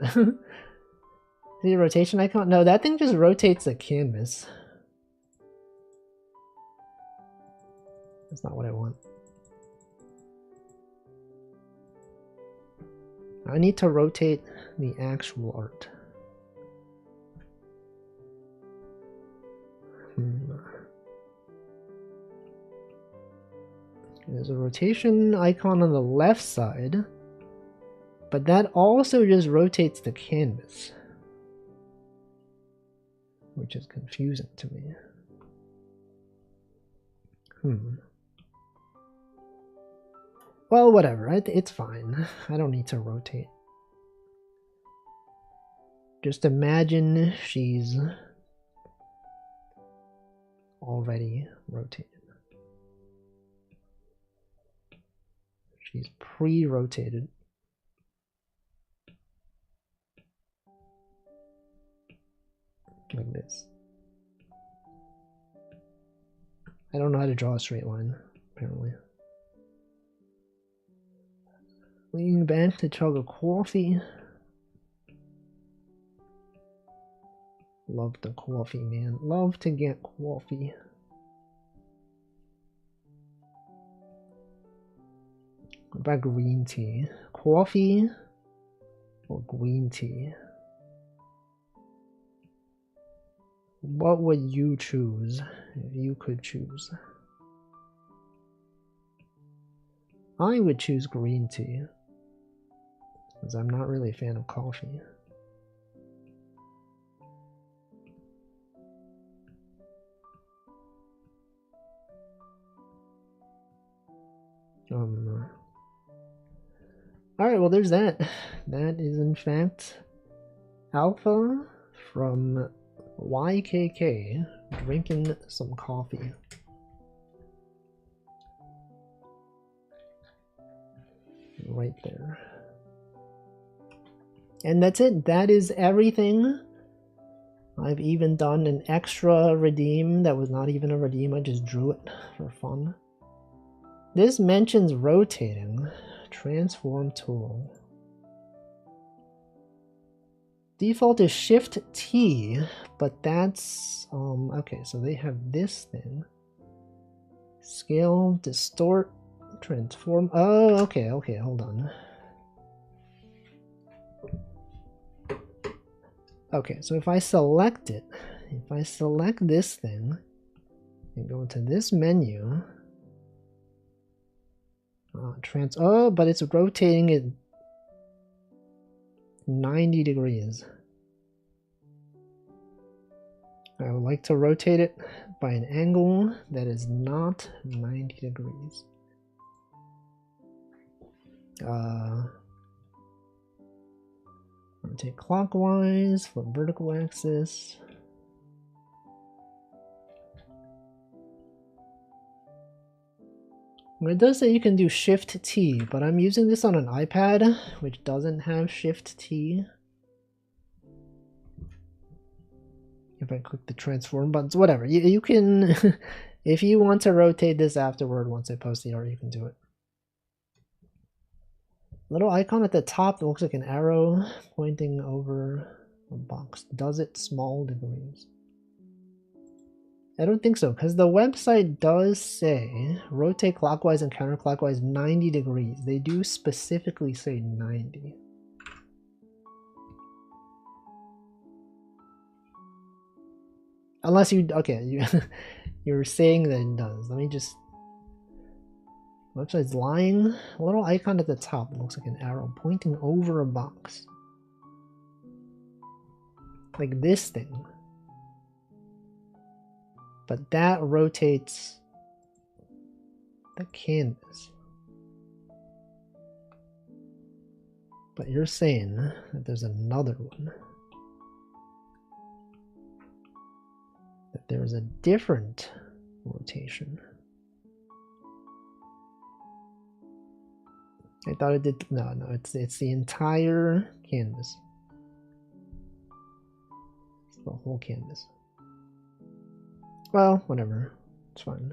[SPEAKER 1] The rotation icon? No, that thing just rotates the canvas. That's not what I want. I need to rotate the actual art. There's a rotation icon on the left side, but that also just rotates the canvas, which is confusing to me. Well, whatever. It's fine. I don't need to rotate. Just imagine she's already rotated. She's pre-rotated. Like this. I don't know how to draw a straight line, apparently. Leaning back to chug a coffee. Love the coffee, man. Love to get coffee. What about green tea? Coffee or green tea? What would you choose if you could choose? I would choose green tea, because I'm not really a fan of coffee. Alright, well there's that. That is in fact Alpha from YKK drinking some coffee. Right there. And that's it. That is everything. I've even done an extra redeem that was not even a redeem. I just drew it for fun. This mentions rotating. Transform tool. Default is Shift T, but that's okay, so they have this thing. Scale, distort, transform. Oh, okay, hold on. Okay, so if I select it, if I select this thing and go into this menu, oh, but it's rotating it 90 degrees. I would like to rotate it by an angle that is not 90 degrees. Rotate clockwise, flip vertical axis. It does say you can do Shift T, but I'm using this on an iPad, which doesn't have Shift T. If I click the transform buttons, whatever. You can, if you want to rotate this afterward once I post the art, you can do it. Little icon at the top that looks like an arrow pointing over a box. Does it small degrees? I don't think so, because the website does say rotate clockwise and counterclockwise 90 degrees. They do specifically say 90. Unless you, okay, you're saying that it does. Let me just, website's lying. A little icon at the top that looks like an arrow pointing over a box. Like this thing. But that rotates the canvas. But you're saying that there's another one. That there's a different rotation. I thought it did. No, it's the entire canvas. It's the whole canvas. Well, whatever. It's fine.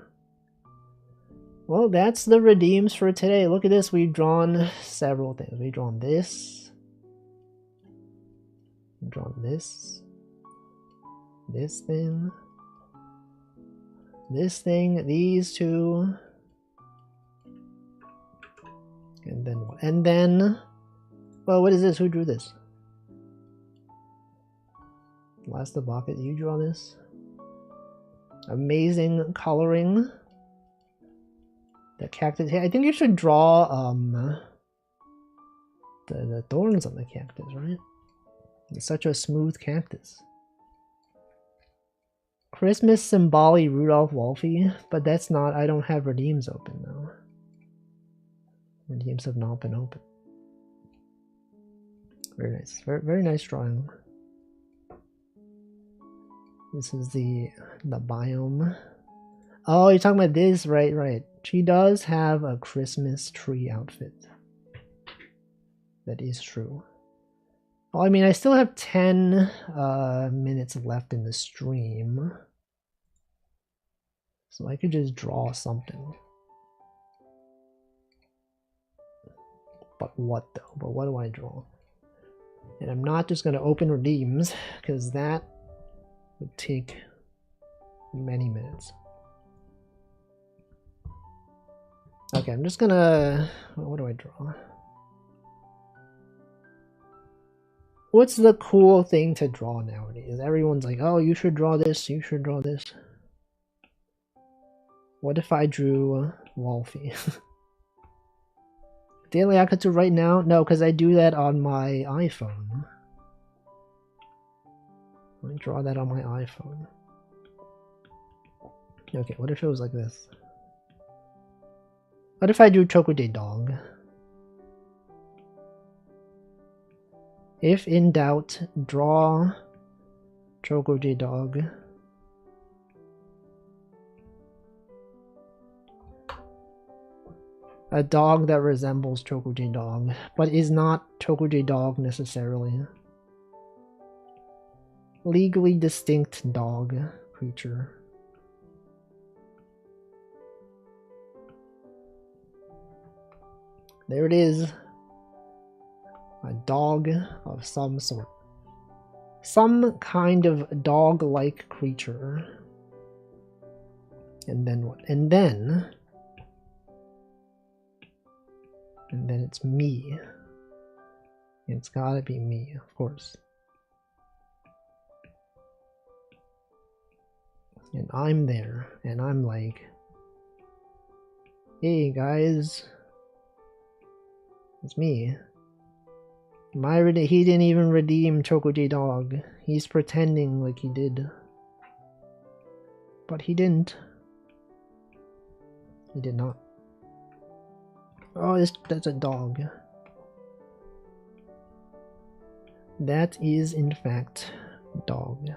[SPEAKER 1] Well, that's the redeems for today. Look at this. We've drawn several things. We've drawn this. We've drawn this. This thing. This thing. These two. And then what? And then... Well, what is this? Who drew this? Last the bucket. You draw this? Amazing coloring. The cactus. Hey, I think you should draw the thorns on the cactus, right? It's such a smooth cactus. Christmas Symboli Rudolph Wolfie, but that's not. I don't have redeems open though. Redeems have not been open. Very nice. Very nice drawing. This is the biome. Oh, you're talking about this, right. She does have a Christmas tree outfit. That is true. Well, I mean, I still have 10 minutes left in the stream. So I could just draw something. But what though? But what do I draw? And I'm not just going to open redeems, because that would take many minutes. Okay, I'm just gonna... What do I draw? What's the cool thing to draw nowadays? Everyone's like, oh, you should draw this, you should draw this. What if I drew Wolfie? Daily Akatsu right now? No, because I do that on my iPhone. Let me draw that on my iPhone. Okay, what if it was like this? What if I do Chokude Dog? If in doubt, draw Chokude Dog. A dog that resembles Chokude Dog, but is not Chokude Dog necessarily. Legally distinct dog creature. There it is. A dog of some sort. Some kind of dog-like creature. And then what? And then it's me. It's gotta be me, of course. And I'm there, and I'm like, hey guys, it's me. He didn't even redeem Chokude Dog. He's pretending like he did. But he didn't. He did not. Oh, that's a dog. That is, in fact, dog.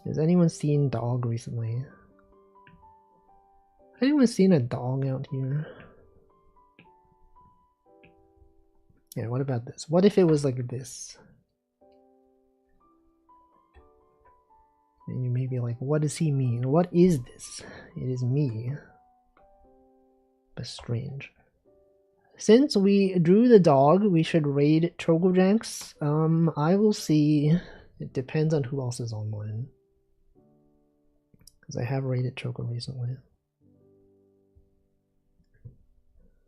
[SPEAKER 1] Has anyone seen Dog recently? anyone seen a dog out here? Yeah, what about this? What if it was like this? And you may be like, what does he mean? What is this? It is me. But strange. Since we drew the dog, we should raid Chocojanks. I will see. It depends on who else is online. Because I have raided Choco recently.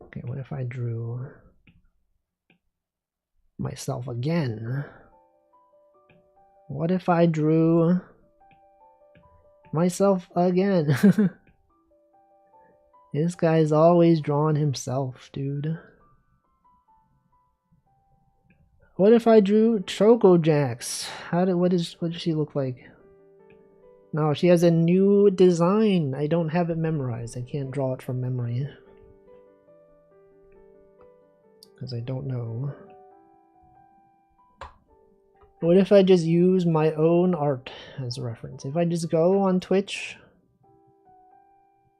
[SPEAKER 1] Okay, what if I drew myself again? What if I drew myself again? This guy's always drawn himself, dude. What if I drew Chocojax? What does she look like? No, she has a new design. I don't have it memorized. I can't draw it from memory. Because I don't know. What if I just use my own art as a reference? If I just go on Twitch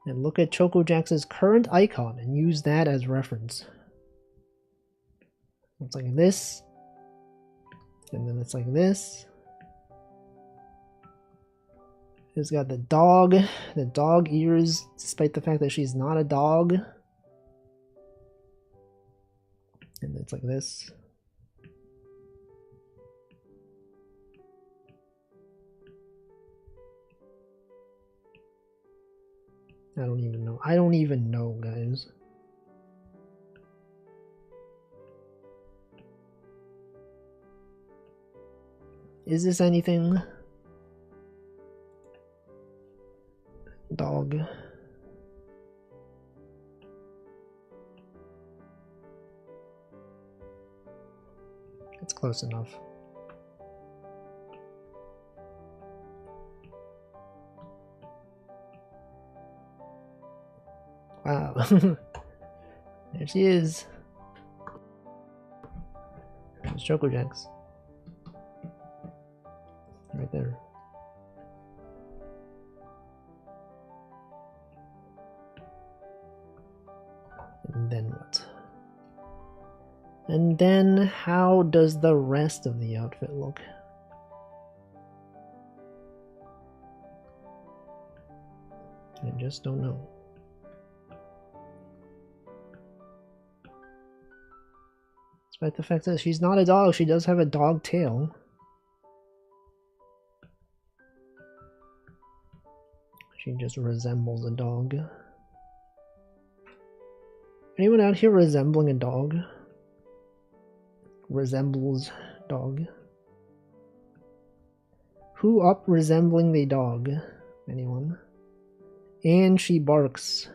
[SPEAKER 1] and look at Chocojax's current icon and use that as reference. It's like this. And then it's like this. It's got the dog ears, despite the fact that she's not a dog. And it's like this. I don't even know. I don't even know, guys. Is this anything? Dog. It's close enough. Wow. There she is. There's Chocojax. Right there. And then what? And then how does the rest of the outfit look? I just don't know. Despite the fact that she's not a dog, she does have a dog tail. She just resembles a dog. Anyone out here resembling a dog? Resembles dog? Who up resembling the dog? Anyone? And she barks.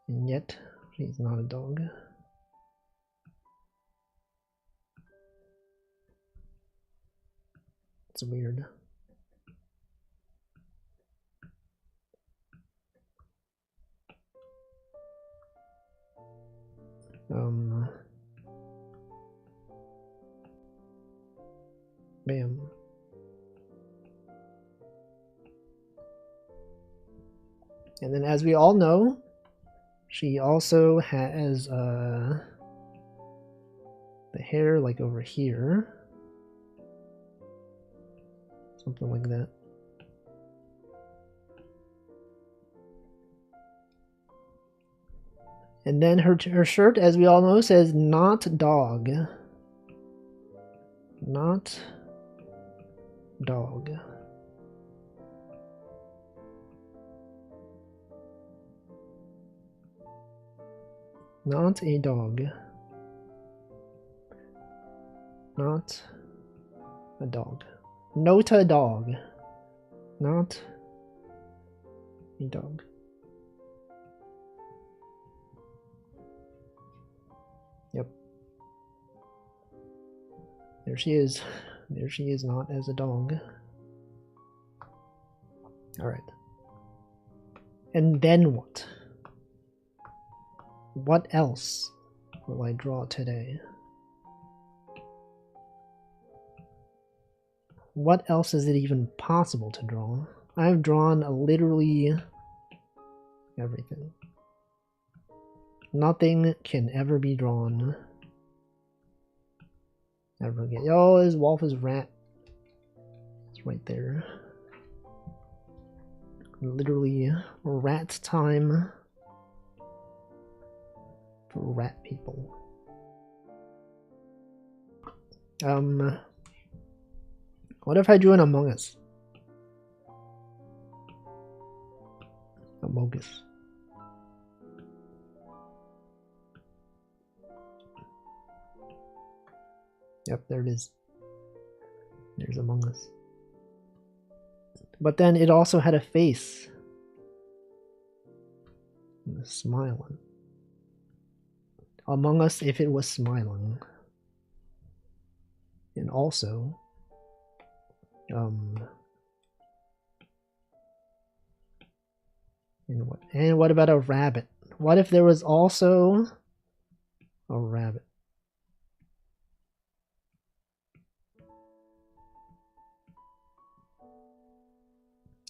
[SPEAKER 1] And yet, she's not a dog. It's weird. Bam. And then, as we all know, she also has the hair like over here. Something like that. And then her shirt, as we all know, says not dog. Not dog. Not a dog. Not a dog. Not a dog. Not a dog. Yep. There she is. There she is, not as a dog. Alright. And then what? What else will I draw today? What else is it even possible to draw? I've drawn literally everything. Nothing can ever be drawn ever again. Oh, his wolf is rat. It's right there. Literally rat time for rat people. What if I drew an Among Us? Among Us. Yep, there it is. There's Among Us. But then it also had a face. Smiling. Among Us if it was smiling. And also, and what about a rabbit? What if there was also a rabbit?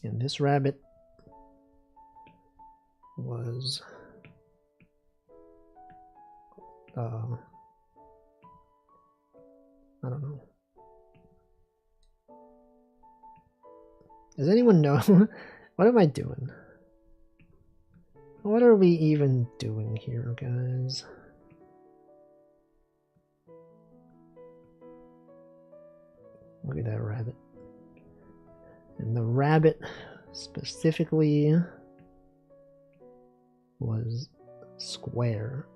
[SPEAKER 1] And this rabbit was I don't know. Does anyone know? What am I doing? What are we even doing here, guys? Look at that rabbit. And the rabbit specifically was square.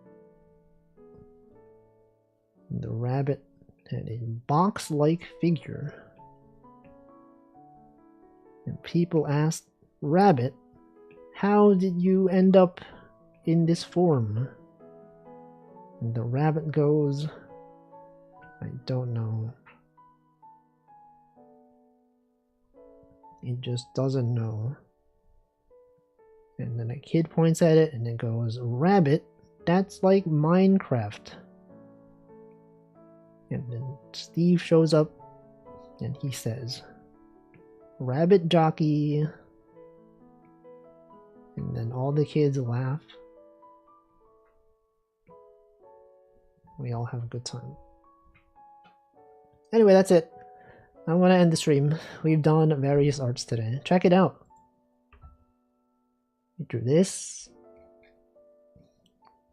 [SPEAKER 1] The rabbit had a box-like figure. And people asked, "Rabbit, how did you end up in this form?" And the rabbit goes, "I don't know. It just doesn't know." And then a kid points at it and it goes, "Rabbit, that's like Minecraft." And then Steve shows up and he says, "Rabbit jockey." And then all the kids laugh. We all have a good time. Anyway, that's it. I'm gonna end the stream. We've done various arts today. Check it out. We drew this.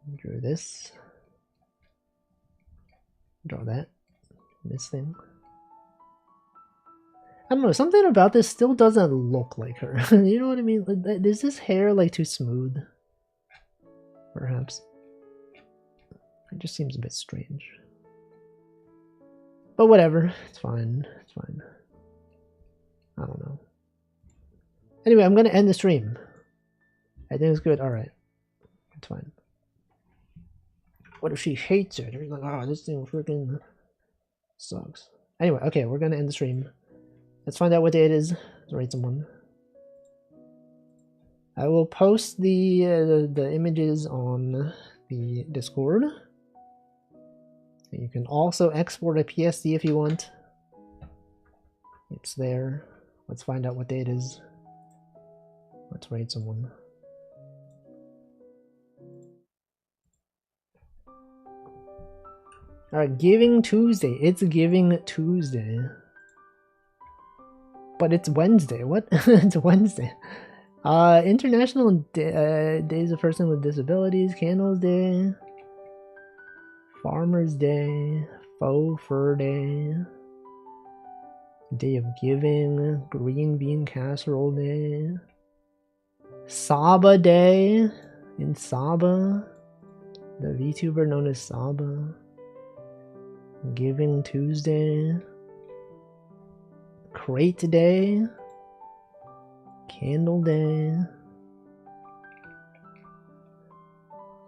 [SPEAKER 1] We drew this. Draw that. This thing. I don't know, something about this still doesn't look like her. You know what I mean? Like, is this hair like too smooth? Perhaps. It just seems a bit strange. But whatever, it's fine. It's fine. I don't know. Anyway, I'm gonna end the stream. I think it's good. Alright. It's fine. What if she hates it? She's like, "Oh, this thing freaking sucks." Anyway, okay, we're gonna end the stream. Let's find out what day it is. Let's rate someone. I will post the images on the Discord. You can also export a PSD if you want. It's there. Let's find out what day it is. Let's rate someone. Alright, Giving Tuesday. It's Giving Tuesday. But it's Wednesday. What? It's Wednesday. International Days of Person with Disabilities, Candles Day, Farmers Day, Faux Fur Day, Day of Giving, Green Bean Casserole Day, Saba Day in Saba, the VTuber known as Saba, Giving Tuesday, Crate Day, Candle Day.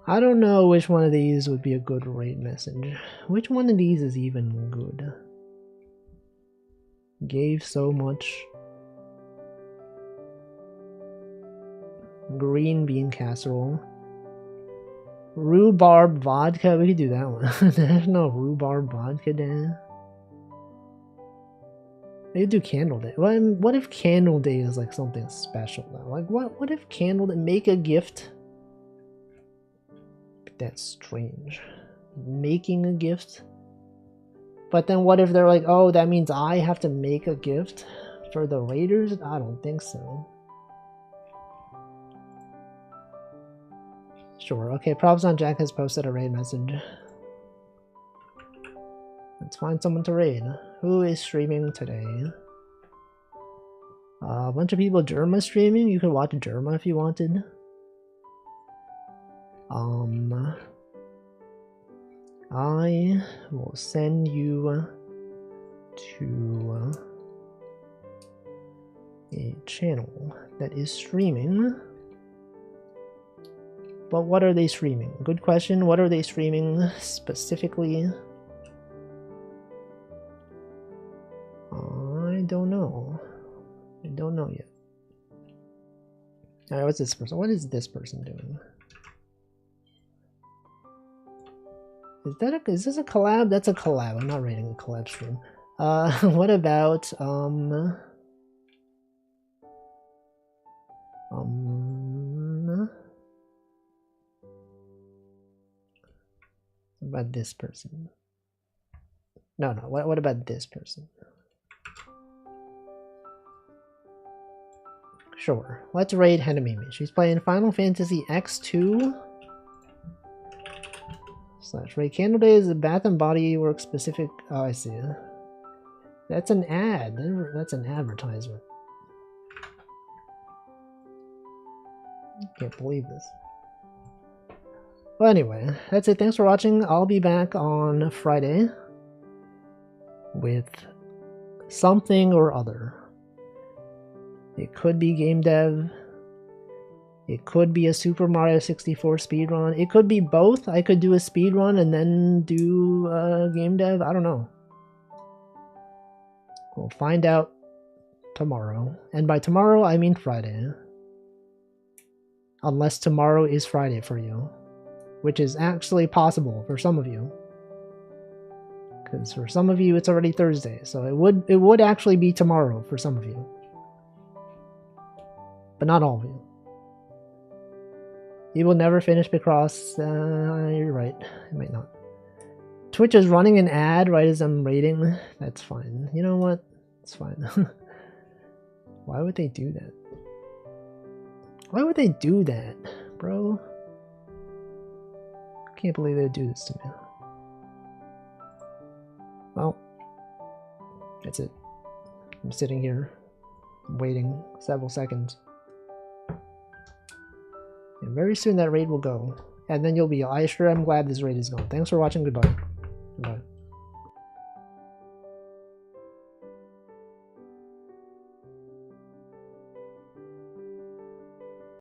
[SPEAKER 1] I don't know which one of these would be a good rate message. Which one of these is even good? Gave so much. Green bean casserole. Rhubarb vodka. We could do that one. There's no rhubarb vodka day. Maybe do Candle Day. What if Candle Day is like something special though? Like what if Candle Day, make a gift? That's strange. Making a gift? But then what if they're like, oh, that means I have to make a gift for the raiders? I don't think so. Sure, okay, Props on Jack has posted a raid message. Let's find someone to raid. Who is streaming today? A bunch of people. Jerma streaming. You could watch Jerma if you wanted. I will send you to a channel that is streaming. But what are they streaming? Good question. What are they streaming specifically? I don't know. I don't know yet. Alright, what's this person? What is this person doing? Is this a collab? That's a collab. I'm not rating a collab stream. What about what about this person? No, what about this person? Sure. Let's raid Henamimi. She's playing Final Fantasy X2 / raid. Candle Day is a Bath and Body Works specific. Oh, I see. That's an ad. That's an advertisement. Can't believe this. Well, anyway, that's it. Thanks for watching. I'll be back on Friday with something or other. It could be game dev. It could be a Super Mario 64 speedrun. It could be both. I could do a speedrun and then do game dev. I don't know. We'll find out tomorrow. And by tomorrow, I mean Friday. Unless tomorrow is Friday for you. Which is actually possible for some of you. Because for some of you, it's already Thursday. So it would actually be tomorrow for some of you. But not all of you. You will never finish Picross. You're right. I might not. Twitch is running an ad right as I'm raiding. That's fine. You know what? It's fine. Why would they do that? Why would they do that, bro? I can't believe they'd do this to me. Well, that's it. I'm sitting here, waiting several seconds. And very soon that raid will go. And then you'll be, I sure am glad this raid is gone. Thanks for watching. Goodbye. Goodbye.